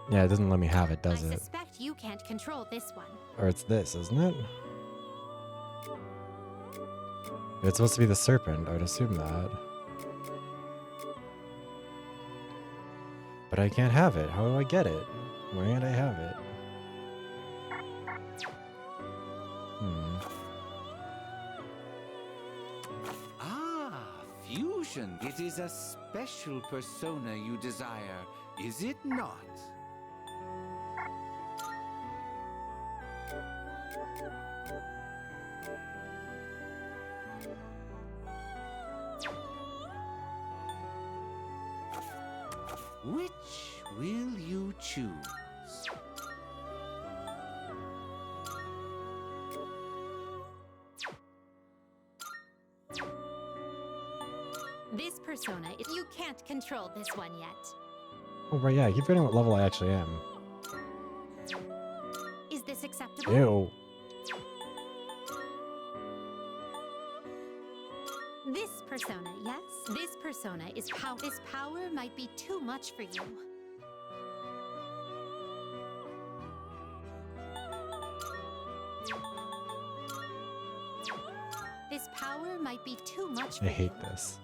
Yeah, it doesn't let me have it, does I it? suspect but you can't control this one. Or it's this, isn't it? It's supposed to be the serpent, I would assume that. But I can't have it. How do I get it? Why can't I have it? Ah, fusion. It is a special persona you desire, is it not? Which will you choose? This persona, you can't control this one yet. Oh, right, yeah. I keep forgetting what level I actually am. Is this acceptable? Ew. This persona, yes? This persona is power. This power might be too much for you. This power might be too much for I you. hate this.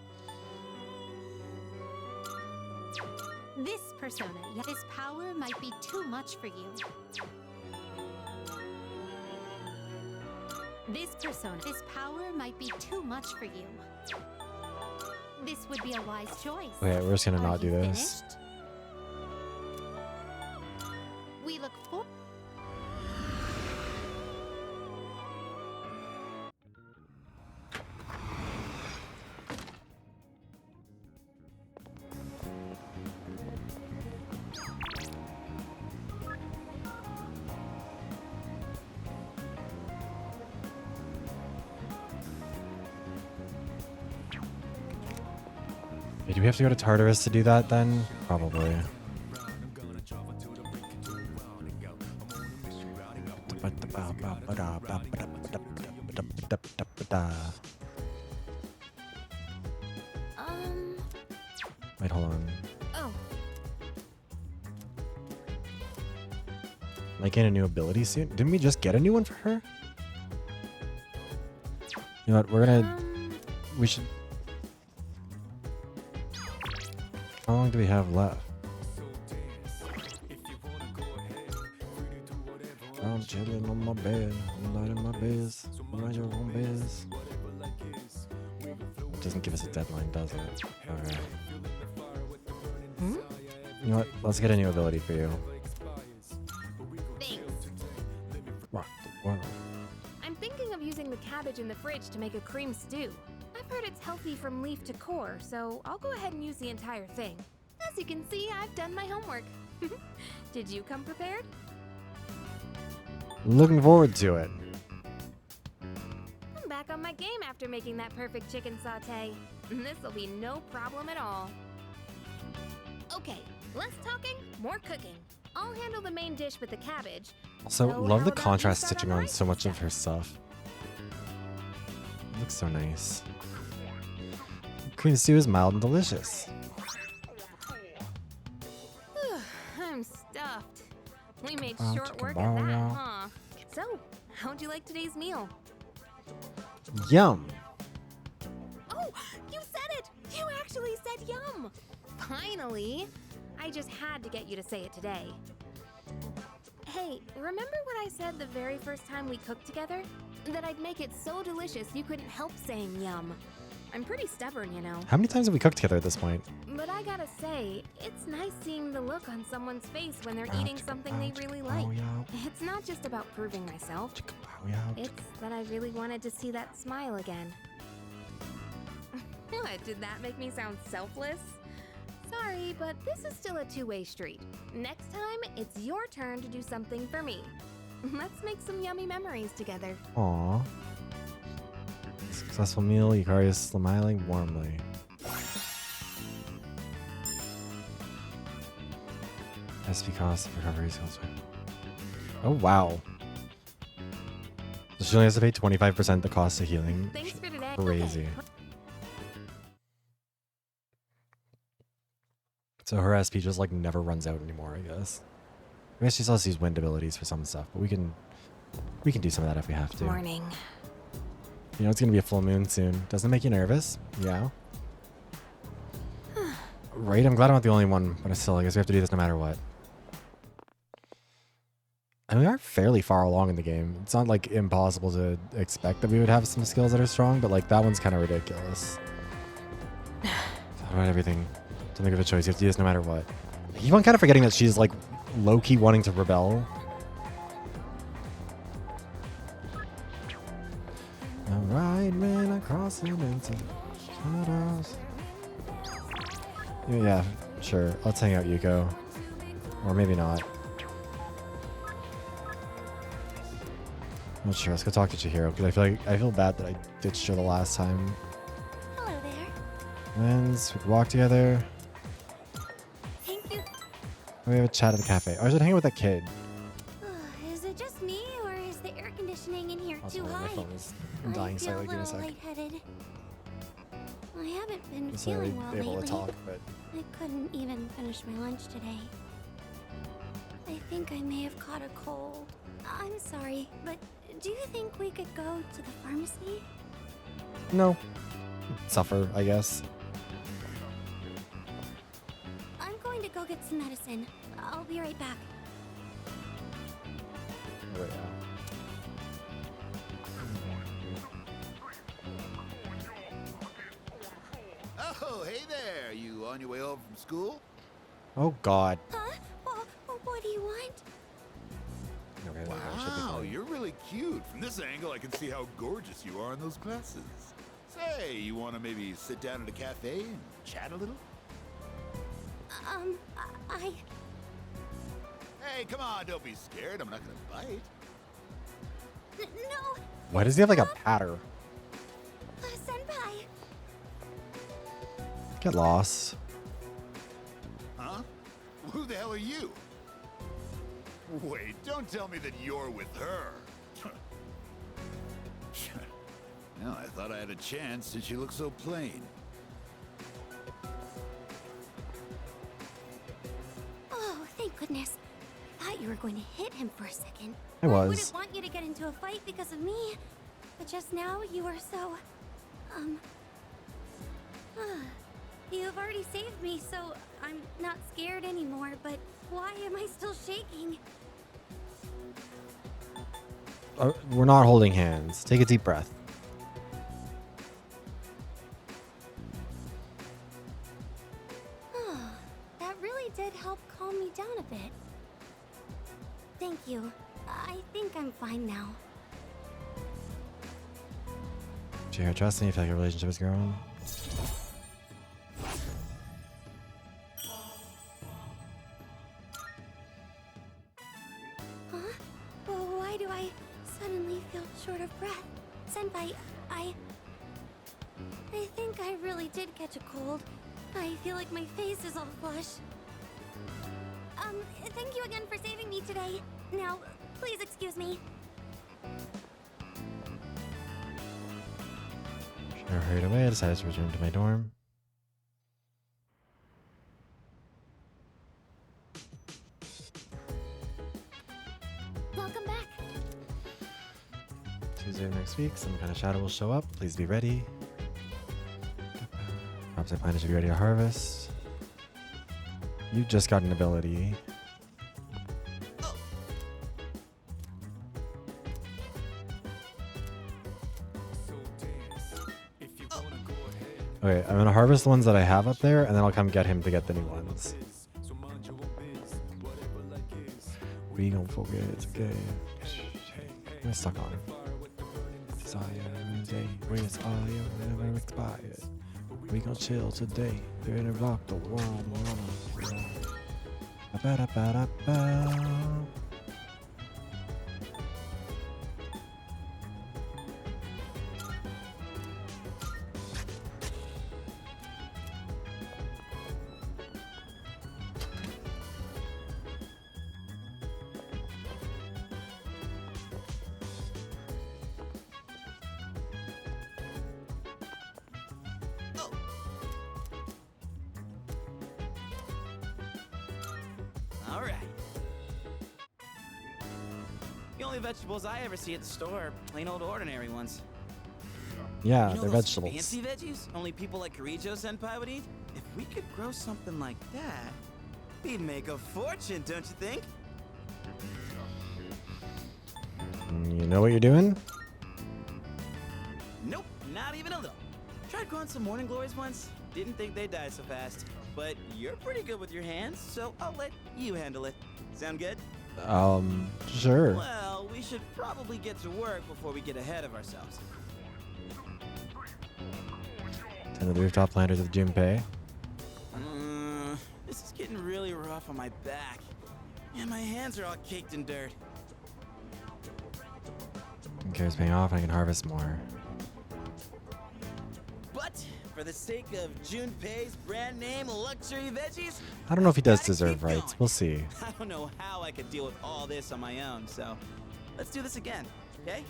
This persona, yes? This power might be too much for you. This persona, this power might be too much for you. This would be a wise choice. Okay, we're just gonna Are not do you this. finished? We look for. Okay, do we have to go to Tartarus to do that then? Probably. Wait, hold on. Oh, Like in a new ability soon? Didn't we just get a new one for her? You know what? We're gonna. We should. How long do we have left? I'm chilling on my bed. I'm not in my biz. Mind your own biz. It doesn't give us a deadline, does it? Okay. You know what? Let's get a new ability for you. Thanks. Rock the world. I'm thinking of using the cabbage in the fridge to make a cream stew. I've heard it's healthy from leaf to core, so I'll go ahead and use the entire thing. As you can see, I've done my homework. Did you come prepared? Looking forward to it. I'm back on my game after making that perfect chicken sauté. This'll be no problem at all. Okay, less talking, more cooking. I'll handle the main dish with the cabbage. Also, So love how the about you contrast start on stitching the on right so much of her stuff. It looks so nice. Cream stew is mild and delicious. I'm stuffed. We made short work of that, huh? So, how'd you like today's meal? Yum. Oh, you said it! You actually said yum! Finally! I just had to get you to say it today. Hey, remember what I said the very first time we cooked together? That I'd make it so delicious you couldn't help saying yum. I'm pretty stubborn, you know. How many times have we cooked together at this point? But I gotta say, it's nice seeing the look on someone's face when they're eating something they really like. It's not just about proving myself. It's that I really wanted to see that smile again. What, did that make me sound selfless? Sorry, but this is still a two-way street. Next time, it's your turn to do something for me. Let's make some yummy memories together. Aww. Successful meal, Yukari is smiling warmly. SP cost of recovery is elsewhere. Oh wow. So she only has to pay 25% the cost of healing. Thanks for today. Crazy. So her SP just like never runs out anymore, I guess. I guess she still has these wind abilities for some stuff, but we can do some of that if we have to. Morning. You know, it's gonna be a full moon soon. Doesn't it make you nervous? Yeah. Right, I'm glad I'm not the only one, but still, I guess we have to do this no matter what. And we are fairly far along in the game. It's not like impossible to expect that we would have some skills that are strong, but like that one's kind of ridiculous. About everything. Don't think of a choice. You have to do this no matter what. I keep on kind of forgetting that she's like low-key wanting to rebel. Alright, man, across the mountain. Shadows. Yeah, sure. Let's hang out, Yuko. Or maybe not. Not sure. Let's go talk to Chihiro because I feel bad that I ditched her the last time. Hello there. Friends, we could walk together. Thank you. We have a chat at the cafe. I should hang out with that kid. Is it just me, or is the air conditioning in here Also, too my high? phone is dying I feel slightly. a Give me a little sec. lightheaded. I haven't been I'm sorry, feeling well able lately. to talk, but I couldn't even finish my lunch today. I think I may have caught a cold. I'm sorry, but do you think we could go to the pharmacy? no. Suffer, I guess. I'm going to go get some medicine. I'll be right back. Oh, yeah. Oh, hey there. You on your way home from school? Oh God. Huh? What do you want? Okay, that should be Wow, fine. you're really cute. From this angle, I can see how gorgeous you are in those glasses. Say, you want to maybe sit down at a cafe and chat a little? I... Hey, come on, don't be scared. I'm not gonna bite. No, Why does he have like a patter? Senpai. Get lost. Huh? Who the hell are you? Wait, don't tell me that you're with her. Well, I thought I had a chance since you look so plain. Oh, thank goodness. I thought you were going to hit him for a second. I was. I wouldn't want you to get into a fight because of me. But just now, you were so... You've already saved me, so I'm not scared anymore, but why am I still shaking? We're not holding hands. Take a deep breath. That really did help calm me down a bit. Thank you. I think I'm fine now. Chihiro, trust me. I feel like your relationship is growing. Huh? Well, why do I suddenly feel short of breath? Senpai, I think I really did catch a cold. I feel like my face is all flush. Thank you again for saving me today. Now, please excuse me. Chihiro hurried away. I decided to return to my dorm. Welcome back. Tuesday of next week, some kind of shadow will show up. Please be ready. Perhaps I plan to be ready to harvest. You just got an ability. Okay, I'm gonna harvest the ones that I have up there, and then I'll come get him to get the new ones. We gon' forget it's okay. I'm stuck on it. Desire, day, where's all your never expired. We gon' chill today. We're gonna rock the world. Ba-da-ba-da-ba. All right. only vegetables I ever see at the store are plain old ordinary ones. Yeah, You know they're those vegetables. fancy veggies only people like Kirijo-senpai would eat? If we could grow something like that, we'd make a fortune, don't you think? You know what you're doing? Nope, not even a little. Tried growing some morning glories once. Didn't think they'd die so fast. But you're pretty good with your hands, so I'll let you handle it. Sound good? Sure. Well, we should probably get to work before we get ahead of ourselves. Tend to the rooftop planters of Junpei. This is getting really rough on my back. And my hands are all caked in dirt. Care's paying off and I can harvest more. But for the sake of Junpei's brand name luxury veggies, I don't know if he does deserve rights. We'll see. I don't know how I could deal with all this on my own, so let's do this again, okay?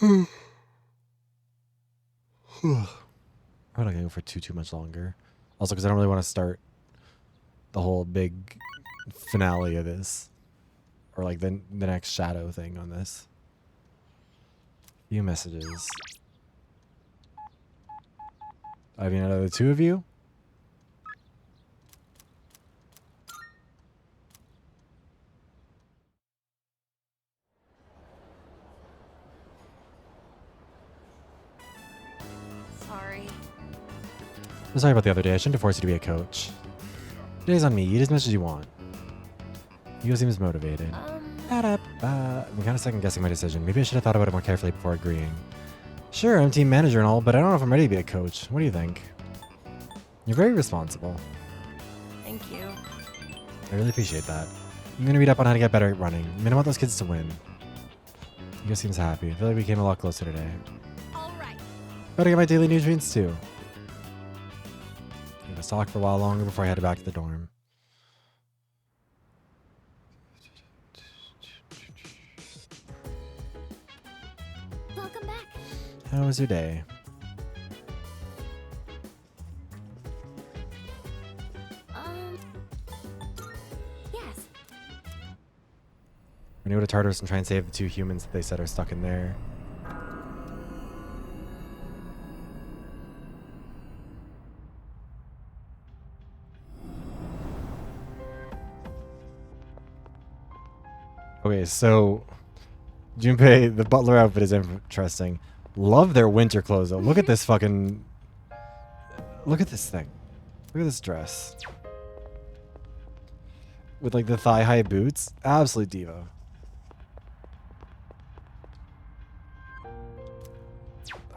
I'm not gonna go for too much longer. Also, because I don't really want to start the whole big finale of this, or like the next shadow thing on this. Few messages. I mean, out of the two of you. Sorry. I'm sorry about the other day. I shouldn't have forced you to be a coach. Today's on me. Eat as much as you want. You seems motivated. I'm kind of second guessing my decision. Maybe I should have thought about it more carefully before agreeing. Sure, I'm team manager and all, but I don't know if I'm ready to be a coach. What do you think? You're very responsible. Thank you. I really appreciate that. I'm gonna read up on how to get better at running. I mean, I want those kids to win. You guys seems happy. I feel like we came a lot closer today. All right. Gotta get my daily nutrients too. I'm gonna talk for a while longer before I head back to the dorm. Welcome back. How was your day? Yes. We're gonna go to Tartarus and try and save the two humans that they said are stuck in there. Okay, so Junpei, the butler outfit is interesting. Love their winter clothes though. Look at this fucking... Look at this thing. Look at this dress. With like the thigh-high boots. Absolute diva. I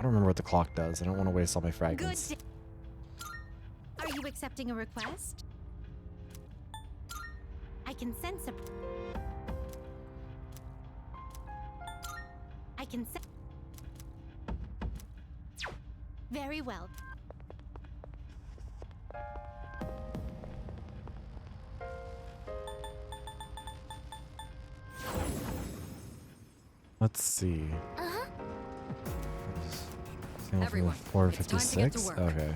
don't remember what the clock does. I don't want to waste all my fragments. Are you accepting a request? I can sense a... I can sense... Very well. Let's see. Uh-huh. Everyone, 456? Okay.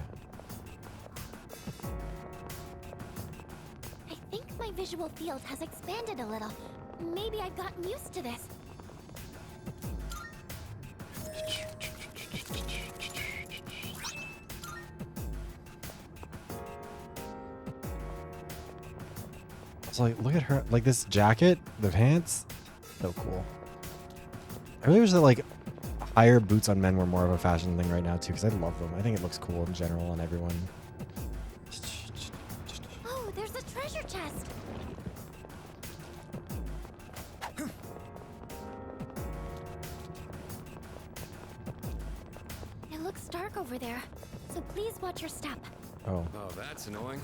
I think my visual field has expanded a little. Maybe I've gotten used to this. So like, look at her, like this jacket, the pants, so cool. I really wish that like higher boots on men were more of a fashion thing right now too, because I love them. I think it looks cool in general on everyone. Oh, there's a treasure chest. It looks dark over there, so please watch your step. Oh. Oh, that's annoying.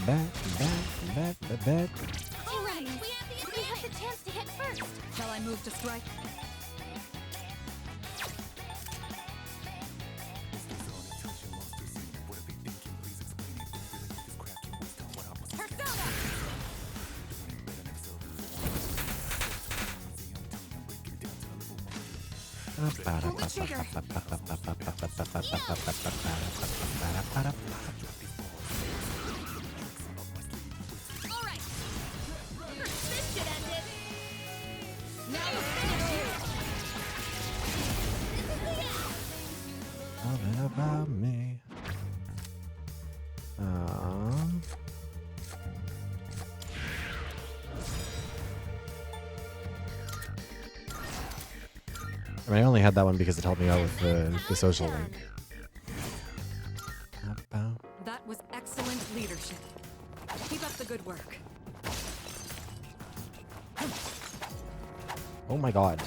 Back. All right, we have the chance to hit first. Shall I move to strike? about me. I mean, I only had that one because it helped me out with the social link. That was excellent leadership. Keep up the good work. Oh my god.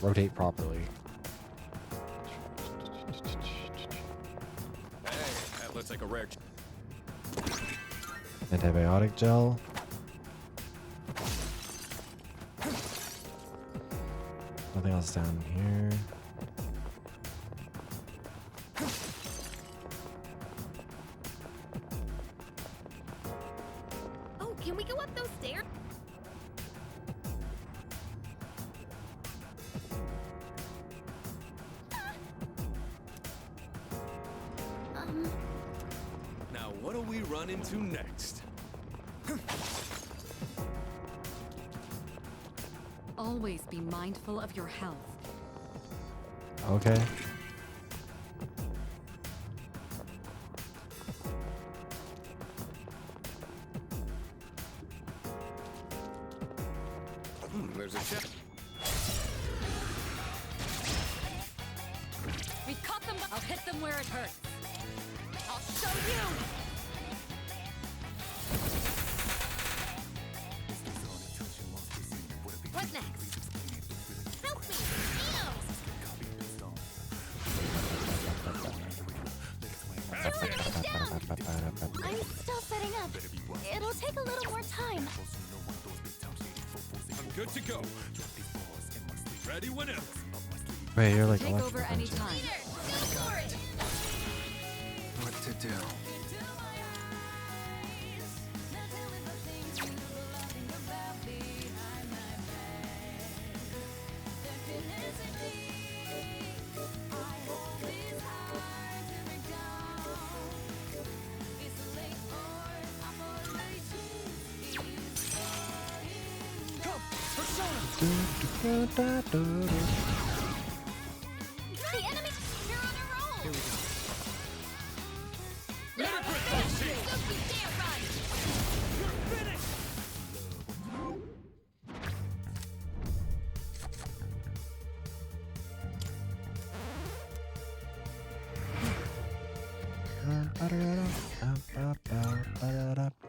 Rotate properly. Hey, that looks like a rare. Antibiotic gel. Nothing else down here. Oh, can we go up those stairs? Now, what do we run into next? Always be mindful of your health. Okay. There's a chip. We caught them, but I'll hit them where it hurts. I'll show you! What next? Help me! I'm still setting up. It'll take a little more time. I'm good to go. Ready whenever. Wait, you're like Take over any time. What to do? The enemy, you're on a roll. Here we go.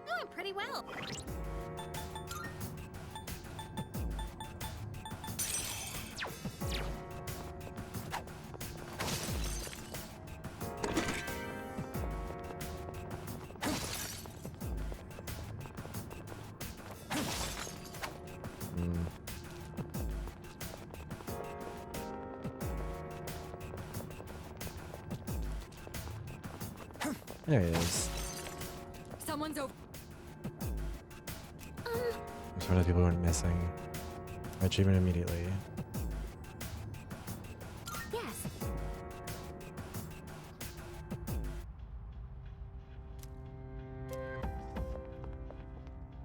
Doing pretty well. There he is. Someone's over. There's one of the people who went missing. Achievement immediately. Yes.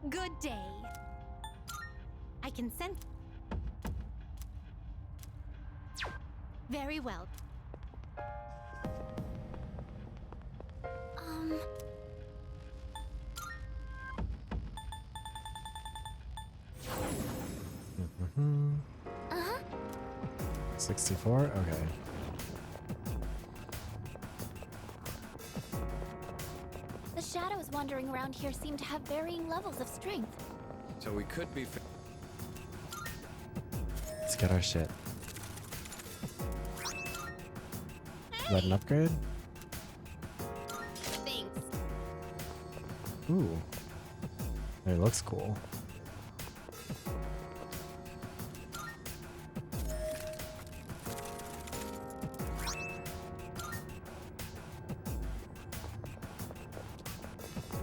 Good day. I can sense. Very well. Uh-huh. 64? Okay. The shadows wandering around here seem to have varying levels of strength. So we could be. Let's get our shit. Is that an upgrade? Thanks. Ooh. It looks cool.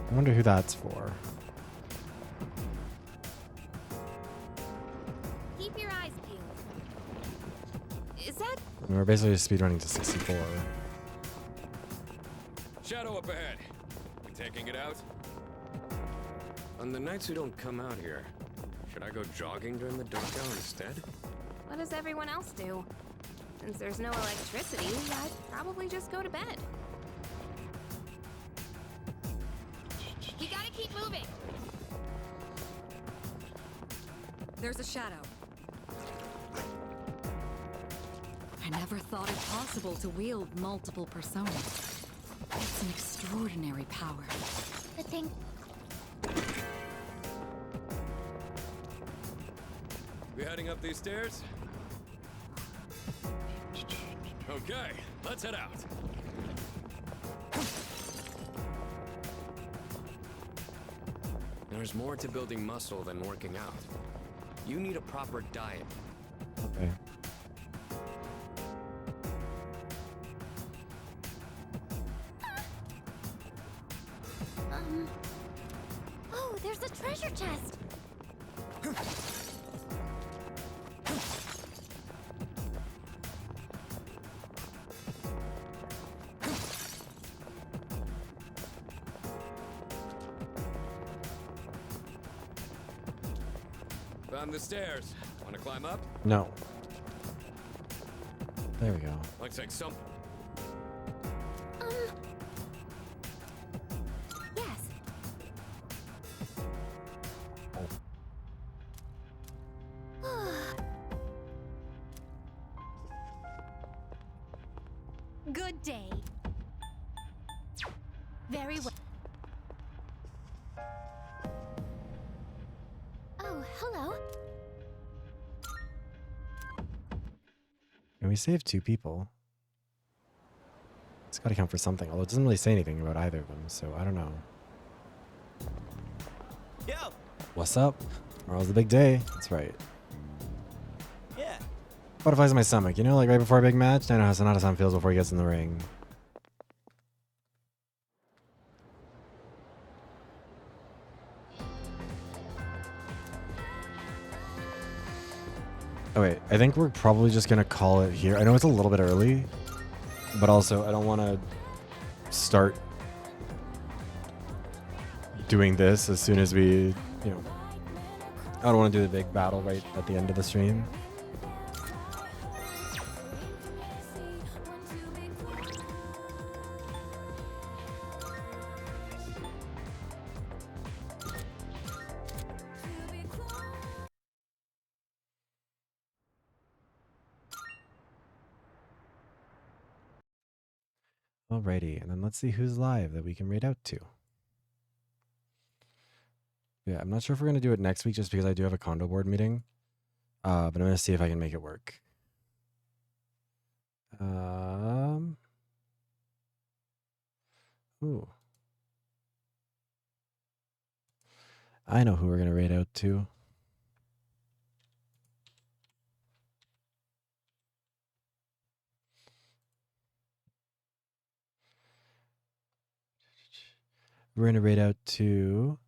I wonder who that's for. Keep your eyes peeled. Is that? I mean, we're basically just speedrunning to 64. Shadow up ahead. We taking it out? On the nights we don't come out here, should I go jogging during the dark hour instead? What does everyone else do? Since there's no electricity, I'd probably just go to bed. You gotta keep moving! There's a shadow. I never thought it possible to wield multiple personas. It's an extraordinary power. But then, We heading up these stairs? Okay, let's head out. There's more to building muscle than working out. You need a proper diet. Okay. oh, there's a treasure chest. Found the stairs. Want to climb up? No. There we go. Looks like some. Yes. Good day. Very well. Oh, hello. And we saved 2 people. It's got to count for something, although it doesn't really say anything about either of them, so I don't know. Yo! What's up? Tomorrow's the big day. That's right. Yeah. Butterflies in my stomach, you know, like right before a big match? I know how Sonata-san feels before he gets in the ring. Oh wait, I think we're probably just gonna call it here. I know it's a little bit early, but also I don't want to start doing this as soon as we, you know, I don't want to do the big battle right at the end of the stream. Alrighty, and then let's see who's live that we can raid out to. Yeah, I'm not sure if we're going to do it next week just because I do have a condo board meeting. But I'm going to see if I can make it work. Ooh. I know who we're going to raid out to. We're going to raid out to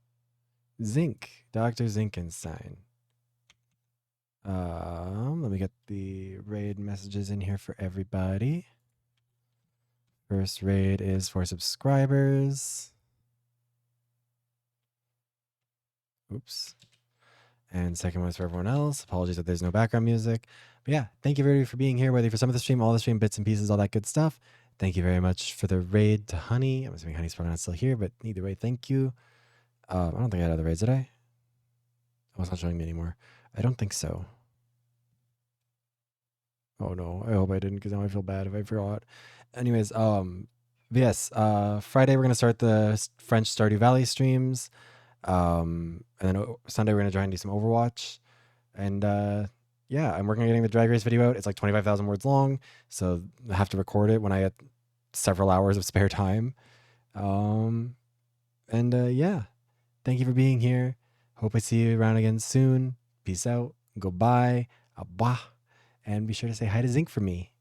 Zinc, Dr. Zinkenstein. Let me get the raid messages in here for everybody. First raid is for subscribers. Oops. And second one is for everyone else. Apologies that there's no background music. But yeah, thank you everybody for being here, whether for some of the stream, all the stream, bits and pieces, all that good stuff. Thank you very much for the raid to Honey. I'm assuming Honey's probably not still here, but either way, thank you. I don't think I had other raids, did I? Oh, it's not showing me anymore. I don't think so. Oh no, I hope I didn't, because now I feel bad if I forgot. Anyways, yes, Friday we're gonna start the French Stardew Valley streams. And then Sunday we're gonna try and do some Overwatch. And yeah, I'm working on getting the Drag Race video out. It's like 25,000 words long, so I have to record it when I get several hours of spare time. Yeah, thank you for being here. Hope I see you around again soon. Peace out. Goodbye. Au revoir. And be sure to say hi to Zinc for me.